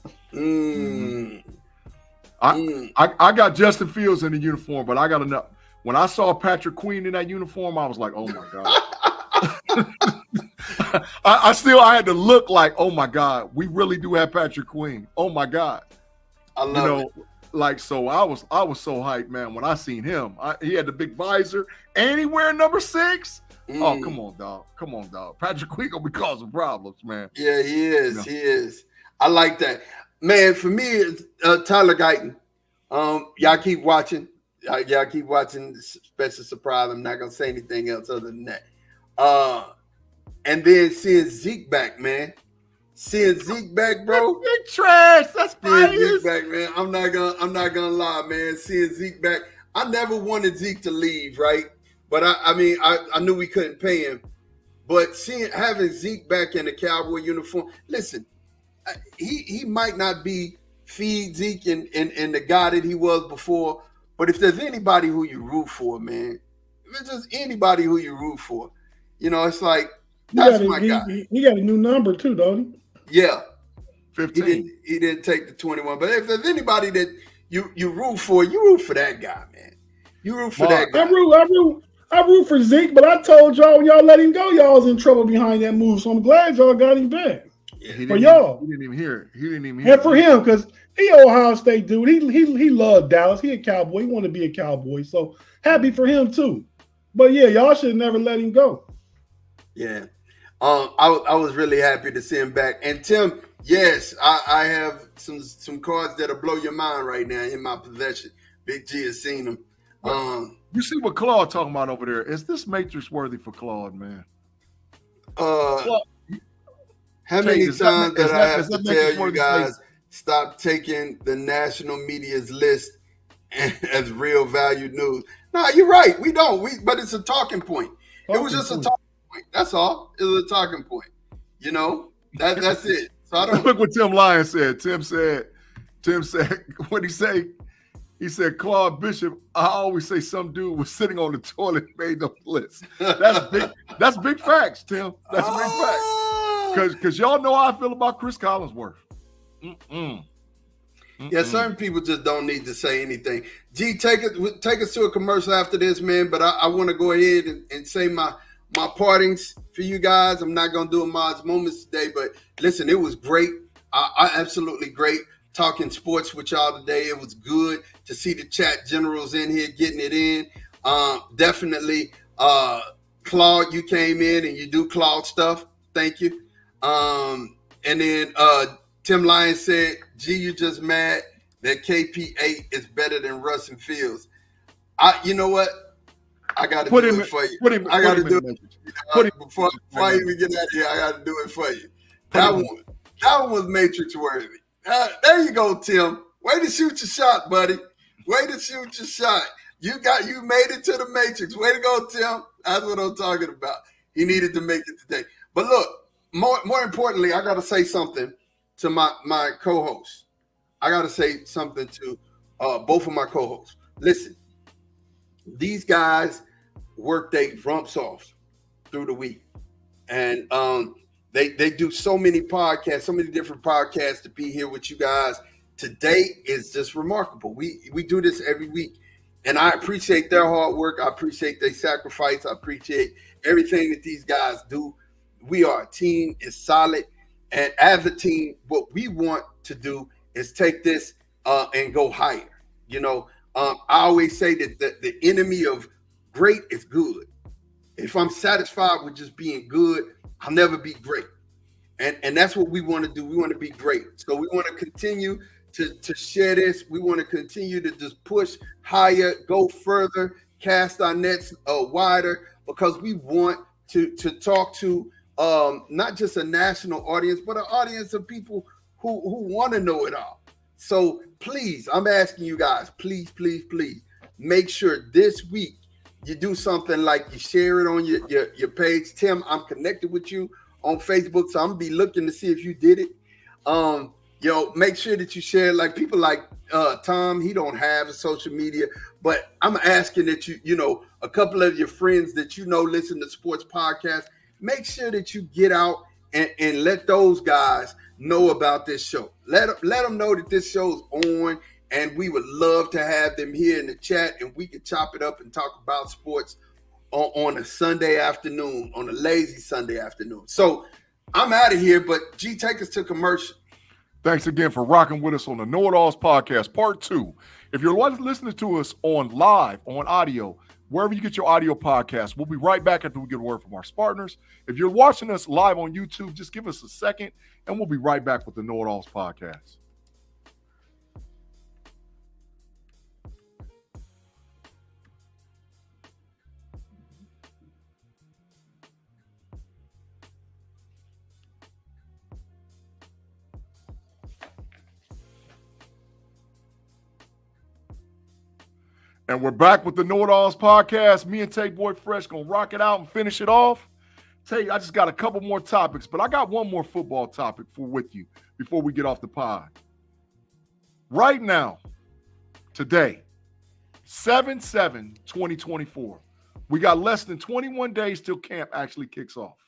Speaker 3: I got Justin Fields in the uniform, but I got enough. When I saw Patrick Queen in that uniform, I was like, oh my God. I had to look like, oh my God, we really do have Patrick Queen. Oh my God.
Speaker 1: I love it.
Speaker 3: So I was so hyped, man, when I seen him. He had the big visor and he wearing number 6. Oh, come on, dog. Patrick Queen gonna be causing problems, man.
Speaker 1: Yeah, he is. He is. I like that. Man, for me, it's Tyler Guyton. Y'all keep watching. Y'all keep watching Special Surprise. I'm not going to say anything else other than that. And then seeing Zeke back, man. Seeing Zeke back, bro.
Speaker 3: Big trash. That's
Speaker 1: seeing Zeke back, man. I'm not gonna lie, man. Seeing Zeke back. I never wanted Zeke to leave, right? But I knew we couldn't pay him. But having Zeke back in the Cowboy uniform, listen, he might not be feed Zeke and the guy that he was before. But if there's anybody who you root for, man, if it's just anybody who you root for, it's like, that's my guy.
Speaker 2: He got a new number too, don't he?
Speaker 1: Yeah.
Speaker 3: 15.
Speaker 1: He didn't take the 21. But if there's anybody that you root for that guy, man. You root for that guy.
Speaker 2: I root for Zeke, but I told y'all when y'all let him go, y'all was in trouble behind that move. So I'm glad y'all got him back. For y'all.
Speaker 3: He didn't even hear it. And
Speaker 2: for him, because he Ohio State dude. He loved Dallas. He a Cowboy. He wanted to be a Cowboy. So happy for him too. But yeah, y'all should have never let him go.
Speaker 1: Yeah. I was really happy to see him back. And Tim, yes, I have some cards that'll blow your mind right now in my possession. Big G has seen them.
Speaker 3: You see what Claude talking about over there? Is this Matrix worthy for Claude, man?
Speaker 1: How many times did I have to tell you guys stop taking the national media's list as real valued news? No, you're right. We don't. But it's a talking point. It was just a talking point. That's all. It was a talking point. That's it. So I don't
Speaker 3: look what Tim Lyon said. Tim said, what'd he say? He said, Claude Bishop, I always say some dude was sitting on the toilet and made the list. That's big facts, Tim. That's big facts. Because y'all know how I feel about Chris Collinsworth.
Speaker 1: Yeah, certain people just don't need to say anything. G, take us to a commercial after this, man. But I want to go ahead and say my partings for you guys. I'm not going to do a Mod's Moments today, but listen, it was great. I absolutely great talking sports with y'all today. It was good to see the chat generals in here getting it in. Definitely Claude, you came in and you do Claude stuff. Thank you. And then Tim Lyon said, "Gee, you just mad that KP8 is better than Russ and Fields." You know what? I got to do it for you. I got to do it. Before I even get out of here, I got to do it for you. That one was Matrix worthy. There you go, Tim. Way to shoot your shot, buddy. Way to shoot your shot. You made it to the Matrix. Way to go, Tim. That's what I'm talking about. He needed to make it today. But look, more importantly, I got to say something to my co-hosts. I got to say something to both of my co-hosts. Listen, these guys work their rumps off through the week. And they do so many podcasts, so many different podcasts. To be here with you guys today is just remarkable. We do this every week. And I appreciate their hard work. I appreciate their sacrifice. I appreciate everything that these guys do. We are a team. It's solid. And as a team, what we want to do is take this and go higher. You know, I always say that the enemy of great is good. If I'm satisfied with just being good, I'll never be great. And that's what we want to do. We want to be great. So we want to continue to share this. We want to continue to just push higher, go further, cast our nets wider, because we want to talk to not just a national audience, but an audience of people who want to know it all. So please, I'm asking you guys, please, make sure this week you do something like you share it on your page. Tim, I'm connected with you on Facebook, so I'm gonna be looking to see if you did it. Make sure that you share. Like people like Tom, he don't have a social media, but I'm asking that a couple of your friends that listen to sports podcasts, make sure that you get out and let those guys know about this show. Let them know that this show's on, and we would love to have them here in the chat, and we can chop it up and talk about sports on a Sunday afternoon, on a lazy Sunday afternoon. So I'm out of here, but G, take us to commercial.
Speaker 3: Thanks again for rocking with us on the KnoItAllZ podcast, part 2. If you're listening to us on live, on audio, wherever you get your audio podcast, we'll be right back after we get a word from our partners. If you're watching us live on YouTube, just give us a second, and we'll be right back with the KnoItAllZ podcast. And we're back with the KnoItAllZ podcast. Me and Tay Boy Fresh gonna rock it out and finish it off. Tay, I just got a couple more topics, but I got one more football topic with you before we get off the pod. Right now, today, 7/7/2024, we got less than 21 days till camp actually kicks off.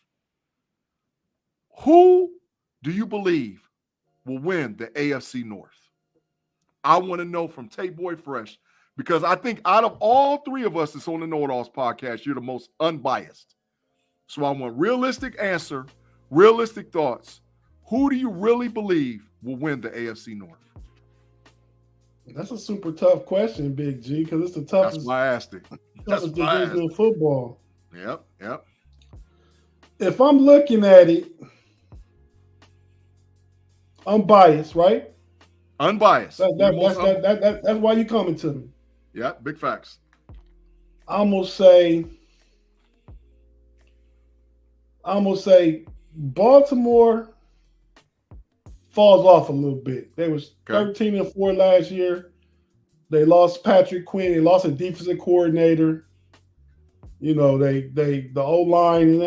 Speaker 3: Who do you believe will win the AFC North? I want to know from Tay Boy Fresh, because I think out of all three of us that's on the KnoItAllZ podcast, you're the most unbiased. So I want realistic answer, realistic thoughts. Who do you really believe will win the AFC North?
Speaker 2: That's a super tough question, Big G, because it's the toughest.
Speaker 3: That's why I asked it.
Speaker 2: Toughest division in football.
Speaker 3: Yep.
Speaker 2: If I'm looking at it, I'm biased, right?
Speaker 3: Unbiased.
Speaker 2: That's why you coming to me.
Speaker 3: Yeah, big facts.
Speaker 2: I'm gonna say Baltimore falls off a little bit. They was 13-4 last year. They lost Patrick Quinn. They lost a defensive coordinator. The O-line,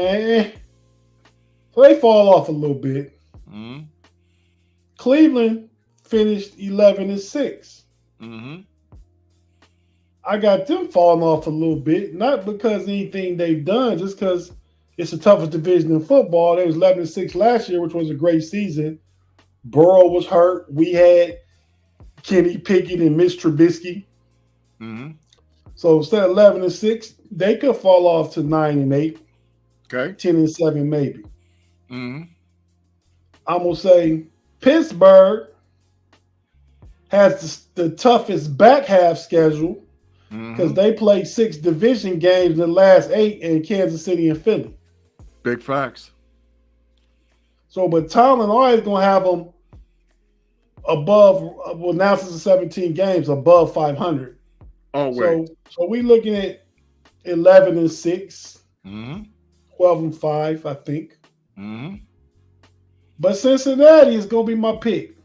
Speaker 2: so they fall off a little bit.
Speaker 3: Mm-hmm.
Speaker 2: Cleveland finished 11-6.
Speaker 3: Mm-hmm.
Speaker 2: I got them falling off a little bit, not because of anything they've done, just because it's the toughest division in football. They was 11-6 last year, which was a great season. Burrow was hurt. We had Kenny Pickett and Mitch Trubisky.
Speaker 3: Mm-hmm.
Speaker 2: So instead of 11-6, they could fall off to 9-8.
Speaker 3: Okay.
Speaker 2: 10-7 maybe.
Speaker 3: Mm-hmm.
Speaker 2: I'm gonna say Pittsburgh has the toughest back half schedule. because they played 6 division games in the last 8 in Kansas City and Philly.
Speaker 3: Big facts.
Speaker 2: So, but Tomlin always going to have them above, well, now since the 17 games, above 500.
Speaker 3: Always.
Speaker 2: So we looking at 11-6, 12-5, I think. But Cincinnati is going to be my pick.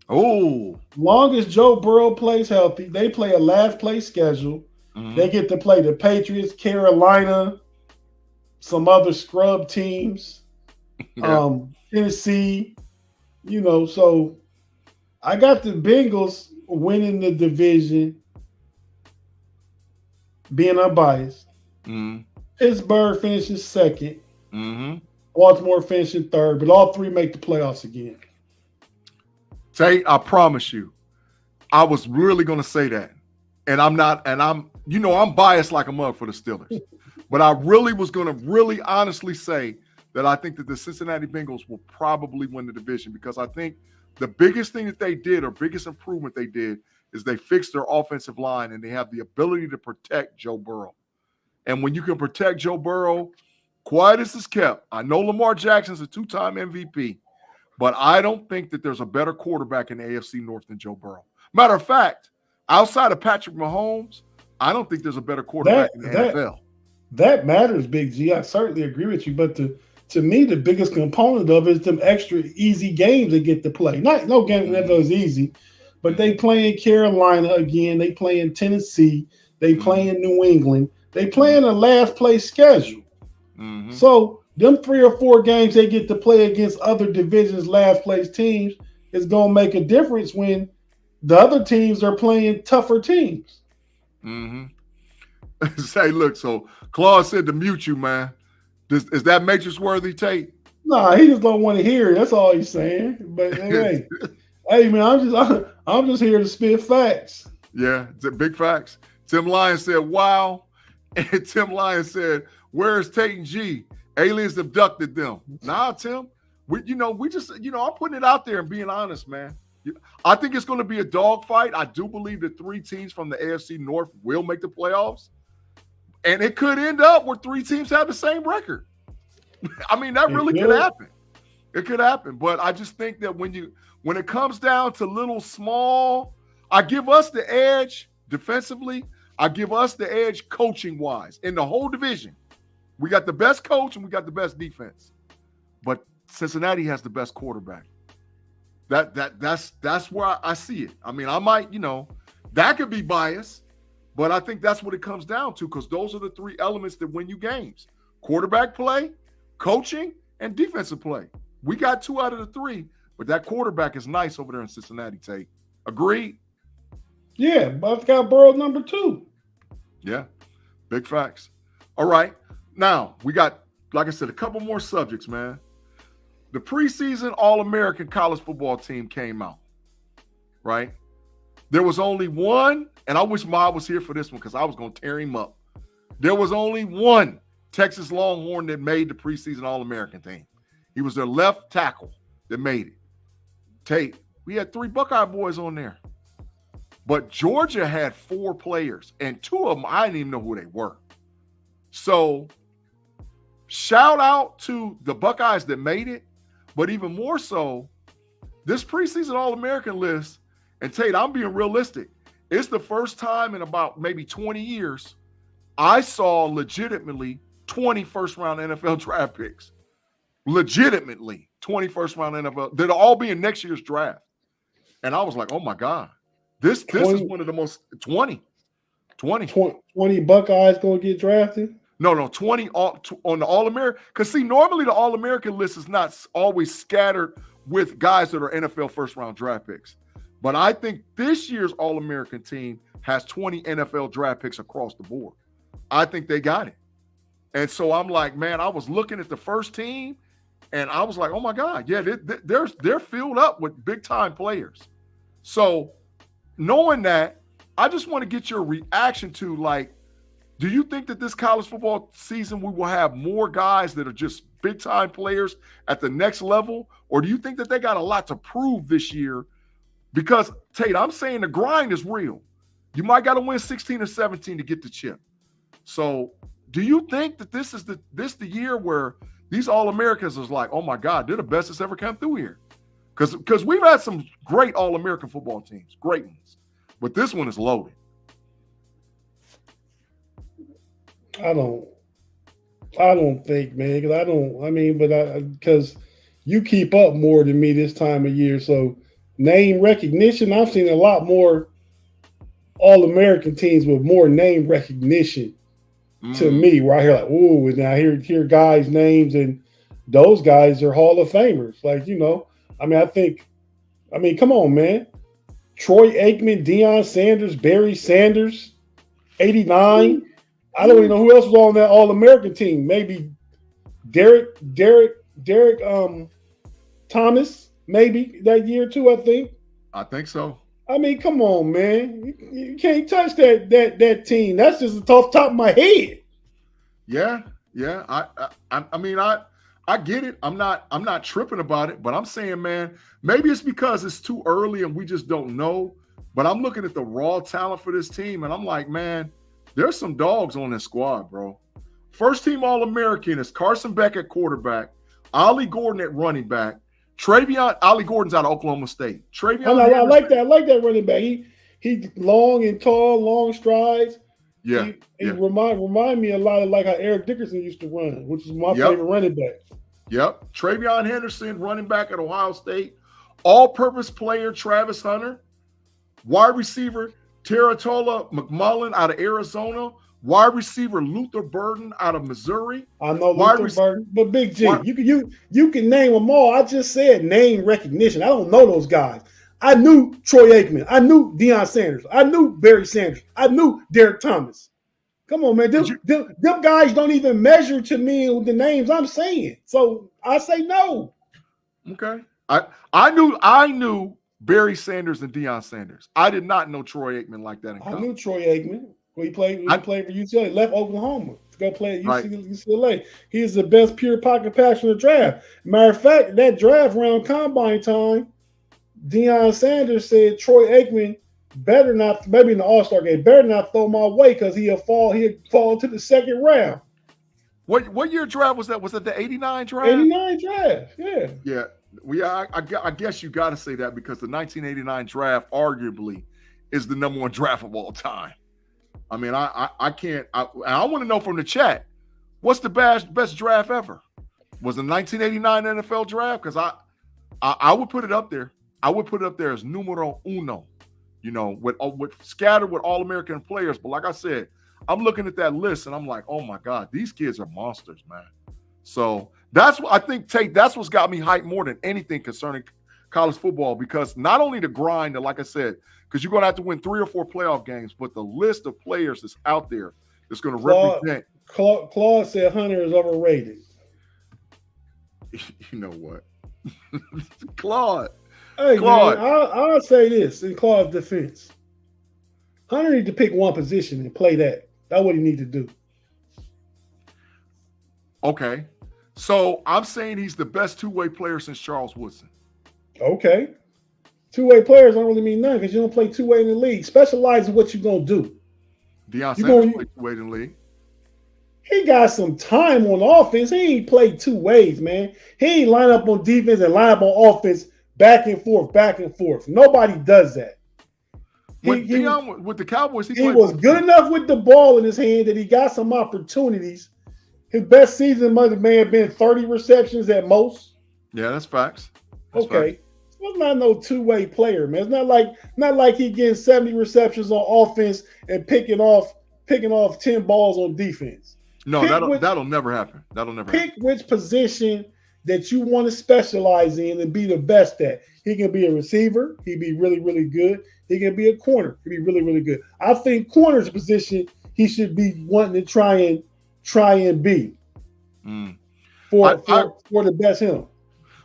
Speaker 3: Oh.
Speaker 2: Long as Joe Burrow plays healthy, they play a last place schedule. They get to play the Patriots, Carolina, some other scrub teams, Tennessee, so I got the Bengals winning the division, being unbiased. Pittsburgh finishes second. Baltimore finishing third, but all 3 make the playoffs again.
Speaker 3: Tate, I promise you, I was really going to say that. And I'm not, and I'm biased like a mug for the Steelers. But I really was going to really honestly say that I think that the Cincinnati Bengals will probably win the division, because I think the biggest thing that they did, or biggest improvement they did, is they fixed their offensive line, and they have the ability to protect Joe Burrow. And when you can protect Joe Burrow, quiet as is kept. I know Lamar Jackson's a 2-time MVP, but I don't think that there's a better quarterback in the AFC North than Joe Burrow. Matter of fact, outside of Patrick Mahomes, I don't think there's a better quarterback in the NFL.
Speaker 2: That matters, Big G. I certainly agree with you. But to me, the biggest component of it is them extra easy games they get to play. No game that goes easy, but they play in Carolina again. They play in Tennessee. They play in New England. They play in a last place schedule. So them 3 or 4 games they get to play against other divisions, last place teams, is going to make a difference when the other teams are playing tougher teams.
Speaker 3: Say, look, so Claude said to mute you, man. Is that Matrix worthy, Tate?
Speaker 2: Nah, he just don't want to hear it. That's all he's saying. But hey, man, I'm just here to spit facts.
Speaker 3: Yeah, big facts. Tim Lyons said, "Wow," and Tim Lyons said, "Where's Tate and G? Aliens abducted them." Nah, Tim, we just I'm putting it out there and being honest, man. I think it's going to be a dogfight. I do believe that 3 teams from the AFC North will make the playoffs. And it could end up where 3 teams have the same record. I mean, that really could happen. It could happen. But I just think that when it comes down to little small, I give us the edge defensively. I give us the edge coaching-wise in the whole division. We got the best coach and we got the best defense. But Cincinnati has the best quarterback. That's where I see it. I mean, I might, that could be biased. But I think that's what it comes down to, because those are the 3 elements that win you games: quarterback play, coaching, and defensive play. We got 2 out of the 3, but that quarterback is nice over there in Cincinnati, Tate. Agreed?
Speaker 2: Yeah, but I've got Burrow number 2.
Speaker 3: Yeah, big facts. All right. Now, we got, like I said, a couple more subjects, man. The preseason All-American college football team came out, right? There was only one, and I wish Ma was here for this one because I was going to tear him up. There was only one Texas Longhorn that made the preseason All-American team. He was their left tackle that made it. Tate, we had 3 Buckeye boys on there. But Georgia had 4 players, and 2 of them, I didn't even know who they were. So, shout out to the Buckeyes that made it, but even more so, this preseason All-American list, and Tate, I'm being realistic. It's the first time in about maybe 20 years I saw legitimately 20 first-round NFL draft picks. Legitimately 20 first-round NFL. They'll all be in next year's draft. And I was like, oh, my God. This is one of the most – 20
Speaker 2: Buckeyes going to get drafted?
Speaker 3: No, 20 on the All-American. Because, see, normally the All-American list is not always scattered with guys that are NFL first-round draft picks. But I think this year's All-American team has 20 NFL draft picks across the board. I think they got it. And so I'm like, man, I was looking at the first team, and I was like, oh, my God, yeah, they're filled up with big-time players. So knowing that, I just want to get your reaction to, like, do you think that this college football season we will have more guys that are just big-time players at the next level, or do you think that they got a lot to prove this year? Because, Tate, I'm saying the grind is real. You might got to win 16 or 17 to get the chip. So do you think that this is the year where these All-Americans is like, oh my God, they're the best that's ever come through here? Because we've had some great All-American football teams, great ones. But this one is loaded.
Speaker 2: I don't think, man, because you keep up more than me this time of year. So name recognition, I've seen a lot more All-American teams with more name recognition to me, where I hear like, ooh, and I hear guys' names, and those guys are Hall of Famers. Like, come on, man. Troy Aikman, Deion Sanders, Barry Sanders, 89. I don't even know who else was on that All-American team. Maybe Derek Thomas, maybe that year too, I think.
Speaker 3: I think so.
Speaker 2: Come on, man. You can't touch that team. That's just off the top of my head.
Speaker 3: Yeah. I get it. I'm not tripping about it, but I'm saying, man, maybe it's because it's too early and we just don't know. But I'm looking at the raw talent for this team, and I'm like, man, there's some dogs on this squad, bro. First team All-American is Carson Beck at quarterback, Ollie Gordon at running back, Ollie Gordon's out of Oklahoma State.
Speaker 2: I like that running back. He long and tall, long strides.
Speaker 3: Yeah.
Speaker 2: He remind me a lot of like how Eric Dickerson used to run, which is my favorite running back.
Speaker 3: Yep. Travion Henderson, running back at Ohio State. All-purpose player Travis Hunter. Wide receiver Teratola McMullen out of Arizona. Wide receiver Luther Burden out of Missouri.
Speaker 2: I know Luther Burden, but Big G, you can name them all. I just said name recognition. I don't know those guys. I knew Troy Aikman. I knew Deion Sanders. I knew Barry Sanders. I knew Derek Thomas. Come on, man. Them guys don't even measure to me with the names I'm saying. So I say no.
Speaker 3: Okay. I knew Barry Sanders and Deion Sanders. I did not know Troy Aikman like that in college.
Speaker 2: I knew Troy Aikman. He played for UCLA, left Oklahoma to go play at UCLA. He is the best pure pocket passer in the draft. Matter of fact, that draft round combine time, Deion Sanders said Troy Aikman better not, maybe in the All-Star game, better not throw my way because he'll fall to the second round.
Speaker 3: What year draft was that? Was that the 89 draft?
Speaker 2: 89 draft, yeah.
Speaker 3: Yeah. I guess you got to say that because the 1989 draft arguably is the number one draft of all time. I mean, I can't. I want to know from the chat, what's the best draft ever? Was the 1989 NFL draft? Because I would put it up there. I would put it up there as numero uno. With scattered with All-American players. But like I said, I'm looking at that list and I'm like, oh my God, these kids are monsters, man. So that's what I think, Tate. That's what's got me hyped more than anything concerning college football, because not only the grind, and like I said, because you're going to have to win 3 or 4 playoff games, but the list of players that's out there that's going to represent.
Speaker 2: Claude said Hunter is overrated.
Speaker 3: You know what? Claude.
Speaker 2: Hey, Claude. Man, I'll say this in Claude's defense. Hunter need to pick one position and play that. That's what he need to do.
Speaker 3: Okay. So I'm saying he's the best two-way player since Charles Woodson.
Speaker 2: Okay. Two-way players don't really mean nothing because you don't play two-way in the league. Specialize in what you're going to do.
Speaker 3: Deion Sanders played two-way in the league.
Speaker 2: He got some time on offense. He ain't played two ways, man. He ain't line up on defense and line up on offense back and forth. Nobody does that.
Speaker 3: With the Cowboys,
Speaker 2: he was good enough with the ball in his hand that he got some opportunities. His best season may have been 30 receptions at most.
Speaker 3: Yeah, that's facts.
Speaker 2: Okay. Facts. It's not no two-way player, man. It's not like he getting 70 receptions on offense and picking off 10 balls on defense.
Speaker 3: No, that'll never happen.
Speaker 2: Pick which position that you want to specialize in and be the best at. He can be a receiver. He'd be really, really good. He can be a corner. He'd be really, really good. I think corner's position he should be wanting to try and be for the best him.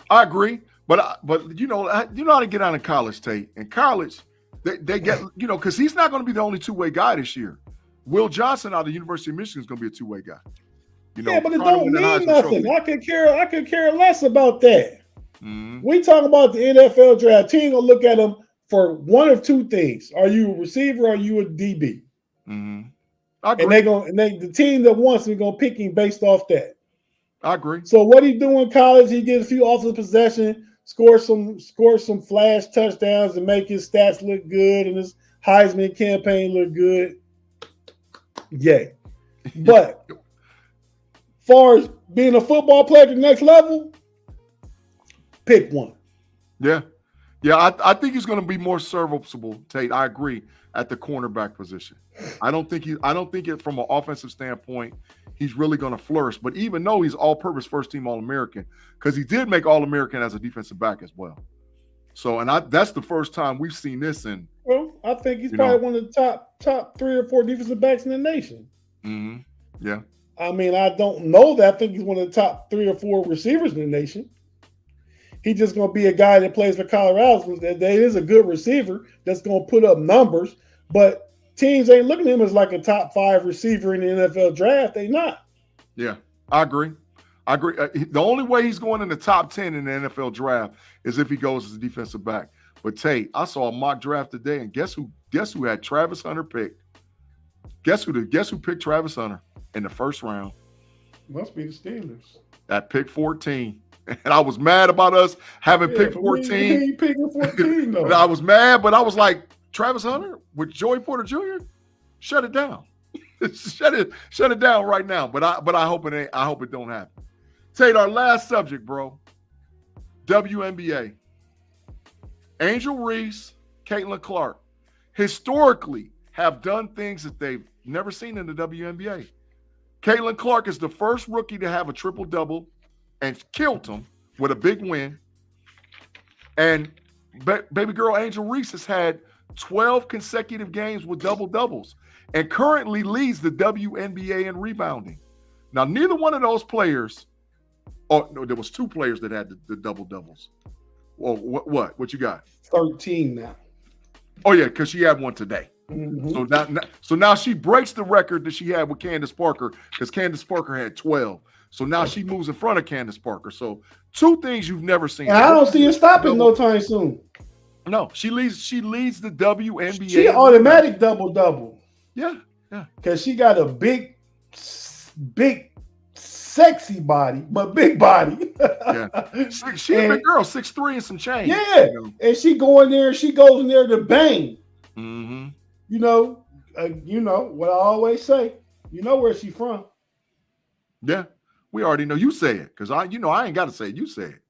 Speaker 3: I agree, but you know how to get out of college, Tate. In college, they get because he's not going to be the only two-way guy this year. Will Johnson out of the University of Michigan is going to be a two-way guy.
Speaker 2: Yeah, but it don't mean nothing. I could care less about that.
Speaker 3: Mm-hmm.
Speaker 2: We talk about the NFL draft. Team gonna look at him for one of two things. Are you a receiver or are you a DB?
Speaker 3: Mm-hmm.
Speaker 2: And the team that wants him gonna pick him based off that.
Speaker 3: I agree.
Speaker 2: So what he do in college, he gets a few offensive possession, scores some flash touchdowns and make his stats look good and his Heisman campaign look good. Yay. But far as being a football player to the next level, pick one.
Speaker 3: Yeah. Yeah, I think he's going to be more serviceable, Tate. I agree at the cornerback position. I don't think it from an offensive standpoint, he's really going to flourish. But even though he's all-purpose first-team All-American, because he did make All-American as a defensive back as well. So, and that's the first time we've seen this in.
Speaker 2: Well, I think he's probably one of the top 3 or 4 defensive backs in the nation.
Speaker 3: Mm-hmm. Yeah.
Speaker 2: I mean, I don't know that. I think he's one of the top 3 or 4 receivers in the nation. He's just going to be a guy that plays for Colorado. That is a good receiver that's going to put up numbers, but teams ain't looking at him as like a top 5 receiver in the NFL draft. They not.
Speaker 3: Yeah, I agree. The only way he's going in the top 10 in the NFL draft is if he goes as a defensive back. But Tate, I saw a mock draft today, and guess who had Travis Hunter picked? Guess who picked Travis Hunter in the first round?
Speaker 2: Must be the Steelers.
Speaker 3: At pick 14. And I was mad about us having pick 14.
Speaker 2: He ain't picking 14, though.
Speaker 3: I was mad, but I was like, Travis Hunter with Joey Porter Jr.? Shut it down. Shut it down right now. But I hope it don't happen. Tate, our last subject, bro. WNBA. Angel Reese, Caitlin Clark, historically have done things that they've never seen in the WNBA. Caitlin Clark is the first rookie to have a triple-double and killed him with a big win. And baby girl Angel Reese has had 12 consecutive games with double-doubles and currently leads the WNBA in rebounding. Now, neither one of those players – oh, no, there was 2 players that had the double-doubles. Well, what you got?
Speaker 2: 13 now.
Speaker 3: Oh, yeah, because she had one today.
Speaker 2: Mm-hmm.
Speaker 3: So now she breaks the record that she had with Candace Parker because Candace Parker had 12. So now she moves in front of Candace Parker. So 2 things you've never seen.
Speaker 2: And I don't see her stopping no time soon.
Speaker 3: No, she leads the WNBA.
Speaker 2: She automatic double-double.
Speaker 3: Yeah.
Speaker 2: Because she got a big, sexy body, but big body.
Speaker 3: Yeah. She's a big girl, 6'3" and some change.
Speaker 2: Yeah. You know? And she goes in there to bang.
Speaker 3: Mm-hmm.
Speaker 2: You know what I always say. You know where she from.
Speaker 3: Yeah. We already know. You say it, because I ain't got to say it. You say it.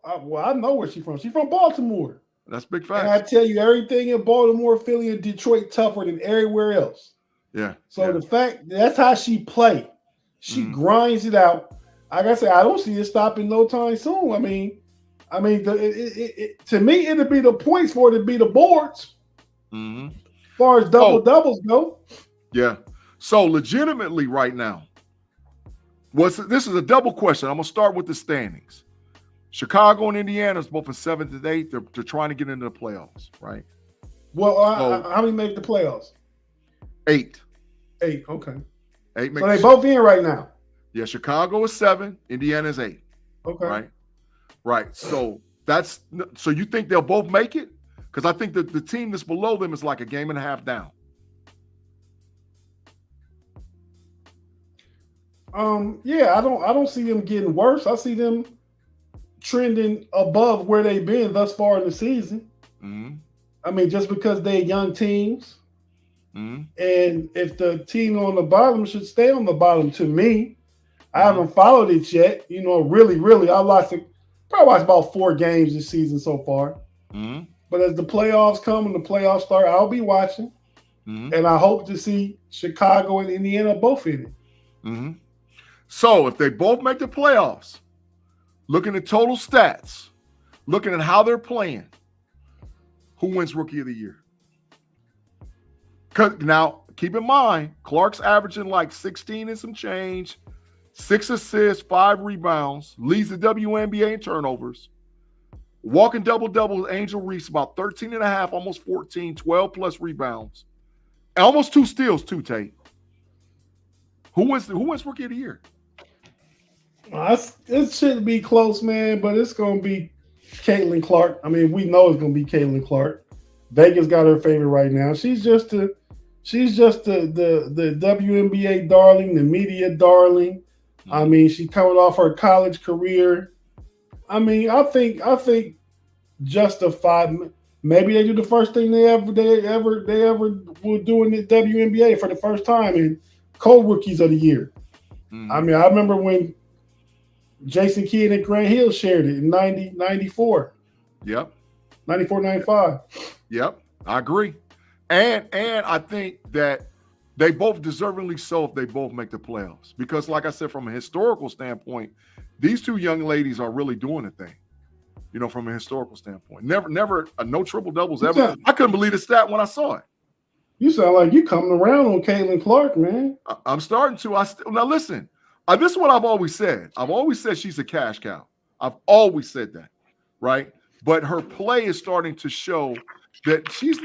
Speaker 2: I know where she's from. She's from Baltimore.
Speaker 3: That's big facts.
Speaker 2: And I tell you, everything in Baltimore, Philly, and Detroit tougher than everywhere else.
Speaker 3: Yeah.
Speaker 2: So the fact that's how she play. She grinds it out. Like I said, I don't see it stopping no time soon. I mean, to me, it'll be the points for it to be the boards.
Speaker 3: Mm-hmm.
Speaker 2: As far as doubles go.
Speaker 3: Yeah. So legitimately right now, this is a double question. I'm going to start with the standings. Chicago and Indiana is both in 7th and 8th. They're trying to get into the playoffs, right?
Speaker 2: Well, how many make the playoffs?
Speaker 3: 8.
Speaker 2: 8, okay.
Speaker 3: 8
Speaker 2: so they both in right now.
Speaker 3: Yeah, Chicago is 7, Indiana is 8.
Speaker 2: Okay.
Speaker 3: Right. So you think they'll both make it? Because I think that the team that's below them is like a game and a half down.
Speaker 2: Yeah, I don't see them getting worse. I see them trending above where they've been thus far in the season.
Speaker 3: Mm-hmm.
Speaker 2: I mean, just because they're young teams.
Speaker 3: Mm-hmm.
Speaker 2: And if the team on the bottom should stay on the bottom, to me, I haven't followed it yet. You know, really, probably watched about 4 games this season so far.
Speaker 3: Mm-hmm.
Speaker 2: But as the playoffs come and the playoffs start, I'll be watching. Mm-hmm. And I hope to see Chicago and Indiana both in it.
Speaker 3: Mm-hmm. So if they both make the playoffs, looking at total stats, looking at how they're playing, who wins Rookie of the Year? Now, keep in mind, Clark's averaging like 16 and some change, 6 assists, 5 rebounds, leads the WNBA in turnovers. Walking double-double with Angel Reese, about 13 and a half, almost 14, 12-plus rebounds. And almost 2 steals, too, Tate. Who wins Rookie of the Year?
Speaker 2: It shouldn't be close, man, but it's going to be Caitlin Clark. I mean, we know it's going to be Caitlin Clark. Vegas got her favorite right now. She's just the WNBA darling, the media darling. I mean, she coming off her college career. I mean, I think justified. Maybe they do the first thing they ever will do in the WNBA for the first time in co-rookies of the year. I mean, I remember when Jason Kidd and Grant Hill shared it in 94.
Speaker 3: Yep.
Speaker 2: 94, 95.
Speaker 3: Yep, I agree. And I think that they both deservingly so if they both make the playoffs. Because like I said, from a historical standpoint, these two young ladies are really doing the thing, you know, from a historical standpoint. Never no triple doubles ever. I couldn't believe the stat when I saw it.
Speaker 2: You sound like you coming around on Caitlin Clark, man.
Speaker 3: I'm starting to. Now listen, this is what I've always said. I've always said she's a cash cow. I've always said that, right? But her play is starting to show that she's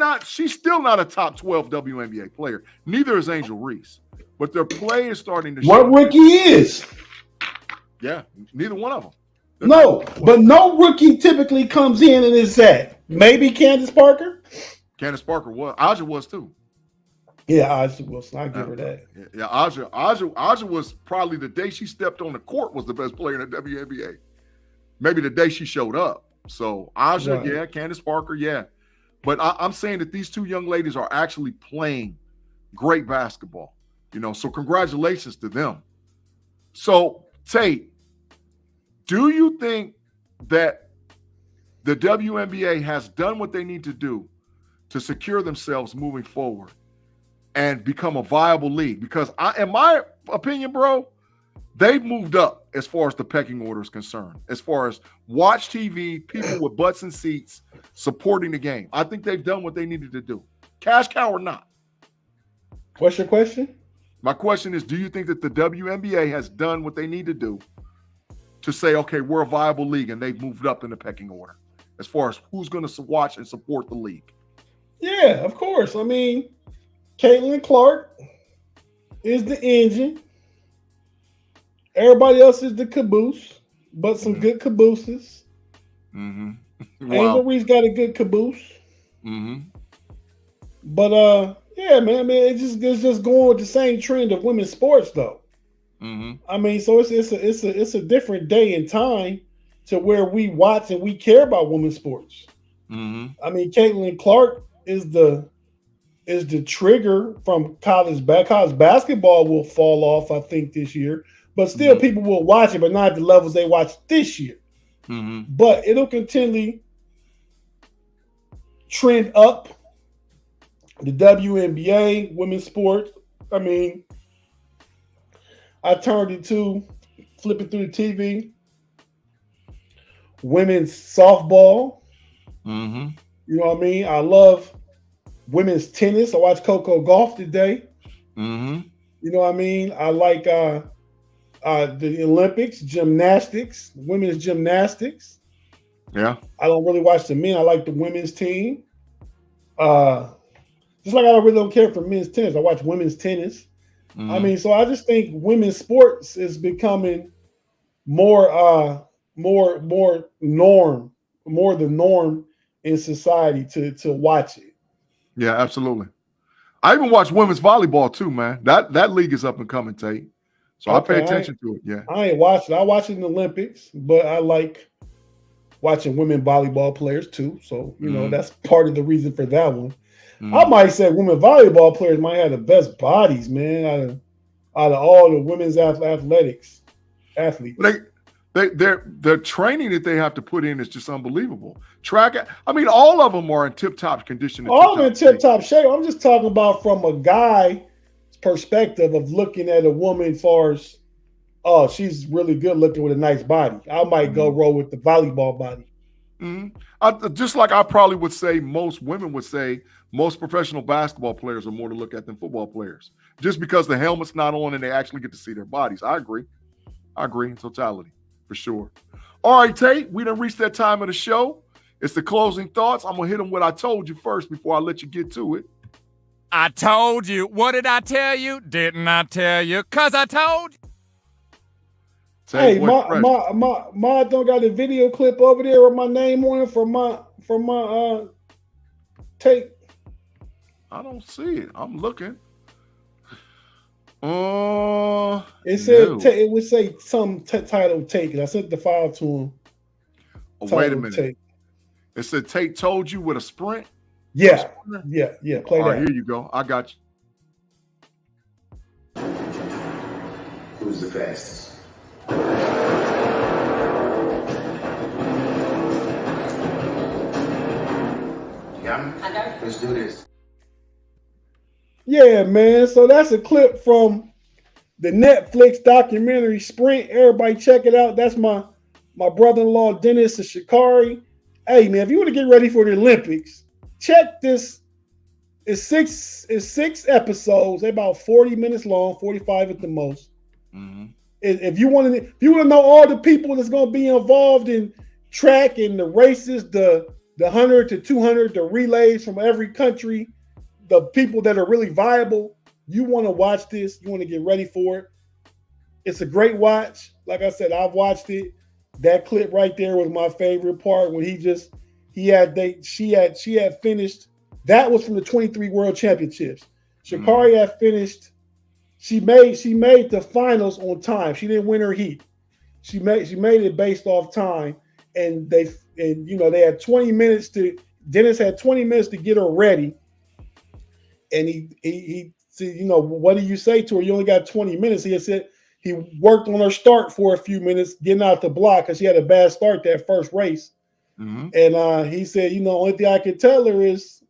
Speaker 3: still not a top 12 WNBA player. Neither is Angel Reese. But their play is starting to show.
Speaker 2: What rookie is?
Speaker 3: Yeah, neither one of them.
Speaker 2: No, but no rookie typically comes in and is that. Maybe Candace Parker?
Speaker 3: Candace Parker was. Aja was too.
Speaker 2: Yeah, Aja was. I give her that.
Speaker 3: Yeah, Aja was probably the day she stepped on the court was the best player in the WNBA. Maybe the day she showed up. So Aja, right. Yeah, Candace Parker, yeah. But I'm saying that these two young ladies are actually playing great basketball. You know, so congratulations to them. So, Tate, do you think that the WNBA has done what they need to do to secure themselves moving forward and become a viable league? Because in my opinion, bro, they've moved up as far as the pecking order is concerned, as far as watch TV, people with butts and seats supporting the game. I think they've done what they needed to do. Cash cow or not.
Speaker 2: What's your question?
Speaker 3: My question is, do you think that the WNBA has done what they need to do to say, okay, we're a viable league and they've moved up in the pecking order as far as who's going to watch and support the league?
Speaker 2: Yeah, of course. I mean, Caitlin Clark is the engine. Everybody else is the caboose, but some good cabooses.
Speaker 3: Wow.
Speaker 2: Angel Reese got a good caboose. But yeah, man. I mean, it's just going with the same trend of women's sports, though. I mean, so it's a different day and time to where we watch and we care about women's sports. I mean, Caitlin Clark is the trigger from college basketball will fall off, I think, this year. But still, people will watch it, but not at the levels they watch this year. But it'll continually trend up. The WNBA, women's sports. I mean, I turned into flipping through the TV. Women's softball. You know what I mean? I love women's tennis. I watched Coco Golf today. You know what I mean? I like the Olympics, gymnastics, women's gymnastics.
Speaker 3: Yeah.
Speaker 2: I don't really watch the men. I like the women's team. Just like I really don't care for men's tennis. I watch women's tennis. I mean, so I just think women's sports is becoming more the norm in society to watch it.
Speaker 3: Yeah, absolutely. I even watch women's volleyball too, man. That league is up and coming, Tate. So okay, I pay attention to it. Yeah.
Speaker 2: I ain't watching. I watch it in the Olympics, but I like watching women volleyball players too. So, you know, that's part of the reason for that one. I might say women volleyball players might have the best bodies, man, out of all the women's athletes.
Speaker 3: Their training that they have to put in is just unbelievable. I mean, all of them are in tip-top condition.
Speaker 2: All of them in tip-top shape. I'm just talking about from a guy's perspective of looking at a woman as far as, oh, she's really good looking with a nice body. I might go roll with the volleyball body.
Speaker 3: Just like I probably would say most women would say most professional basketball players are more to look at than football players. Just because the helmet's not on and they actually get to see their bodies. I agree in totality, for sure. All right, Tate, we done reached that time of the show. It's the closing thoughts. I'm going to hit them what I told you first before I let you get to it.
Speaker 4: I told you. What did I tell you? Didn't I tell you? 'Cause I told you.
Speaker 2: Hey, my don't got a video clip over there with my name on it from my tape.
Speaker 3: I don't see it. I'm looking.
Speaker 2: It said it would say some title take. I sent the file to him.
Speaker 3: Wait a minute. Take. It said Tate told you with a sprint.
Speaker 2: Yeah. Play
Speaker 3: All right,
Speaker 2: that.
Speaker 3: here you go. I got
Speaker 5: you. Who's the fastest? You got me? I got it. Let's do this.
Speaker 2: Yeah, man. So that's a clip from the Netflix documentary Sprint. Everybody check it out. That's my brother-in-law Dennis and Shikari. Hey man, if you want to get ready for the Olympics, check this. It's six episodes. They're about 40 minutes long, 45 at the most. Mm-hmm. If you want to know all the people that's going to be involved in track and the races, the 100 to 200, the relays from every country, the people that are really viable, you want to watch this. You want to get ready for it. It's a great watch. Like I said, I've watched it. That clip right there was my favorite part when she had finished. That was from the 23 World Championships. Shikari had finished. She made the finals on time. She didn't win her heat. She made it based off time, and they had 20 minutes to. Dennis had 20 minutes to get her ready, and he said, what do you say to her? You only got 20 minutes. He had said he worked on her start for a few minutes, getting out the block because she had a bad start that first race. Mm-hmm. And he said, only thing I can tell her is,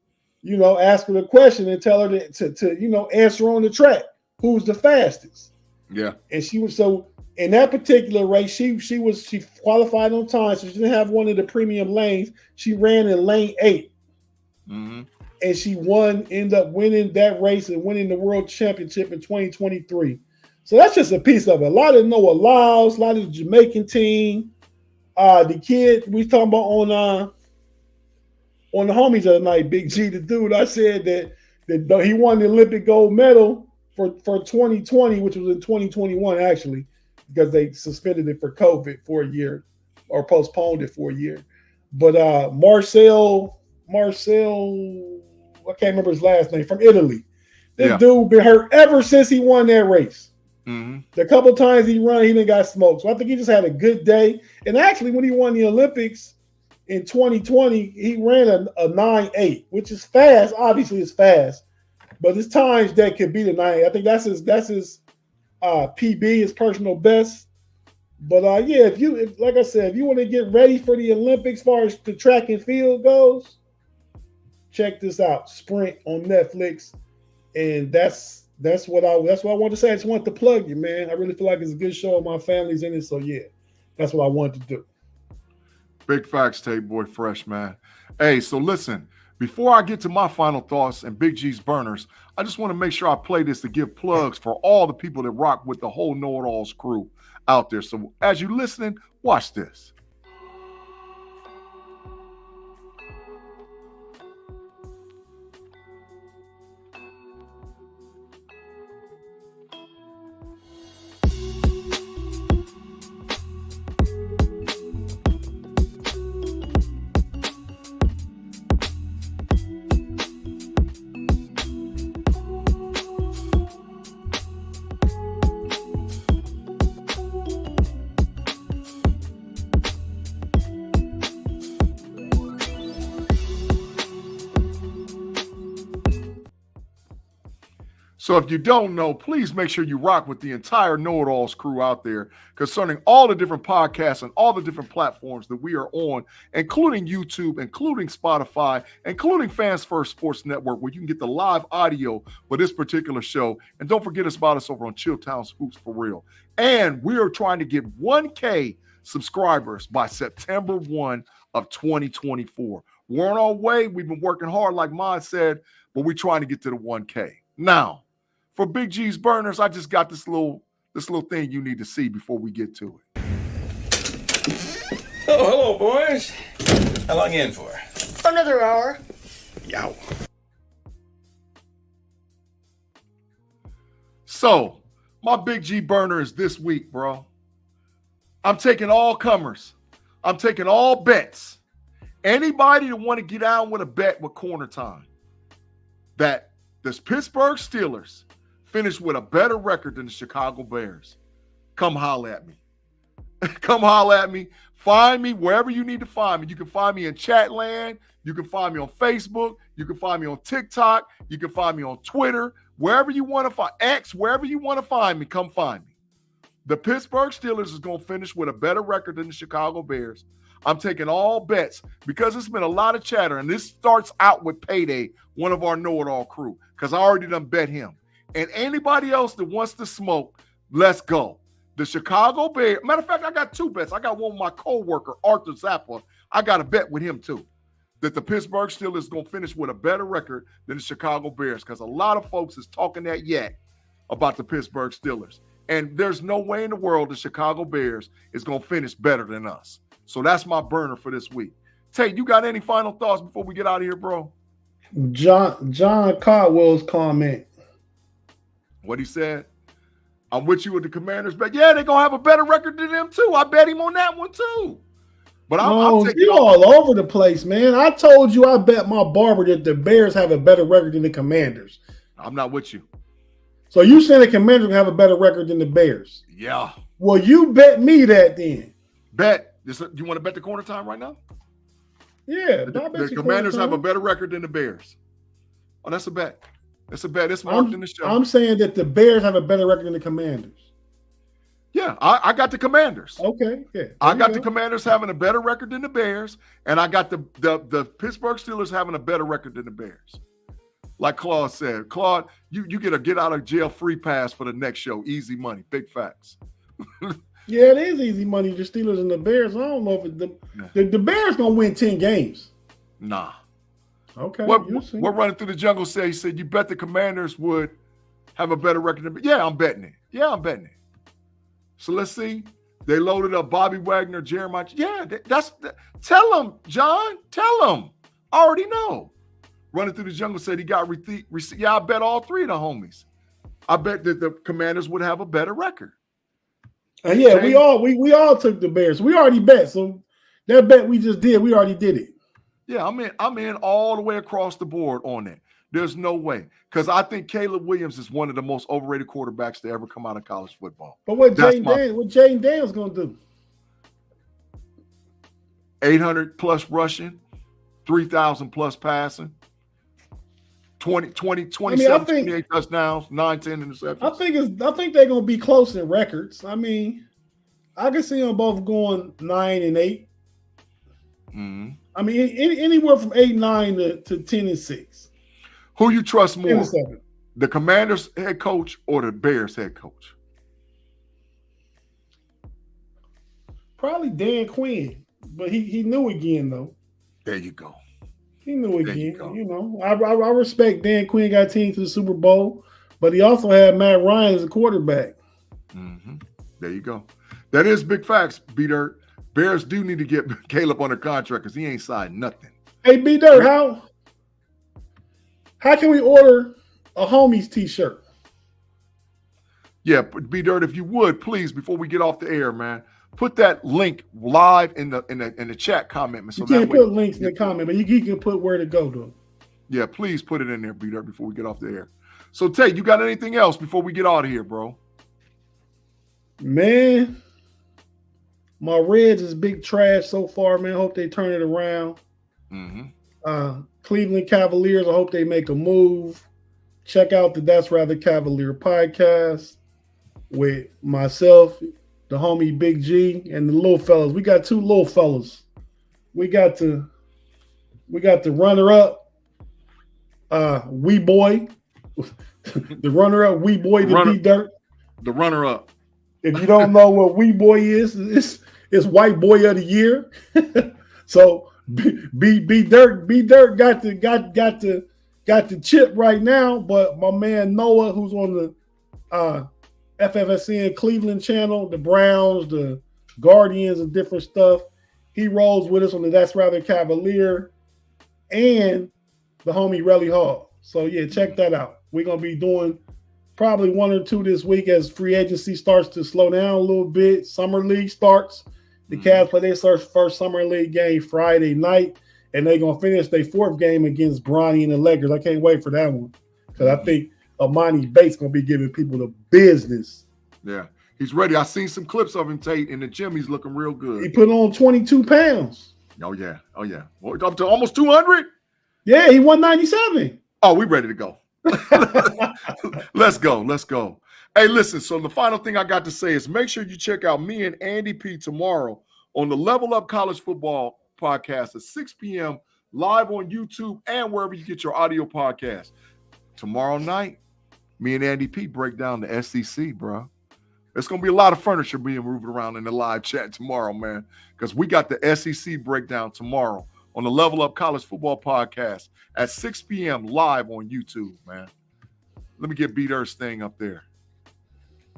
Speaker 2: ask her the question and tell her to answer on the track. Who's the fastest?
Speaker 3: Yeah. And
Speaker 2: she was in that particular race, she qualified on time, so she didn't have one of the premium lanes. She ran in lane 8. Mm-hmm. And she ended up winning that race and winning the world championship in 2023. So that's just a piece of it. A lot of KnoItAllZ, a lot of the Jamaican team. The kid we talking about on the homies the other night, Big G, the dude, I said that he won the Olympic gold medal for 2020, which was in 2021 actually, because they suspended it for COVID for a year or postponed it for a year. But Marcel, I can't remember his last name, from Italy. This dude been hurt ever since he won that race. Mm-hmm. The couple times he run, he didn't got smoked. So I think he just had a good day. And actually, when he won the Olympics in 2020, he ran a 9.8, which is fast. Obviously, it's fast, but there's times that could be the 9.8. I think that's his PB, his personal best. But if like I said, if you want to get ready for the Olympics, as far as the track and field goes, check this out, Sprint on Netflix, and that's what I wanted to say. I just wanted to plug you, man. I really feel like it's a good show. My family's in it, so yeah, that's what I wanted to do.
Speaker 3: Big facts, Tate Boy Fresh, man. Hey, so listen, before I get to my final thoughts and Big G's burners, I just want to make sure I play this to give plugs for all the people that rock with the whole KnoItAllZ crew out there. So as you're listening, watch this. So if you don't know, please make sure you rock with the entire KnoItAllZ crew out there concerning all the different podcasts and all the different platforms that we are on, including YouTube, including Spotify, including Fans First Sports Network, where you can get the live audio for this particular show. And don't forget about us over on Chilltown's Hoops for Real. And we are trying to get 1K subscribers by September 1 of 2024. We're on our way. We've been working hard, like Mod said, but we're trying to get to the 1K. Now, for Big G's burners, I just got this little thing you need to see before we get to it.
Speaker 5: Oh, hello, boys. How long you in for?
Speaker 6: Another hour.
Speaker 5: Yow.
Speaker 3: So, my Big G burner is this week, bro. I'm taking all comers. I'm taking all bets. Anybody that want to get down with a bet with Corner Time that the Pittsburgh Steelers finish with a better record than the Chicago Bears, come holler at me. Come holler at me. Find me wherever you need to find me. You can find me in Chatland. You can find me on Facebook. You can find me on TikTok. You can find me on Twitter. Wherever you want to find X, wherever you want to find me, come find me. The Pittsburgh Steelers is going to finish with a better record than the Chicago Bears. I'm taking all bets because it's been a lot of chatter, and this starts out with Payday, one of our know-it-all crew, because I already done bet him. And anybody else that wants to smoke, let's go. The Chicago Bears, matter of fact, I got two bets. I got one with my co-worker, Arthur Zappa. I got a bet with him too, that the Pittsburgh Steelers is going to finish with a better record than the Chicago Bears, because a lot of folks is talking that yet about the Pittsburgh Steelers. And there's no way in the world the Chicago Bears is going to finish better than us. So that's my burner for this week. Tate, you got any final thoughts before we get out of here, bro?
Speaker 2: John Caldwell's comment.
Speaker 3: What he said? I'm with you with the Commanders, but yeah, they're going to have a better record than them too. I bet him on that one too. But I'm taking
Speaker 2: you all over the place, man. I told you I bet my barber that the Bears have a better record than the Commanders.
Speaker 3: I'm not with you.
Speaker 2: So you saying the Commanders have a better record than the Bears?
Speaker 3: Yeah.
Speaker 2: Well, you bet me that then.
Speaker 3: Bet. You want to bet the Corner Time right now?
Speaker 2: Yeah.
Speaker 3: The Commanders have a better record than the Bears. Oh, that's a bet. That's a bet. It's marked in the show.
Speaker 2: I'm saying that the Bears have a better record than the Commanders.
Speaker 3: Yeah, I got the Commanders.
Speaker 2: Okay, yeah.
Speaker 3: I got the Commanders having a better record than the Bears, and I got the Pittsburgh Steelers having a better record than the Bears. Like Claude said, Claude, you get a get out of jail free pass for the next show. Easy money, big facts.
Speaker 2: Yeah, it is easy money. The Steelers and the Bears. I don't know if the Bears gonna win 10 games.
Speaker 3: Nah.
Speaker 2: Okay.
Speaker 3: What Running Through the Jungle said? He said you bet the Commanders would have a better record than. Yeah, I'm betting it. Yeah, I'm betting it. So let's see. They loaded up Bobby Wagner, Jeremiah. Yeah, tell them, John. Tell them. I already know. Running Through the Jungle said he got receipt. Yeah, I bet all three of the homies. I bet that the Commanders would have a better record.
Speaker 2: Yeah, we all took the Bears. We already bet. So that bet we just did, we already did it.
Speaker 3: Yeah, I'm in all the way across the board on it. There's no way. Because I think Caleb Williams is one of the most overrated quarterbacks to ever come out of college football.
Speaker 2: But what Jaden Daniels going to do?
Speaker 3: 800 plus rushing, 3,000 plus passing, 27, 28 touchdowns, 9, 10 interceptions.
Speaker 2: I think they're going to be close in records. I mean, I can see them both going 9 and 8.
Speaker 3: Mm-hmm.
Speaker 2: I mean, anywhere from 8-9 to 10 and 6.
Speaker 3: Who you trust more, the Commanders head coach or the Bears head coach?
Speaker 2: Probably Dan Quinn, but he knew again though.
Speaker 3: There you go.
Speaker 2: He knew again. You know, I respect Dan Quinn got a team to the Super Bowl, but he also had Matt Ryan as a quarterback.
Speaker 3: Mm-hmm. There you go. That is big facts, B-Dirt. Bears do need to get Caleb under contract because he ain't signed nothing.
Speaker 2: Hey, B-Dirt, how can we order a homies t-shirt?
Speaker 3: Yeah, B-Dirt, if you would, please, before we get off the air, man, put that link live in the chat comment. So
Speaker 2: you can't put links in the comment, but you can put where to go, though.
Speaker 3: Yeah, please put it in there, B-Dirt, before we get off the air. So, Tate, you got anything else before we get out of here, bro?
Speaker 2: Man, my Reds is big trash so far, man. Hope they turn it around.
Speaker 3: Mm-hmm.
Speaker 2: Cleveland Cavaliers, I hope they make a move. Check out the That's Rather Cavalier podcast with myself, the homie Big G, and the little fellas. We got two little fellas. We got the runner-up, Wee Boy. The runner-up, Wee Boy, B-Dirt.
Speaker 3: The runner-up.
Speaker 2: If you don't know what Wee Boy is, it's White Boy of the Year. So B-Dirt got the chip right now, but my man Noah, who's on the FFSN Cleveland channel, the Browns, the Guardians, and different stuff, he rolls with us on the That's Rather Cavalier and the homie Relly Hall. So yeah, check that out. We're gonna be doing probably 1 or 2 this week as free agency starts to slow down a little bit. Summer league starts. The Cavs play their first summer league game Friday night, and they're going to finish their 4th game against Bronny and the Lakers. I can't wait for that one because I think Amani Bates going to be giving people the business.
Speaker 3: Yeah, he's ready. I seen some clips of him, Tate, in the gym. He's looking real good.
Speaker 2: He put on 22 pounds.
Speaker 3: Oh, yeah. Well, up to almost 200?
Speaker 2: Yeah, he 197.
Speaker 3: Oh, we ready to go. Let's go. Hey, listen, so the final thing I got to say is make sure you check out me and Andy P tomorrow on the Level Up College Football podcast at 6 p.m. live on YouTube and wherever you get your audio podcast. Tomorrow night, me and Andy P break down the SEC, bro. There's going to be a lot of furniture being moved around in the live chat tomorrow, man, because we got the SEC breakdown tomorrow on the Level Up College Football podcast at 6 p.m. live on YouTube, man. Let me get B-Dirt's thing up there.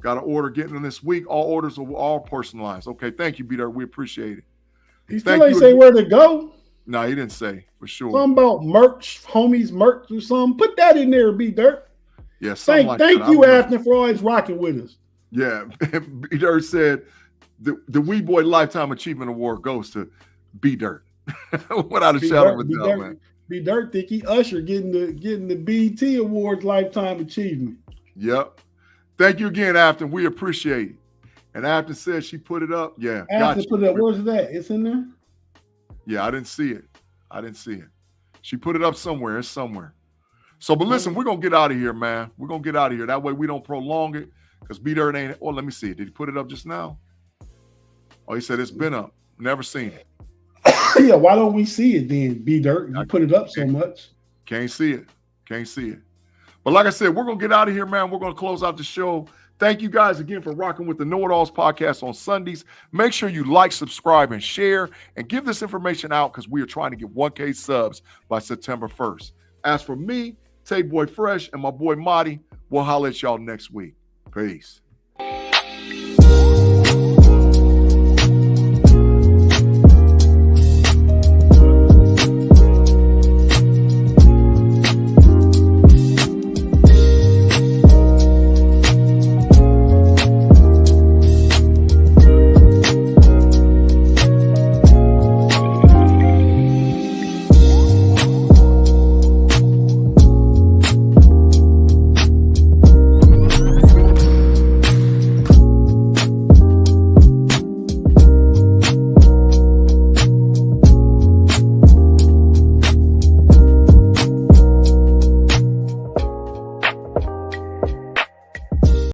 Speaker 3: Got an order getting in this week. All orders are all personalized. Okay, thank you, B-Dirt. We appreciate it.
Speaker 2: He still ain't say where to go.
Speaker 3: No, he didn't say, for sure.
Speaker 2: Something about merch, homies merch or something. Put that in there, B-Dirt.
Speaker 3: Yeah,
Speaker 2: thank you, Afton, for always rocking with us.
Speaker 3: Yeah, B-Dirt said the Wee Boy Lifetime Achievement Award goes to B-Dirt. Without a shadow of a doubt, man.
Speaker 2: B-Dirt think he Usher getting the BET Awards Lifetime Achievement.
Speaker 3: Yep. Thank you again, Afton. We appreciate it. And Afton said she put it up. Yeah.
Speaker 2: Afton put it up. Where's that? It's in there?
Speaker 3: Yeah, I didn't see it. She put it up somewhere. It's somewhere. So, but listen, we're going to get out of here, man. We're going to get out of here. That way we don't prolong it because B-Dirt ain't. Oh, let me see it. Did he put it up just now? Oh, he said it's been up. Never seen it.
Speaker 2: Yeah, why don't we see it then, B-Dirt? You put it up so much.
Speaker 3: Can't see it. But like I said, we're going to get out of here, man. We're going to close out the show. Thank you guys again for rocking with the KnoItAllZ podcast on Sundays. Make sure you like, subscribe, and share, and give this information out because we are trying to get 1K subs by September 1st. As for me, Tay Boy Fresh, and my boy Marty, we'll holler at y'all next week. Peace.